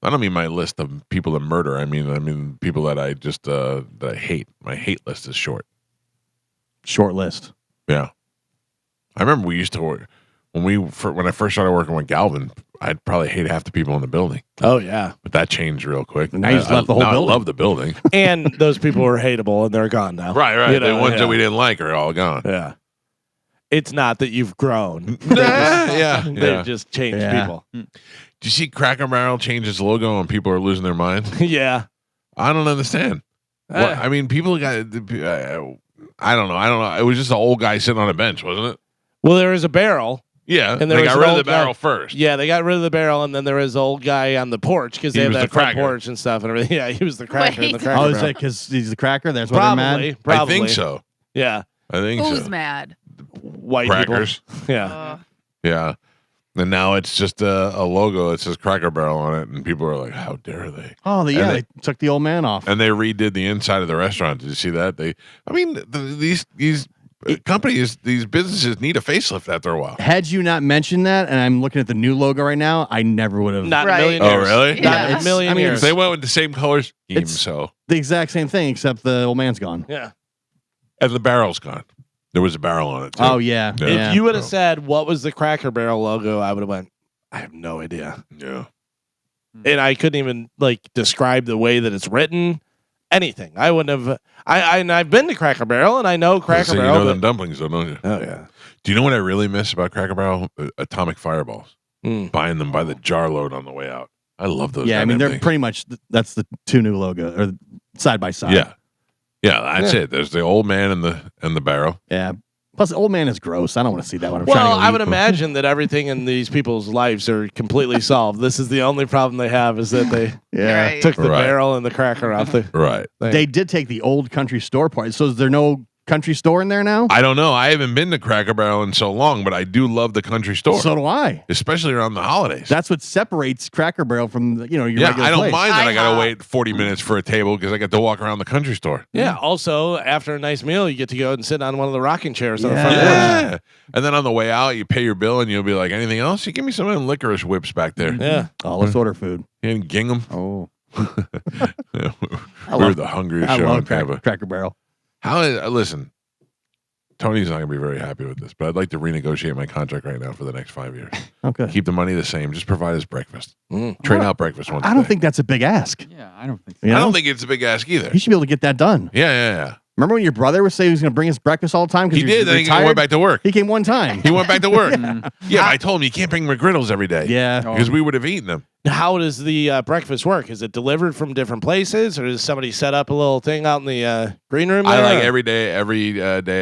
I don't mean my list of people that murder. I mean people that I just that I hate. My hate list is short. Short list. Yeah. I remember we used to work when I first started working with Galvin, I'd probably hate half the people in the building. Oh yeah. But that changed real quick. Now you just left the whole building. I love the building. And those people were hateable, and they're gone now. Right. You know, the ones that we didn't like are all gone. Yeah. It's not that you've grown. They've just changed people. Do you see Cracker Barrel change its logo and people are losing their minds? Yeah. I don't understand. I mean, people got. I don't know. It was just an old guy sitting on a bench, wasn't it? Well, there was a barrel. Yeah, and they got rid of the barrel first. Yeah, they got rid of the barrel, and then there was the old guy on the porch because they had that front cracker. porch and stuff and everything. Yeah, he was the cracker. In the Wait. cracker Oh, is barrel. that because he's the cracker? That's why they're mad? Probably. I think so. Yeah. I think Who's so. mad? White Crackers. people. Yeah. Yeah. And now it's just a logo that says Cracker Barrel on it, and people are like, "How dare they?" Oh, they took the old man off. And they redid the inside of the restaurant. Did you see that? These companies, these businesses need a facelift after a while. Had you not mentioned that, and I'm looking at the new logo right now, I never would have. Not Right. a million Oh, years. really? Not Yeah. a million I mean, years. If they went with the same colors, even It's- so. the exact same thing, except the old man's gone. Yeah. And the barrel's gone. There was a barrel on it, too. Oh, yeah. Yeah. yeah. If you would have said what was the Cracker Barrel logo, I would have went, I have no idea. Yeah. And I couldn't even describe the way that it's written. Anything. I wouldn't have. I've been to Cracker Barrel and I know Cracker So Barrel. you know them dumplings, though, don't you? Oh yeah. Do you know what I really miss about Cracker Barrel? Atomic Fireballs. Mm. Buying them by the jar load on the way out. I love those. Yeah, I mean, they're things. pretty much, that's the two new logo, or side by side. Yeah. Yeah, that's it. There's the old man and the barrel. Yeah. Plus, the old man is gross. I don't want to see that when I'm Well, trying to I would imagine that everything in these people's lives are completely solved. This is the only problem they have is that they Yeah. Right. took the Right. barrel and the cracker off the Right. thing. They did take the old country store part. So is there no country store in there now? I don't know. I haven't been to Cracker Barrel in so long, but I do love the country store. So do I. Especially around the holidays. That's what separates Cracker Barrel from your yeah, regular I don't place. mind that I got to IHOP. wait 40 minutes for a table because I get to walk around the country store. Yeah. Also, after a nice meal, you get to go and sit on one of the rocking chairs on the Yeah. front porch. Yeah. And then on the way out, you pay your bill and you'll be like, anything else? You give me some of them licorice whips back there. Yeah. Oh, let's order food. And Gingham. Oh, Yeah, I we're love- the hungriest I show in love Tampa. Cracker Barrel. Listen, Tony's not going to be very happy with this, but I'd like to renegotiate my contract right now for the next 5 years. Okay. Keep the money the same. Just provide us breakfast. Mm. Train out breakfast once I a don't day. think that's a big ask. yeah, I don't think so. You I know? don't think it's a big ask either. He should be able to get that done. Yeah. Remember when your brother was saying he was going to bring us breakfast all the time? He did. Then he went back to work. He came one time. He went back to work. Yeah, I told him you can't bring McGriddles every day. Yeah. Because we would have eaten them. How does the breakfast work? Is it delivered from different places, or does somebody set up a little thing out in the green room? I there? like every day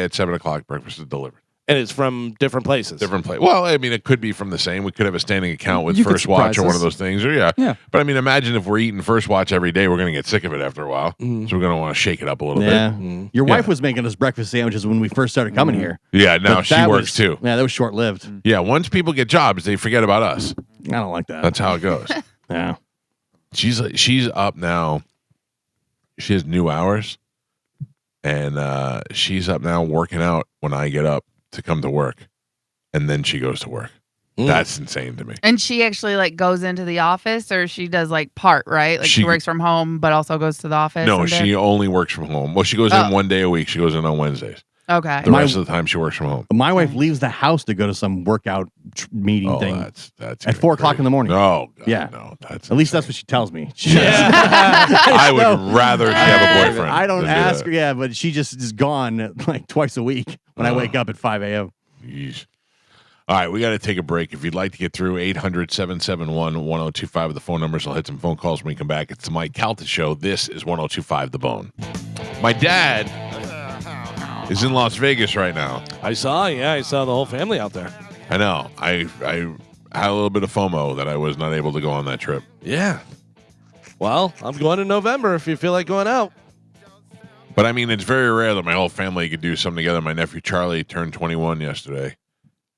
at 7 o'clock, breakfast is delivered. and it's from different places. Different place. Well, I mean, it could be from the same. We could have a standing account with You could First Watch surprise or one us. of those things. Or yeah. But I mean, imagine if we're eating First Watch every day, we're going to get sick of it after a while. Mhm. So we're going to want to shake it up a little Yeah. Mhm. Your Yeah. wife was making us breakfast sandwiches when we first started coming here. bit. Yeah, now But she that works was- too. Yeah, that was short lived. Yeah, once people get jobs, they forget about us. I don't like that. That's how it goes. Yeah. She's up now. She has new hours, and she's up now working out when I get up to come to work, and then she goes to work. Mm. That's insane to me. And she actually like goes into the office, or she does like part, right? Like she She- works from home, but also goes to the office. No, and she only works from home. Well, she goes Oh. in one day a week. She goes in on Wednesdays. okay. The My- rest of the time, she works from home. My wife leaves the house to go to some workout meeting Oh, thing. that's At 4 o'clock in the morning. No, God, Yeah. no, that's At least that's insane. what she tells me. I would No. rather she have a boyfriend. I don't than do ask that. her, yeah, but she just is gone like twice a week when I wake up at 5 a.m. Yeesh. All right, we got to take a break. If you'd like to get through 800-771-1025 with the phone numbers, I'll hit some phone calls when we come back. It's the Mike Calta Show. This is 1025 The Bone. My dad is in Las Vegas right now. I saw the whole family out there. I know. I had a little bit of FOMO that I was not able to go on that trip. Yeah. Well, I'm going in November if you feel like going out. But I mean, it's very rare that my whole family could do something together. My nephew Charlie turned 21 yesterday,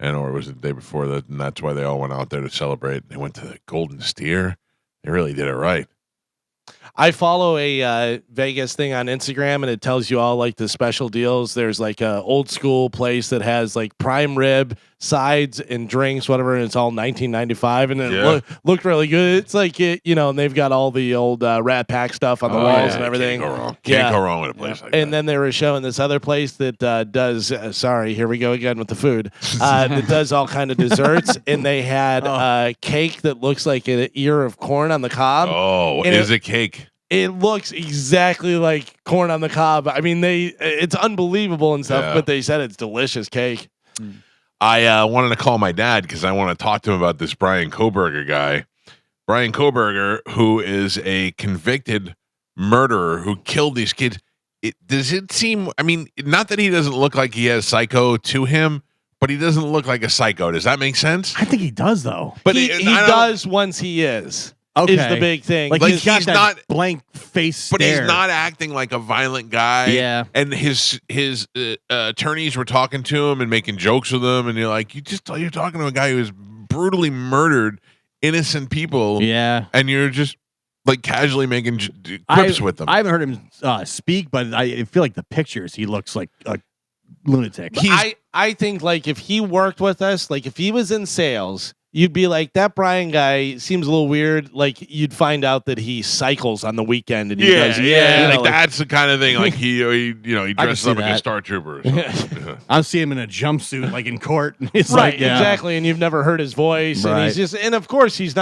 or was it the day before that? And that's why they all went out there to celebrate. They went to the Golden Steer. They really did it right. I follow a Vegas thing on Instagram, and it tells you all like the special deals. There's like a old school place that has like prime rib, sides, and drinks, whatever, and it's all $19.95, and it looked really good. It's like and they've got all the old Rat Pack stuff on the walls and everything. Can't go wrong. Can't go wrong with a place like that. And then they were showing this other place that does. Sorry, here we go again with the food. That does all kind of desserts, and they had a cake that looks like an ear of corn on the cob. Oh, is it cake? It looks exactly like corn on the cob. I mean, it's unbelievable and stuff, but they said it's delicious cake. I wanted to call my dad because I want to talk to him about this Brian Koberger guy. Brian Koberger, who is a convicted murderer who killed these kids. Does it seem, I mean, not that he doesn't look like he has psycho to him, but he doesn't look like a psycho. Does that make sense? I think he does, though. But he does once he is. Okay. Is the big thing. Like he's got that not blank face but stare. he's not acting like a violent guy. Yeah. And his attorneys were talking to him and making jokes with him, and you're like, you're talking to a guy who has brutally murdered innocent people. Yeah. And you're just like casually making quips with them. I haven't heard him speak, but I feel like the pictures he looks like a lunatic. I think like if he worked with us, like if he was in sales, you'd be like, that Brian guy seems a little weird. Like you'd find out that he cycles on the weekend and he does, like that's the kind of thing. Like he dresses up like a Star Trooper. Or something. I'm seeing him in a jumpsuit, like in court. It's right, like, exactly. And you've never heard his voice, Right. and and of course he's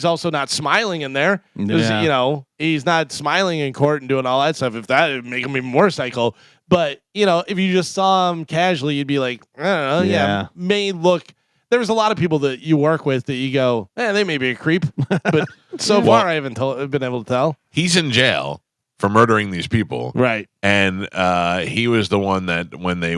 also not smiling in there. 'Cause, Yeah. he's not smiling in court and doing all that stuff. If that would make him even more psycho. But if you just saw him casually, you'd be like, I don't know, may look. There's a lot of people that you work with that you go, they may be a creep, but so far I haven't been able to tell. He's in jail for murdering these people, right? And he was the one that when they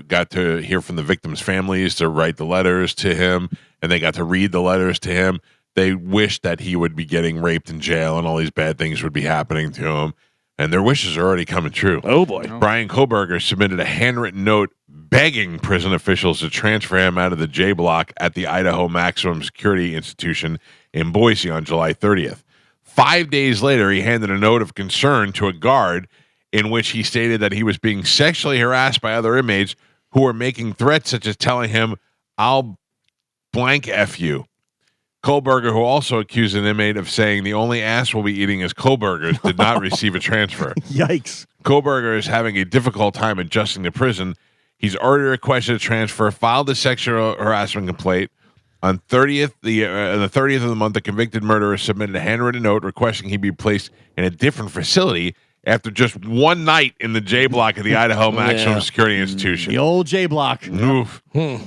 got to hear from the victims' families to write the letters to him, and they got to read the letters to him. They wished that he would be getting raped in jail, and all these bad things would be happening to him. And their wishes are already coming true. Oh, boy. Brian Koberger submitted a handwritten note begging prison officials to transfer him out of the J block at the Idaho Maximum Security Institution in Boise on July 30th. 5 days later, he handed a note of concern to a guard in which he stated that he was being sexually harassed by other inmates who were making threats such as telling him, "I'll blank F you." Koberger, who also accused an inmate of saying the only ass we'll be eating is Koberger's, did not receive a transfer. Yikes. Koberger is having a difficult time adjusting to prison. He's already requested a transfer, filed a sexual harassment complaint. On the 30th of the month, the convicted murderer submitted a handwritten note requesting he be placed in a different facility after just one night in the J block of the Idaho Maximum Security Institution. The old J block. Oof.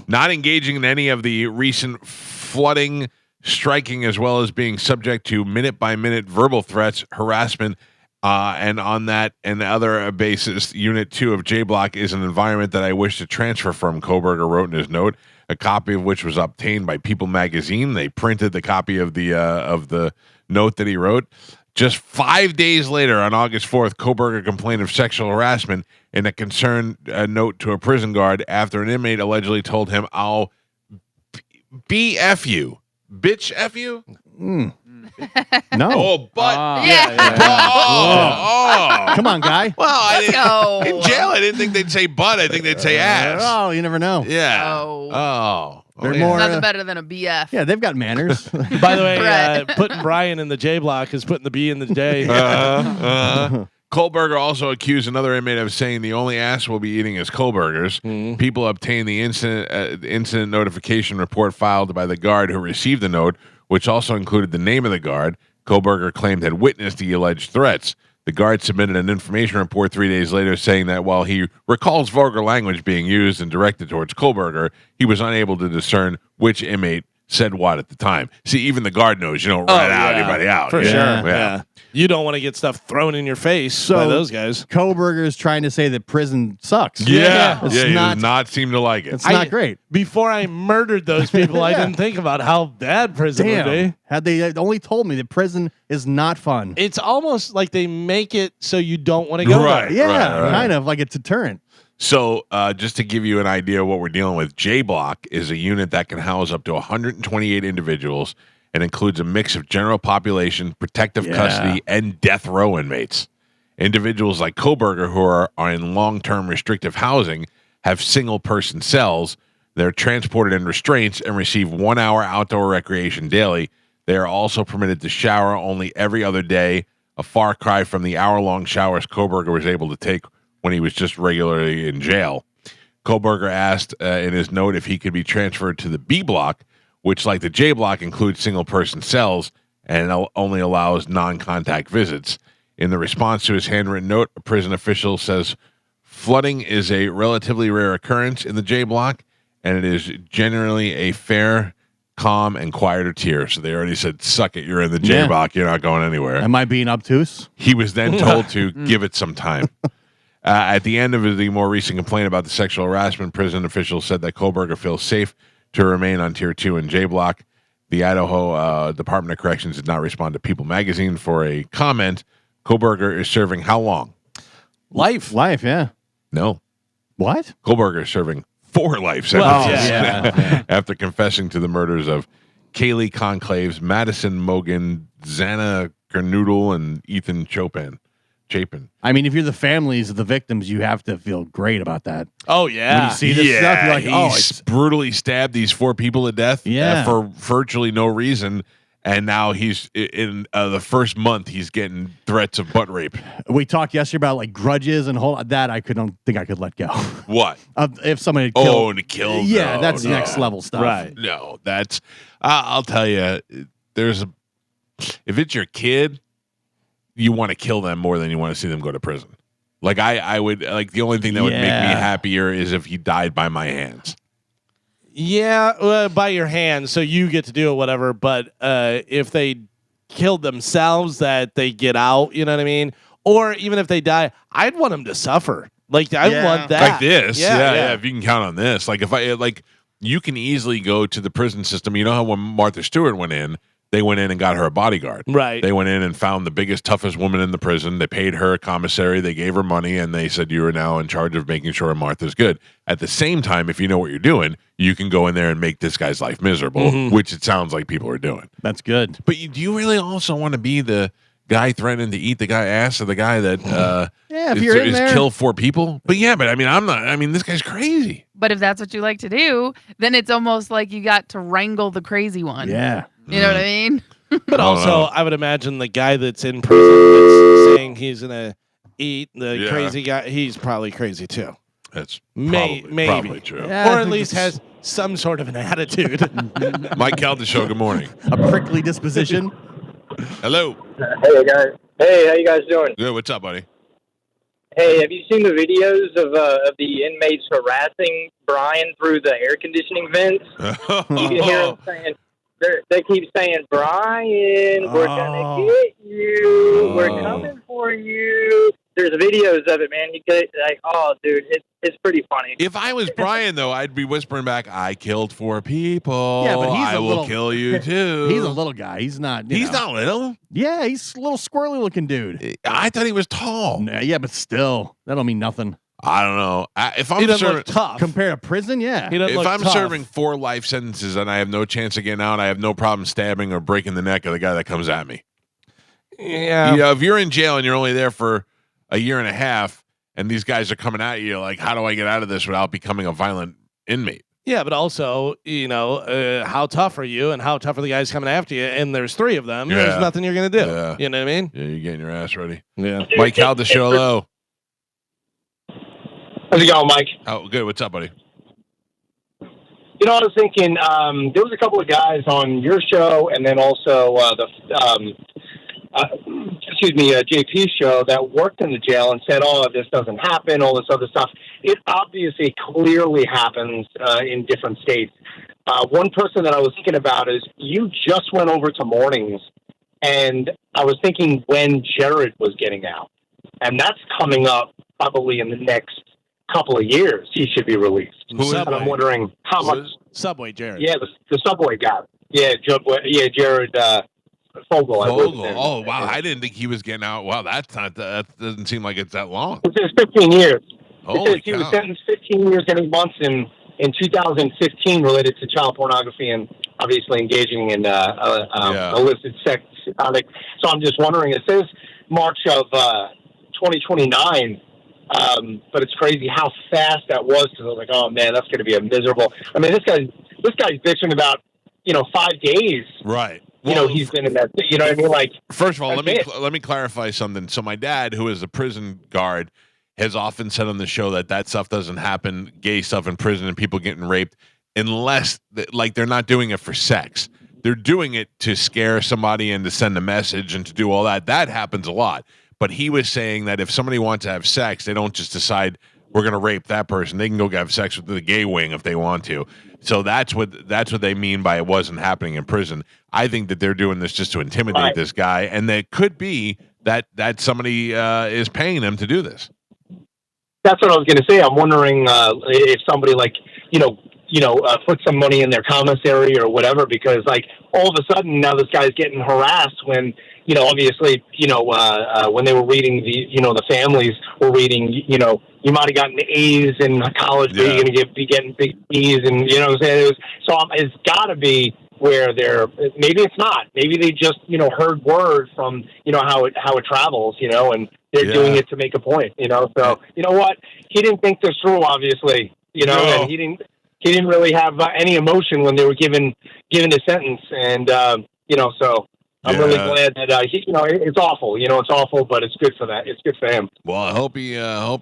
Not engaging in any of the recent flooding, striking, as well as being subject to minute-by-minute verbal threats, harassment, and on that and other basis, Unit 2 of J Block is an environment that I wish to transfer from, Koberger wrote in his note, a copy of which was obtained by People magazine. They printed the copy of the note that he wrote. Just 5 days later, on August 4th, Koberger complained of sexual harassment in a concerned note to a prison guard after an inmate allegedly told him, "I'll BF you. Bitch F you?" No. Oh, but Come on, guy. Well, Let's go. in jail, I didn't think they'd say butt. I think they'd say ass. Oh, you never know. Yeah. Oh. They're yeah. more. Nothing better than a BF. Yeah, they've got manners. By the way, Right. putting Brian in the J block is putting the B in the J. Koberger also accused another inmate of saying the only ass we'll be eating is Koberger's. People obtained the incident notification report filed by the guard who received the note, which also included the name of the guard Koberger claimed had witnessed the alleged threats. The guard submitted an information report 3 days later saying that while he recalls vulgar language being used and directed towards Koberger, he was unable to discern which inmate said what at the time. See, even the guard knows you don't rat out anybody out. For Yeah. sure. Yeah. You don't want to get stuff thrown in your face by those guys. Koberger is trying to say that prison sucks. Yeah. It's He not, does not seem to like it. it's not great. Before I murdered those people, I didn't think about how bad prison would be. Damn. Had they only told me that prison is not fun. It's almost like they make it so you don't want to go Right. there. Yeah, kind of like a deterrent. So, just to give you an idea of what we're dealing with, J Block is a unit that can house up to 128 individuals and includes a mix of general population, protective custody, and death row inmates. Individuals like Koberger, who are in long-term restrictive housing, have single-person cells. They're transported in restraints and receive 1 hour outdoor recreation daily. They are also permitted to shower only every other day, a far cry from the hour-long showers Koberger was able to take when he was just regularly in jail. Koberger asked in his note if he could be transferred to the B block, which, like the J block, includes single-person cells and only allows non-contact visits. In the response to his handwritten note, a prison official says flooding is a relatively rare occurrence in the J block, and it is generally a fair, calm, and quieter tier. So they already said, suck it, you're in the J block, you're not going anywhere. Am I being obtuse? He was then told to give it some time. At the end of the more recent complaint about the sexual harassment, prison officials said that Koberger feels safe to remain on Tier 2 and J Block. The Idaho Department of Corrections did not respond to People Magazine for a comment. Koberger is serving how long? Life. Life, yeah. No. What? Koberger is serving 4 life sentences yeah. after confessing to the murders of Kaylee Conclaves, Madison Mogan, Xana Kernoodle, and Ethan Chapin. I mean, if you're the families of the victims, you have to feel great about that. Oh, yeah. When you see this stuff, you're like, oh, he's brutally stabbed these 4 people to death for virtually no reason. And now he's in the first month, he's getting threats of butt rape. We talked yesterday about like grudges and whole that I don't think I could let go. What? If somebody killed. Oh, to kill. Yeah, no, that's no. next level stuff. Right. No, that's, I'll tell you, if it's your kid, you want to kill them more than you want to see them go to prison. Like I would, like the only thing that would make me happier is if he died by my hands. Yeah, by your hands, so you get to do it, whatever. But if they killed themselves, that they get out, you know what I mean? Or even if they die, I'd want them to suffer. Like, I want that. Like this. Yeah. If you can count on this. Like, you can easily go to the prison system. You know how when Martha Stewart went in, they went in and got her a bodyguard. Right. They went in and found the biggest, toughest woman in the prison. They paid her a commissary. They gave her money, and they said, you are now in charge of making sure Martha's good. At the same time, if you know what you're doing, you can go in there and make this guy's life miserable, which it sounds like people are doing. That's good. But do you really also want to be the guy threatening to eat the guy ass, or the guy that if you're in there, kill 4 people? But yeah, but I mean, this guy's crazy. But if that's what you like to do, then it's almost like you got to wrangle the crazy one. Yeah. You know what I mean? But also, I would imagine the guy that's in prison that's saying he's going to eat the crazy guy, he's probably crazy too. That's maybe probably true. Yeah, or at least has some sort of an attitude. Mike Calta Show, good morning. A prickly disposition. Hello. Hey guys. Hey, how you guys doing? Good. What's up, buddy? Hey, have you seen the videos of the inmates harassing Brian through the air conditioning vents? You can hear them saying, they keep saying, Brian, we're gonna get you. We're coming for you. There's videos of it, man. Dude, it's pretty funny. If I was Brian, though, I'd be whispering back, I killed 4 people. Yeah, but I will kill you, too. He's a little guy. He's not. He's not little. Yeah, he's a little squirrely looking dude. I thought he was tall. Yeah, but still, that don't mean nothing. I don't know. If he I'm doesn't serving look tough. Compared to prison, yeah. if I'm serving 4 life sentences and I have no chance of getting out, I have no problem stabbing or breaking the neck of the guy that comes at me. Yeah. You know, if you're in jail and you're only there for a year and a half, and these guys are coming at you, like, how do I get out of this without becoming a violent inmate? Yeah, but also, how tough are you and how tough are the guys coming after you? And there's 3 of them. There's nothing you're going to do. Yeah. You know what I mean? Yeah, you're getting your ass ready. Yeah. Mike Calta Show, hello. How's it going, Mike? Oh, good. What's up, buddy? You know, I was thinking there was a couple of guys on your show and then also JP's show that worked in the jail and said, oh, this doesn't happen, all this other stuff. It obviously clearly happens in different states. One person that I was thinking about is you just went over to mornings, and I was thinking when Jared was getting out, and that's coming up probably in the next couple of years. He should be released. Who And I'm wondering how much. Subway Jared. Yeah, the Subway guy. Yeah, Jared Fogle. I believe his Fogel. name is. Oh wow, I didn't think he was getting out. Wow, that doesn't seem like it's that long. It says 15 years. Holy He was cow. sentenced 15 years and 8 months in 2015 related to child pornography and obviously engaging in illicit sex. So I'm just wondering, it says March of 2029, but it's crazy how fast that was. Because I was like, oh man, that's going to be a miserable. I mean, this guy's bitching about 5 days. Right. He's been in that. You know what I mean? Like, first of all, that's let me clarify something. So my dad, who is a prison guard, has often said on the show that stuff doesn't happen, gay stuff in prison and people getting raped, unless they're not doing it for sex. They're doing it to scare somebody and to send a message and to do all that. That happens a lot. But he was saying that if somebody wants to have sex, they don't just decide we're going to rape that person. They can go have sex with the gay wing if they want to. So that's what they mean by it wasn't happening in prison. I think that they're doing this just to intimidate this guy, and that could be that somebody is paying them to do this. That's what I was going to say. I'm wondering if somebody put some money in their commissary or whatever, because all of a sudden now this guy's getting harassed when obviously when they were reading the families were reading you might have gotten A's in college, but you're going to be getting big B's, and what I'm saying. It's got to be where maybe it's not. Maybe they just heard word from how it travels, and they're doing it to make a point, So you know what? He didn't think this through, obviously, and he didn't really have any emotion when they were given a sentence, and so. I'm really glad that it's awful. It's awful, but it's good for that. It's good for him. Well, I hope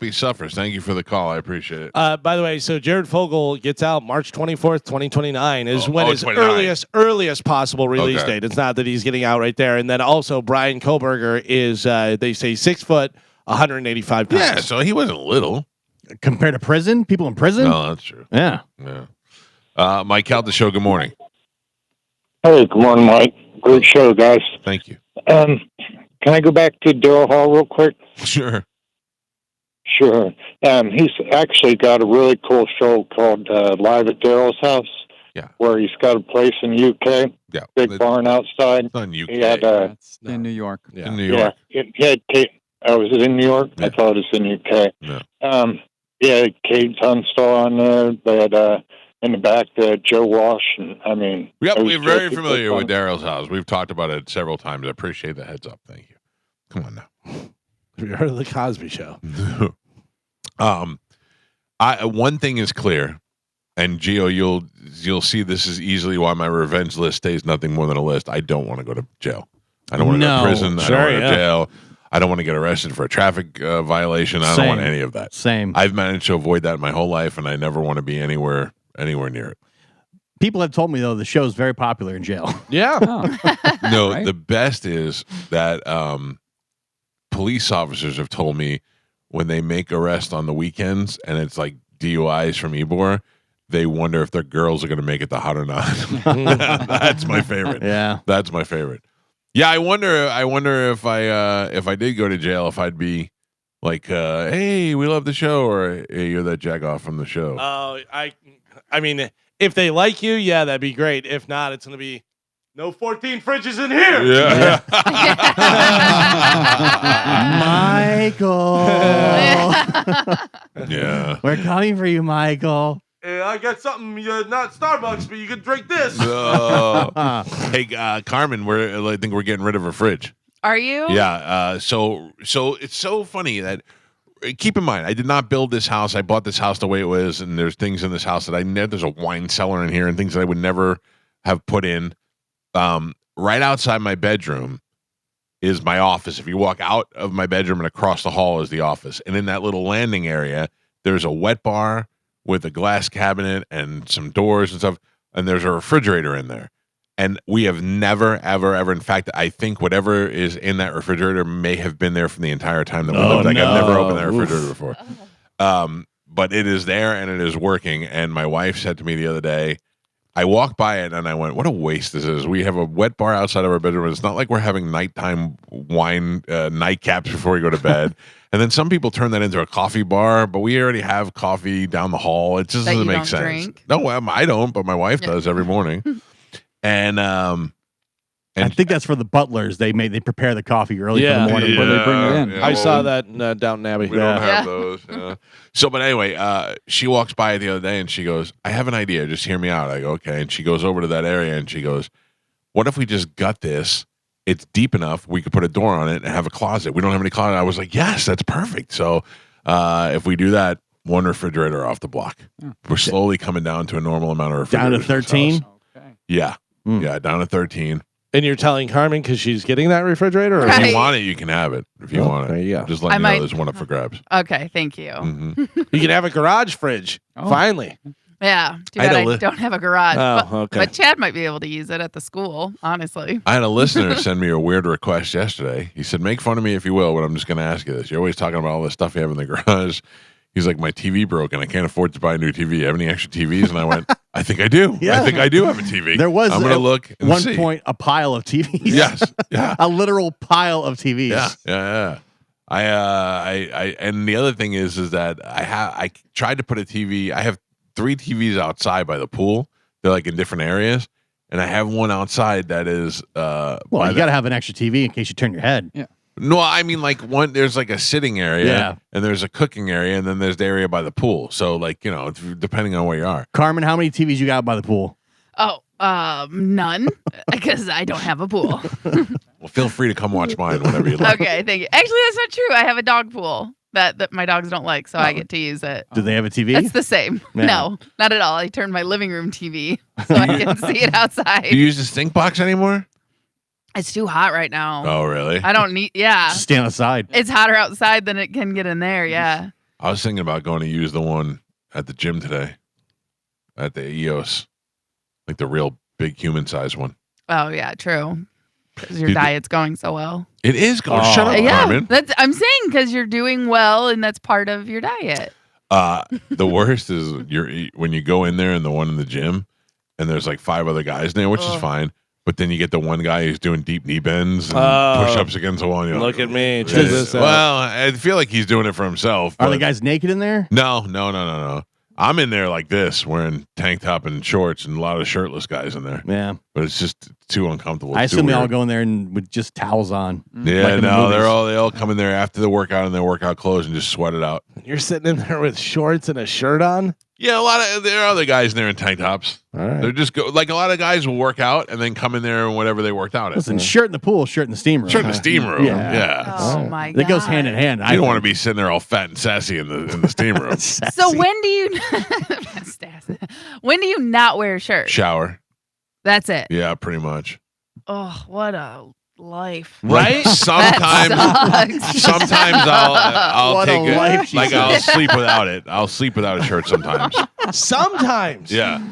he suffers. Thank you for the call. I appreciate it. By the way, so Jared Fogle gets out March 24th, 2029 is when his 29. earliest possible release date. It's not that he's getting out right there. And then also Brian Koberger is they say 6 foot, 185 pounds. Yeah, so he wasn't little compared to prison. People in prison. No, that's true. Yeah. Mike Calta show. Good morning. Hey, good morning, Mike. Great show, guys. Thank you. Can I go back to Daryl Hall real quick? Sure. He's actually got a really cool show called Live at Daryl's House. Yeah. Where he's got a place in the UK. Yeah. Big barn outside. It's not in UK. He had, That's in New York. Yeah. In New York. Yeah. He had was it in New York? Yeah. I thought it was in UK. No. Cade Tunstall on there. They had in the back, Joe Walsh. And, I mean, Yep, we're very familiar with Daryl's house. We've talked about it several times. I appreciate the heads up. Thank you. Come on now. Have you heard of the Cosby Show? One thing is clear, and Gio, you'll see this is easily why my revenge list stays nothing more than a list. I don't want to go to jail. I don't want to go to prison. I don't want to go to jail. I don't want to get arrested for a traffic violation. I don't want any of that. Same. I've managed to avoid that my whole life, and I never want to be anywhere near it. People have told me though the show's very popular in jail. Yeah. No, Right. the best is that police officers have told me when they make arrests on the weekends and it's like DUIs from Ybor, they wonder if their girls are going to make it to hot or not. That's my favorite. Yeah. That's my favorite. Yeah, I wonder if I did go to jail, if I'd be like, hey, we love the show, or hey, you're that jack off from the show. I mean, if they like you, yeah, that'd be great. If not, it's going to be no 14 fridges in here. Yeah. Michael. Yeah. We're coming for you, Michael. I got something, not Starbucks, but you can drink this. Hey, Carmen, I think we're getting rid of her fridge. Are you? Yeah. So it's so funny that. Keep in mind, I did not build this house. I bought this house the way it was, and there's things in this house that there's a wine cellar in here and things that I would never have put in. Right outside my bedroom is my office. If you walk out of my bedroom and across the hall is the office. And in that little landing area, there's a wet bar with a glass cabinet and some doors and stuff, and there's a refrigerator in there. And we have never, ever, in fact, I think whatever is in that refrigerator may have been there from the entire time that we lived. Like, I've never opened that refrigerator before. But it is there and it is working. And my wife said to me the other day, I walked by it and I went, "What a waste this is." We have a wet bar outside of our bedroom. It's not like we're having nighttime wine nightcaps before we go to bed. And then some people turn that into a coffee bar, but we already have coffee down the hall. It just That doesn't you make don't sense. drink? No, I don't, but my wife does every morning. And I think that's for the butlers. They prepare the coffee early for the morning. before they bring it in. yeah, I well, saw that in Downton Abbey. We don't have Yeah. those. Yeah. So, but anyway, she walks by the other day and she goes, "I have an idea. Just hear me out." I go, "Okay." And she goes over to that area and she goes, "What if we just gut this? It's deep enough we could put a door on it and have a closet. We don't have any closet." I was like, "Yes, that's perfect." So, if we do that, one refrigerator off the block. We're slowly coming down to a normal amount of Down refrigerators. to 13? Okay. Yeah. Mm. Yeah, down to 13. And you're telling Carmen because she's getting that refrigerator? Or If Right. you want it, you can have it. If you Oh, want it. there you go. Just let I me know might- there's one up for grabs. Okay, thank you. Mhm. You can have a garage fridge. Oh. Finally. Yeah, too I had bad a I li- don't have a garage. Oh, but, okay. but Chad might be able to use it at the school, honestly. I had a listener send me a weird request yesterday. He said, "Make fun of me if you will, but I'm just going to ask you this. You're always talking about all this stuff you have in the garage." He's like, "My TV broke and I can't afford to buy a new TV. You have any extra TVs?" And I went, "I think I do. Yeah. I think I do have a TV. There was I'm going to at look and one see." point a pile of TVs. Yes. Yeah. A literal pile of TVs. Yeah. Yeah. I and the other thing is that I tried to put a TV. I have 3 TVs outside by the pool. They're like in different areas. And I have one outside that is Well, you got to have an extra TV in case you turn your head. No, I mean like one. There's like a sitting area, Yeah. and there's a cooking area, and then there's the area by the pool. So like it's depending on where you are. Carmen, how many TVs you got by the pool? Oh, none, because I don't have a pool. Well, feel free to come watch mine whenever you like. Okay, thank you. Actually, that's not true. I have a dog pool that my dogs don't like, so I get to use it. Do they have a TV? That's the same. Yeah. No, not at all. I turned my living room TV so I can see it outside. Do you use the stink box anymore? It's too hot right now. Oh, really? I don't need. Yeah, Just stand outside. it's hotter outside than it can get in there. Yeah. I was thinking about going to use the one at the gym today, at the EOS, like the real big human size one. Oh yeah, true. Because your Dude, diet's going so well. It is going. Oh. Shut up, Yeah, Carmen. I'm saying because you're doing well, and that's part of your diet. The worst is when you go in there and the one in the gym, and there's like 5 other guys in there, which is Ugh. fine. But then you get the one guy who's doing deep knee bends and Oh. push-ups against the wall. And you're Look like, at me. Yeah. Check this out. Well, I feel like he's doing it for himself. Are but the guys naked in there? No. I'm in there like this, wearing tank top and shorts, and a lot of shirtless guys in there. Yeah. But it's just too uncomfortable. I It's too assume they all weird. go in there and with just towels on. Yeah, like in the no, movies. they all come in there after the workout in their workout clothes and just sweat it out. You're sitting in there with shorts and a shirt on? Yeah, there are other guys in there in tank tops. All right. They're just like a lot of guys will work out and then come in there and whatever they worked out at. Listen, shirt in the pool, shirt in the steam room. Shirt in the steam room. Yeah. Yeah. Oh my god. That goes hand in hand. You don't want to be sitting there all fat and sassy in the steam room. So when do you when do you not wear a shirt? Shower. That's it. Yeah, pretty much. Oh, what a life. Right? Sometimes That sucks. sometimes I'll What a take life it. she Like said. I'll sleep without it. I'll sleep without a shirt sometimes. Sometimes. Yeah.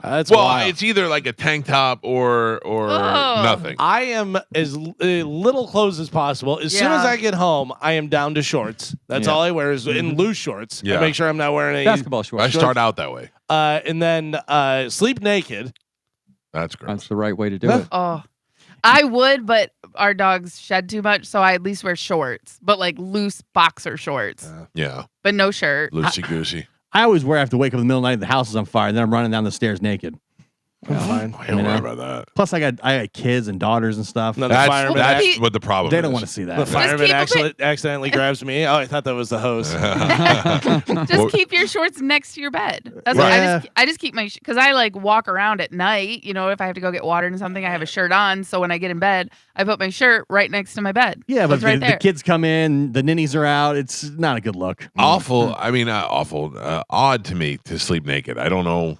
That's Well, wild. it's either like a tank top or Oh. nothing. I am as little clothes as possible. As soon as Yeah. I get home, I am down to shorts. That's Yeah. all I wear is in loose shorts. Yeah. I make sure I'm not wearing any. Basketball shorts. I start out that way. And then sleep naked. That's gross. That's the right way to do it. Oh. I would, but our dogs shed too much, so I at least wear shorts, but like loose boxer shorts, Yeah. but no shirt. Loosey goosey. I always wear I have to wake up in the middle of the night, the house is on fire, and then I'm running down the stairs naked. Fine. I don't worry about that. Plus, I got kids and daughters and stuff. No, the That's, fireman, that's Well, what the problem They is. don't want to see the that. fireman keep 'em accidentally grabs me. Oh, I thought that was the hose. Just keep your shorts next to your bed. That's what Right. I just keep my because I like walk around at night. You know, if I have to go get water and something, I have a shirt on. So when I get in bed, I put my shirt right next to my bed. Yeah, So but it's right the there. kids come in, the ninnies are out. It's not a good look. Awful. I mean, awful. Odd to me to sleep naked. I don't know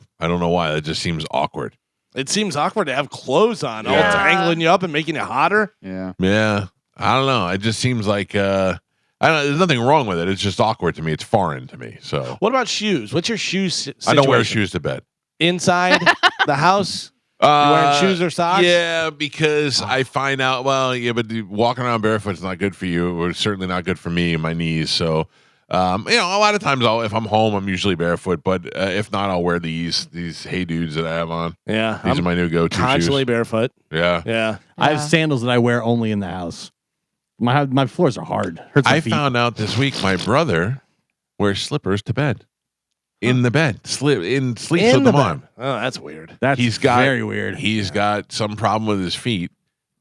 why. It just seems awkward. It seems awkward to have clothes on, all Yeah. tangling you up and making it hotter. Yeah. Yeah. I don't know. It just seems like I don't. There's nothing wrong with it. It's just awkward to me. It's foreign to me. So What about shoes? What's your shoes situation? I don't wear shoes to bed. Inside the house? You wearing shoes or socks? Yeah, because I find out. Well, yeah, but walking around barefoot is not good for you, or certainly not good for me and my knees. So A lot of times if I'm home, I'm usually barefoot, but if not, I'll wear these Hey Dudes that I have on. Yeah, These are my new go-to constantly shoes. barefoot. Yeah. I have sandals that I wear only in the house. My floors are hard. Hurts my feet. Found out this week my brother wears slippers to bed. In the bed. Sleeps with them on. Oh, that's weird. That's very weird. He's got some problem with his feet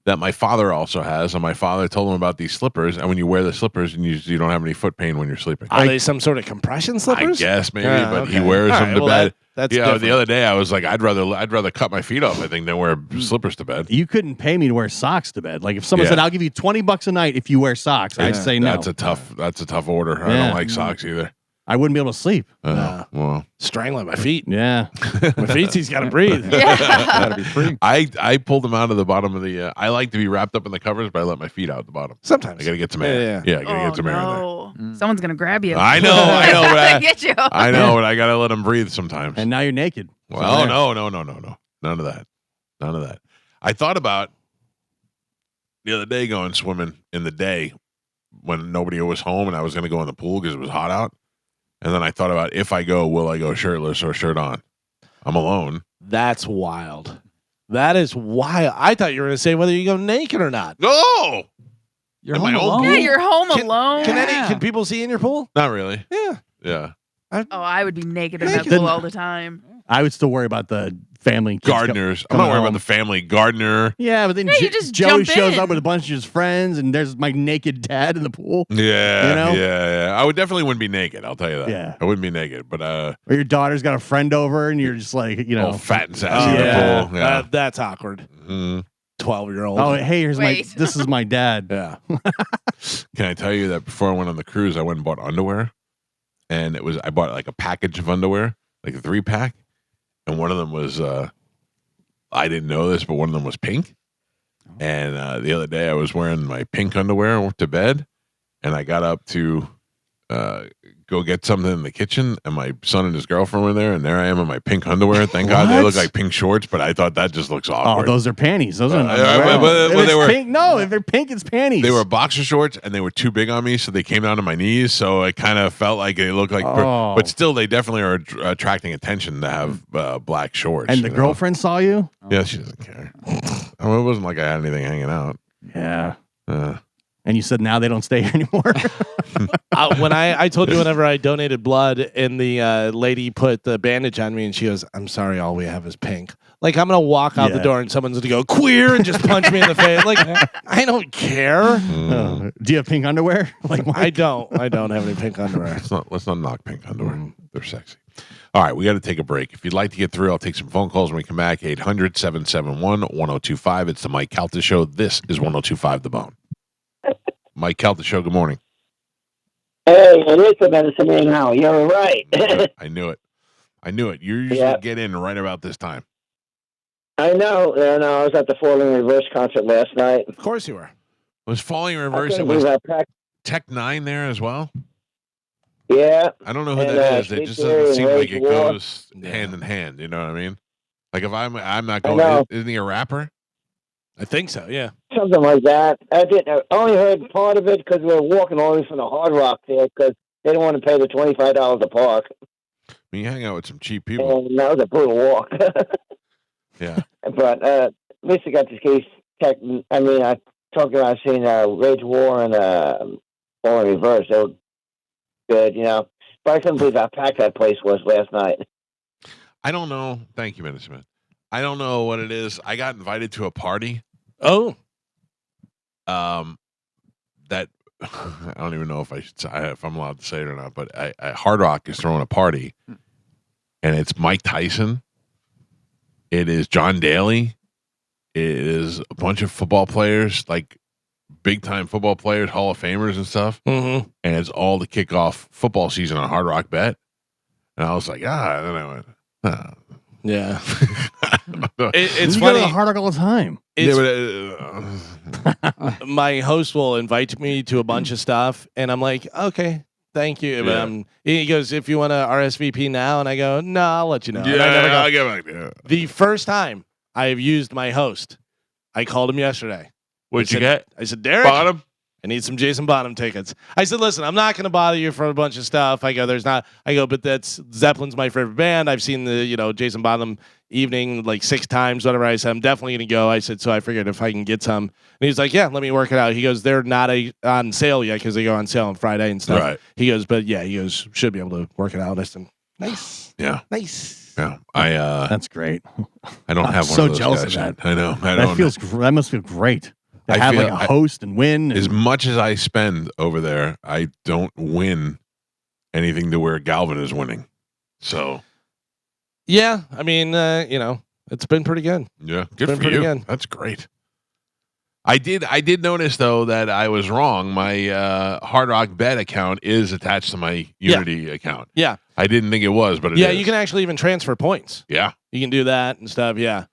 that my father also has, and my father told him about these slippers. And when you wear the slippers, and you don't have any foot pain when you're sleeping. Are they some sort of compression slippers? I guess maybe, but he wears them to bed. That's the different. other day I was like, I'd rather cut my feet off, I think, than wear slippers to bed. You couldn't pay me to wear socks to bed. Like if someone said, "I'll give you $20 a night if you wear socks," I'd say no. That's a tough order. I don't like socks either. I wouldn't be able to sleep. Well, strangling my feet. Yeah, my feet's got to breathe. Gotta be free. I pulled them out of the bottom of the. I like to be wrapped up in the covers, but I let my feet out the bottom. Sometimes I gotta get some air. Yeah, I gotta get some air in there. Someone's gonna grab you. I know, but Get you. I know, but I gotta let them breathe sometimes. And now you're naked. Well, no, none of that. I thought about the other day going swimming in the day when nobody was home, and I was gonna go in the pool because it was hot out. And then I thought about if I go, will I go shirtless or shirt on? I'm alone. That's wild. That is wild. I thought you were going to say whether you go naked or not. No, You're in home my own alone. Yeah, you're home Can- alone. Can people see in your pool? not really. Yeah. Yeah, Oh, I would be naked in that Naked. pool all the time. I would still worry about the family and kids gardeners. I'm coming not worried home. about the family gardener. Yeah, but then Yeah, you just Joey jump shows in. up with a bunch of his friends, and there's my naked dad in the pool. Yeah, You know? yeah. I would definitely wouldn't be naked. I'll tell you that. Yeah. I wouldn't be naked, but Or your daughter's got a friend over, and you're just like, all fat and sassy in yeah. the pool. Yeah. That's awkward. Mhm. 12-year-old. oh, hey, Wait. this is my dad. Yeah. Can I tell you that before I went on the cruise, I went and bought underwear, and I bought like a package of underwear, like a 3-pack, and one of them was I didn't know this, but one of them was pink. And the other day I was wearing my pink underwear to bed, and I got up to go get something in the kitchen, and my son and his girlfriend were there, and there I am in my pink underwear. Thank God they What? look like pink shorts, but I thought that just looks Oh, awkward. those are panties. Those are not yeah, underwear. but If it's they were- pink. No, if they're pink, it's panties. They were boxer shorts, and they were too big on me, so they came down to my knees. So it kind of felt like they looked like, Oh. but still, they definitely are attracting attention to have black shorts. And the you know? girlfriend saw you. Yeah, she doesn't care. I mean, it wasn't like I had anything hanging out. Yeah. Uh, And you said now they don't stay here anymore. When I told you whenever I donated blood and the lady put the bandage on me and she goes, "I'm sorry, all we have is pink." Like I'm gonna walk out the Yeah. door and someone's gonna go queer and just punch me in the face. Like I don't care. Oh, do you have pink underwear? Like I don't have any pink underwear. let's not knock pink underwear. They're sexy. All right, we got to take a break. If you'd like to get through, I'll take some phone calls when we come back. 800-771-1025. It's the Mike Calta Show. This is 1025 The Bone. Mike Calta Show, good morning. Hey, it is the medicine man now. You're right. I knew it. You usually Yeah. get in right about this time. I know. And I was at the Falling Reverse concert last night. Of course you were. Was Falling in Reverse? I It couldn't was believe I packed. Tech 9 there as well? Yeah. I don't know who And, that is. It Street just Theory doesn't and seem like Rage it War. goes Yeah. hand in hand. You know what I mean? Like if I'm not I going, know. isn't he a rapper? I think so. Yeah. Something like that. I only heard part of it because we were walking all the way from the Hard Rock there because they didn't want to pay the $25 to park. I mean, you hang out with some cheap people. And that was a brutal walk. Yeah. But at least I got to see Tech. I mean, I talked about seeing Rage War and Falling Reverse. They were good, you know. But I couldn't believe how packed that place was last night. I don't know. Thank you, Minister Man. I don't know what it is. I got invited to a party. Oh. That I don't even know if I should say if I'm allowed to say it or not. But Hard Rock is throwing a party, and it's Mike Tyson. It is John Daly. It is a bunch of football players, like big time football players, Hall of Famers and stuff. Mm-hmm. And it's all to kick off football season on Hard Rock Bet. And I was like, and then I went, Yeah. You It's go to funny. the Hard Rock all the time. My host will invite me to a bunch of stuff, and I'm like, okay, thank you. Yeah. He goes, if you want to RSVP now, and I go, no, I'll let you know. And I never go. I'll get back to you. The first time I have used my host, I called him yesterday. What'd I you said- get? I said, Derek, Bottom? I need some Jason Bonham tickets. I said, listen, I'm not going to bother you for a bunch of stuff. I go, but that's Zeppelin's my favorite band. I've seen the, Jason Bonham evening like 6 times, whatever. I said, I'm definitely going to go. I said, so I figured if I can get some. And he's like, yeah, let me work it out. He goes, they're not on sale yet because they go on sale on Friday and stuff. Right. He goes, but yeah, should be able to work it out. I said, nice. Yeah. Nice. Yeah. That's great. I don't have one so of those jealous guys of that. yet. I know. That must feel great. To have like a host and win. As much as I spend over there, I don't win anything to where Galvin is winning. So, yeah, I mean, it's been pretty good. Yeah, good for you. Good. That's great. I did notice though that I was wrong. My Hard Rock Bet account is attached to my Unity account. Yeah, I didn't think it was, but it is. You can actually even transfer points. Yeah, you can do that and stuff. Yeah.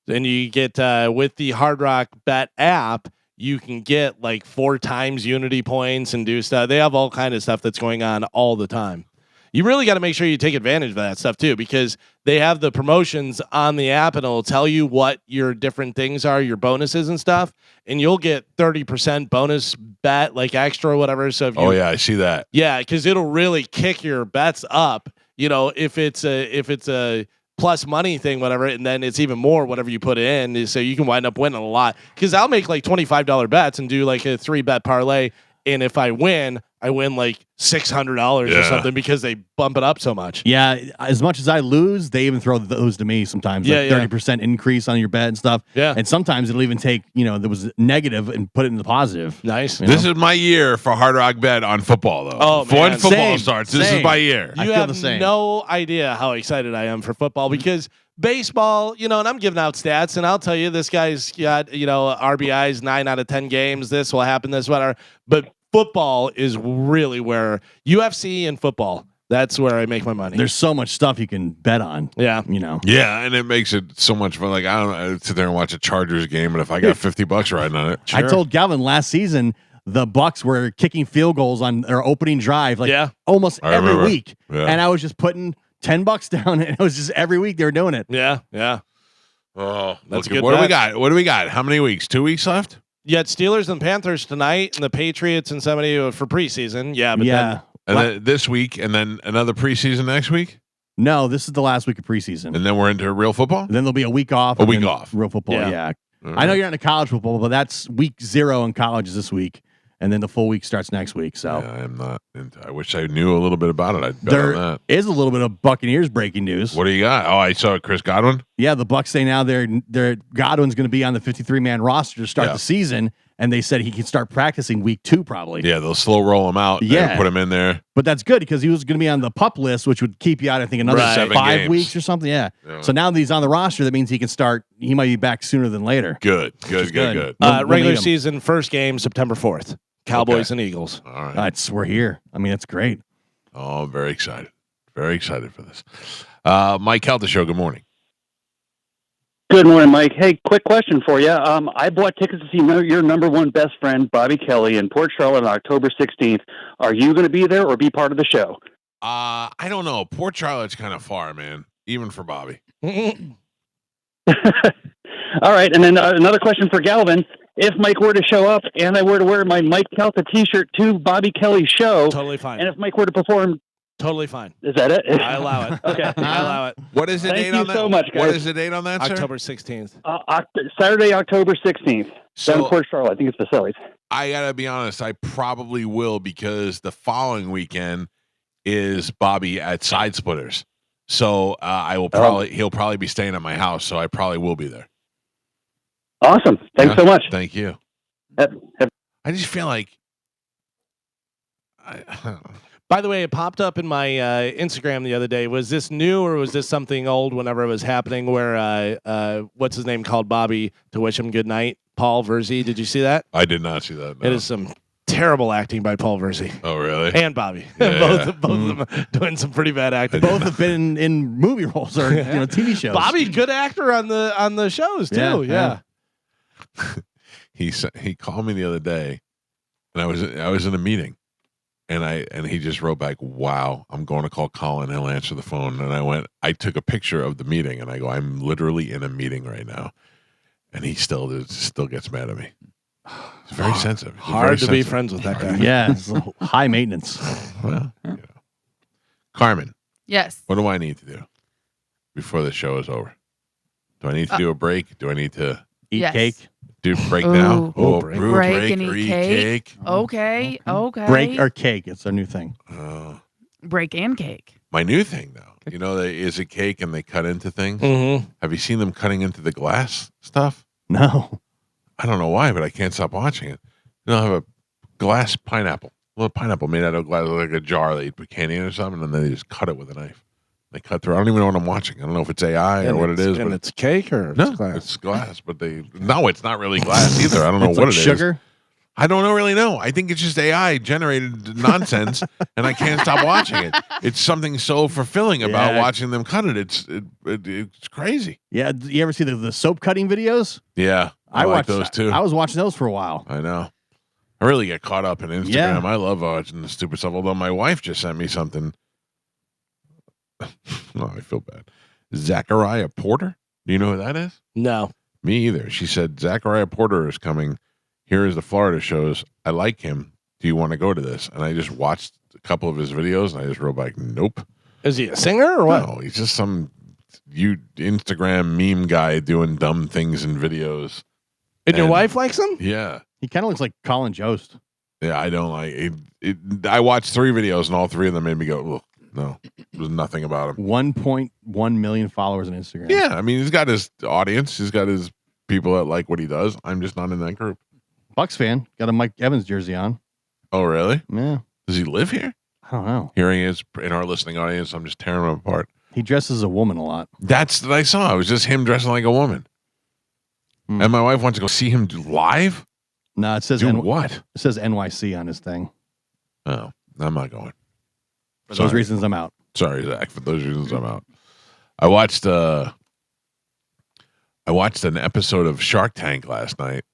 And you get with the Hard Rock Bet app, you can get like 4 times Unity points and do stuff. They have all kind of stuff that's going on all the time. You really got to make sure you take advantage of that stuff too, because they have the promotions on the app and it'll tell you what your different things are, your bonuses and stuff, and you'll get 30% bonus bet, like extra or whatever. So if I see that. Yeah, because it'll really kick your bets up. If it's a plus money thing, whatever, and then it's even more whatever you put in, so you can wind up winning a lot. Because I'll make like $25 bets and do like a 3-bet parlay, and if I win like $600 or something because they bump it up so much. Yeah, as much as I lose, they even throw those to me sometimes. Yeah, like 30% increase on your bet and stuff. Yeah, and sometimes it'll even take there was negative and put it in the positive. Nice. This is my year for Hard Rock Bet on football, though. Oh, man. When football starts, this is my year. You have no idea how excited I am for football because baseball, and I'm giving out stats, and I'll tell you, this guy's got RBIs 9 out of 10 games. This will happen. This whatever, but football is really where UFC and football. That's where I make my money. There's so much stuff you can bet on. Yeah. Yeah, and it makes it so much fun. Like, I don't know, I'd sit there and watch a Chargers game, and if I got $50 riding on it. Sure. I told Galvin last season the Bucks were kicking field goals on their opening drive almost every week. Yeah. And I was just putting $10 down, and it was just every week they were doing it. Yeah, yeah. Oh, that's good. What do we got? What do we got? How many weeks? 2 weeks left? Yeah, it's Steelers and Panthers tonight, and the Patriots and somebody for preseason. Yeah, but then this week, and then another preseason next week. No, this is the last week of preseason, and then we're into real football. And then there'll be a week off. A week off. Real football. Yeah. I know you're not into college football, but that's week 0 in college is this week, and then the full week starts next week. So I am not into. I wish I knew a little bit about it. I'd bet on that. Is a little bit of Buccaneers breaking news. What do you got? Oh, I saw Chris Godwin. Yeah, the Bucs say now they're Godwin's going to be on the 53-man roster to start the season. And they said he can start practicing week 2 probably. Yeah, they'll slow roll him out. Yeah, put him in there. But that's good because he was going to be on the PUP list, which would keep you out, I think, another 5 weeks or something. Yeah. So now that he's on the roster, that means he can start. He might be back sooner than later. Good. Regular season first game September 4th. Cowboys and Eagles. All right. We're here. I mean, that's great. Oh, I'm very excited. Very excited for this. Mike Calta Show. Good morning. Good morning, Mike. Hey, quick question for you. I bought tickets to see your number one best friend, Bobby Kelly, in Port Charlotte on October 16th. Are you going to be there or be part of the show? I don't know. Port Charlotte's kind of far, man, even for Bobby. All right, and then another question for Galvin. If Mike were to show up and I were to wear my Mike Calta t-shirt to Bobby Kelly's show, totally fine. And if Mike were to perform, totally fine. Is that it? I allow it. Okay, I allow it. What is the date on that? Thank you so much, guys. What is the date on that, October sir? 16th. Saturday, October 16th. So, down in Port Charlotte. I think it's Vasselli's. I gotta be honest. I probably will because the following weekend is Bobby at Side Splitters. So I will he'll probably be staying at my house. So I probably will be there. Awesome. Thanks so much. Thank you. I just feel like By the way, it popped up in my Instagram the other day. Was this new or was this something old whenever it was happening where what's his name called Bobby to wish him good night? Paul Verzi. Did you see that? I did not see that. No. It is some terrible acting by Paul Verzi. Oh, really? And Bobby. Yeah, both of them doing some pretty bad acting. Both have been in movie roles or TV shows. Bobby, good actor on the shows too. Yeah. He called me the other day, and I was in a meeting, and he just wrote back, "Wow, I'm going to call Colin. He'll answer the phone." And I took a picture of the meeting, and I go, "I'm literally in a meeting right now," and he still gets mad at me. He's very sensitive. He's Hard to very be sensitive. friends with that guy. Yeah, it's high maintenance. Well, you know. Carmen, Yes. what do I need to do before the show is over? Do I need to do a break? Do I need to Eat Yes. cake. do break Ooh. now? Oh, break, Break and or eat eat cake. cake. Okay. Okay. Break or cake. It's a new thing. Break and cake. My new thing, though, you know, they is a cake and they cut into things. Mm-hmm. Have you seen them cutting into the glass stuff? No. I don't know why, but I can't stop watching it. They'll have a glass pineapple, a little pineapple made out of glass, like a jar that you put candy in or something, and then they just cut it with a knife. They cut through. I don't even know what I'm watching. I don't know if it's AI or what it is. And But it's cake or no, it's glass? it's glass. But it's not really glass either. I don't know It's what like it is. sugar. I don't really know. I think it's just AI generated nonsense, and I can't stop watching it. It's something so fulfilling about Yeah. watching them cut it. It's crazy. Yeah. You ever see the soap cutting videos? Yeah, I like watched those too. I was watching those for a while. I know. I really get caught up in Instagram. Yeah. I love watching the stupid stuff. Although my wife just sent me something. Oh, I feel bad. Zachariah Porter. Do you know who that is? No. Me either. She said Zachariah Porter is coming. Here is the Florida shows. I like him. Do you want to go to this? And I just watched a couple of his videos, and I just wrote back, nope. Is he a singer or what? No, he's just some Instagram meme guy doing dumb things in videos. And your wife likes him? Yeah. He kind of looks like Colin Jost. Yeah, I don't like it. I watched 3 videos, and all 3 of them made me go, ugh, no. There's nothing about him. 1.1 million followers on Instagram. Yeah, I mean, he's got his audience. He's got his people that like what he does. I'm just not in that group. Bucks fan. Got a Mike Evans jersey on. Oh, really? Yeah. Does he live here? I don't know. Here he is in our listening audience. I'm just tearing him apart. He dresses as a woman a lot. That's what I saw. It was just him dressing like a woman. And my wife wants to go see him live? No, it says Do what? It says NYC on his thing. Oh, I'm not going. For those reasons, I'm out. Sorry, Zach. For those reasons, I'm out. I watched an episode of Shark Tank last night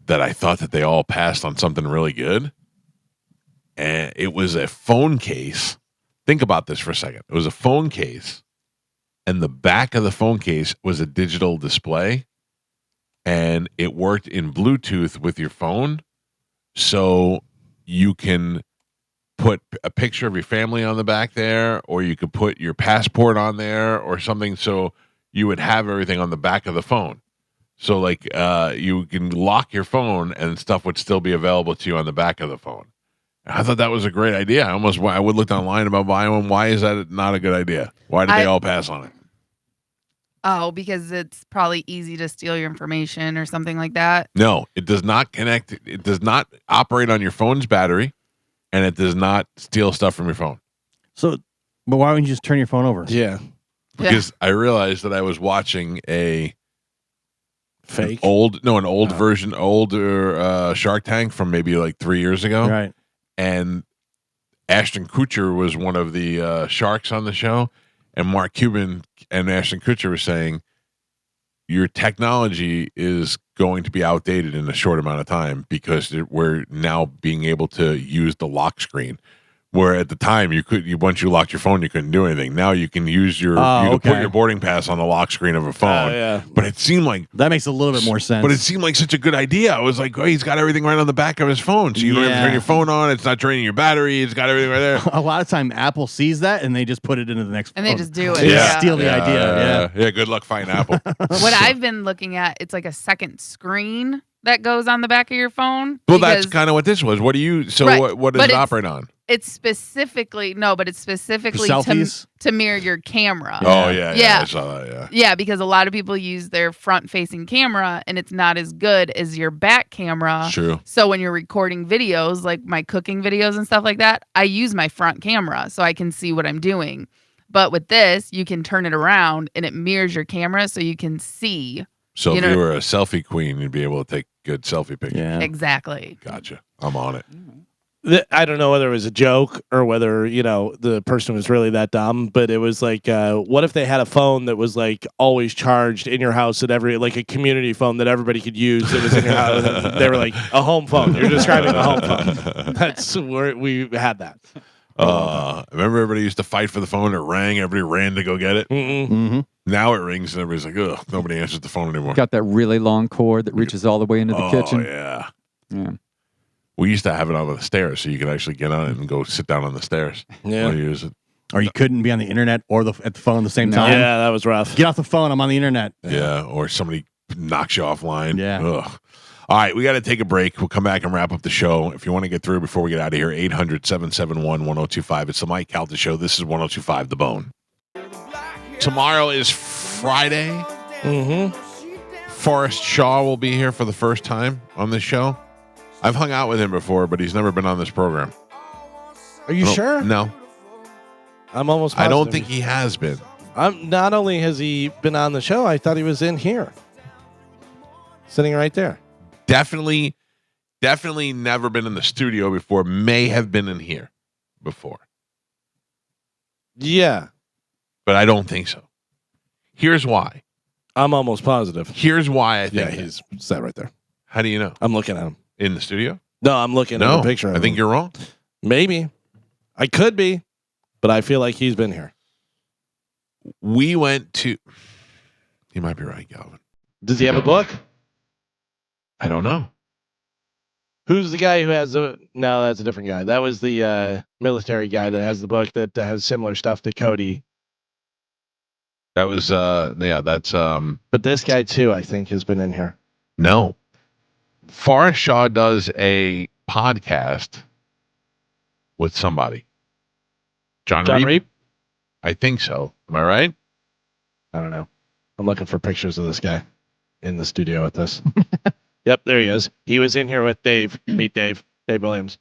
that I thought that they all passed on something really good. And it was a phone case. Think about this for a second. It was a phone case, and the back of the phone case was a digital display, and it worked in Bluetooth with your phone. So you can put a picture of your family on the back there, or you could put your passport on there or something. So you would have everything on the back of the phone. So like you can lock your phone and stuff would still be available to you on the back of the phone. I thought that was a great idea. I would look online about buying one. Why is that not a good idea? Why did they all pass on it? Oh, because it's probably easy to steal your information or something like that. No, it does not connect. It does not operate on your phone's battery, and it does not steal stuff from your phone. So, but why wouldn't you just turn your phone over? Yeah. Because I realized that I was watching an older Shark Tank from maybe like 3 years ago. Right. And Ashton Kutcher was one of the sharks on the show. And Mark Cuban and Ashton Kutcher were saying, your technology is going to be outdated in a short amount of time because we're now being able to use the lock screen. Where at the time once you locked your phone, you couldn't do anything. Now you can use you can put your boarding pass on the lock screen of a phone. Yeah. But it seemed like that makes a little bit more sense. But it seemed like such a good idea. I was like, oh, he's got everything right on the back of his phone, so you don't have to turn your phone on. It's not draining your battery. It's got everything right there. A lot of time, Apple sees that and they just put it into the next. And they just do it. They Yeah. steal the idea. Yeah. Good luck finding Apple. What I've been looking at, it's like a second screen that goes on the back of your phone. Well, that's kind of what this was. What do you? So Right. what does it operate on? It's specifically selfies? to mirror your camera. Oh yeah, I saw that. Yeah. Yeah, because a lot of people use their front-facing camera, and it's not as good as your back camera. True. So when you're recording videos, like my cooking videos and stuff like that, I use my front camera so I can see what I'm doing. But with this, you can turn it around, and it mirrors your camera, so you can see. So if you were a selfie queen, you'd be able to take good selfie pictures. Yeah. Exactly. Gotcha. I'm on it. I don't know whether it was a joke or whether, the person was really that dumb, but it was like, what if they had a phone that was like always charged in your house like a community phone that everybody could use that was in your house? And they were like, a home phone. You're describing a home phone. That's where we had that. Remember everybody used to fight for the phone. It rang. Everybody ran to go get it. Mm-hmm. Now it rings and everybody's like, ugh, nobody answers the phone anymore. Got that really long cord that reaches all the way into the kitchen. Oh, yeah. Yeah. We used to have it on the stairs, so you could actually get on it and go sit down on the stairs. Yeah. When you use it. Or you couldn't be on the internet or at the phone at the same time. Yeah, that was rough. Get off the phone. I'm on the internet. Yeah, or somebody knocks you offline. Yeah. Ugh. All right, we got to take a break. We'll come back and wrap up the show. If you want to get through before we get out of here, 800-771-1025. It's the Mike Calta Show. This is 1025 The Bone. Tomorrow is Friday. Mm-hmm. Forrest Shaw will be here for the first time on this show. I've hung out with him before, but he's never been on this program. Are you sure? No. I'm almost I positive. don't think he has been. Not only has he been on the show, I thought he was in here. Sitting right there. Definitely never been in the studio before. May have been in here before. Yeah. But I don't think so. Here's why. I'm almost positive. Here's why I think. Yeah, he's sat right there. How do you know? I'm looking at him. In the studio? No, I'm looking at a picture of him. I think you're wrong. Maybe. I could be, but I feel like he's been here. We went to... You might be right, Galvin. Does he have a book? I don't know. Who's the guy who has the... No, that's a different guy. That was the military guy that has the book that has similar stuff to Cody. That was, that's... But this guy, too, I think, has been in here. No. Forrest Shaw does a podcast with somebody. John Reap? I think so. Am I right? I don't know. I'm looking for pictures of this guy in the studio with us. Yep, there he is. He was in here with Dave. Meet Dave. Dave Williams.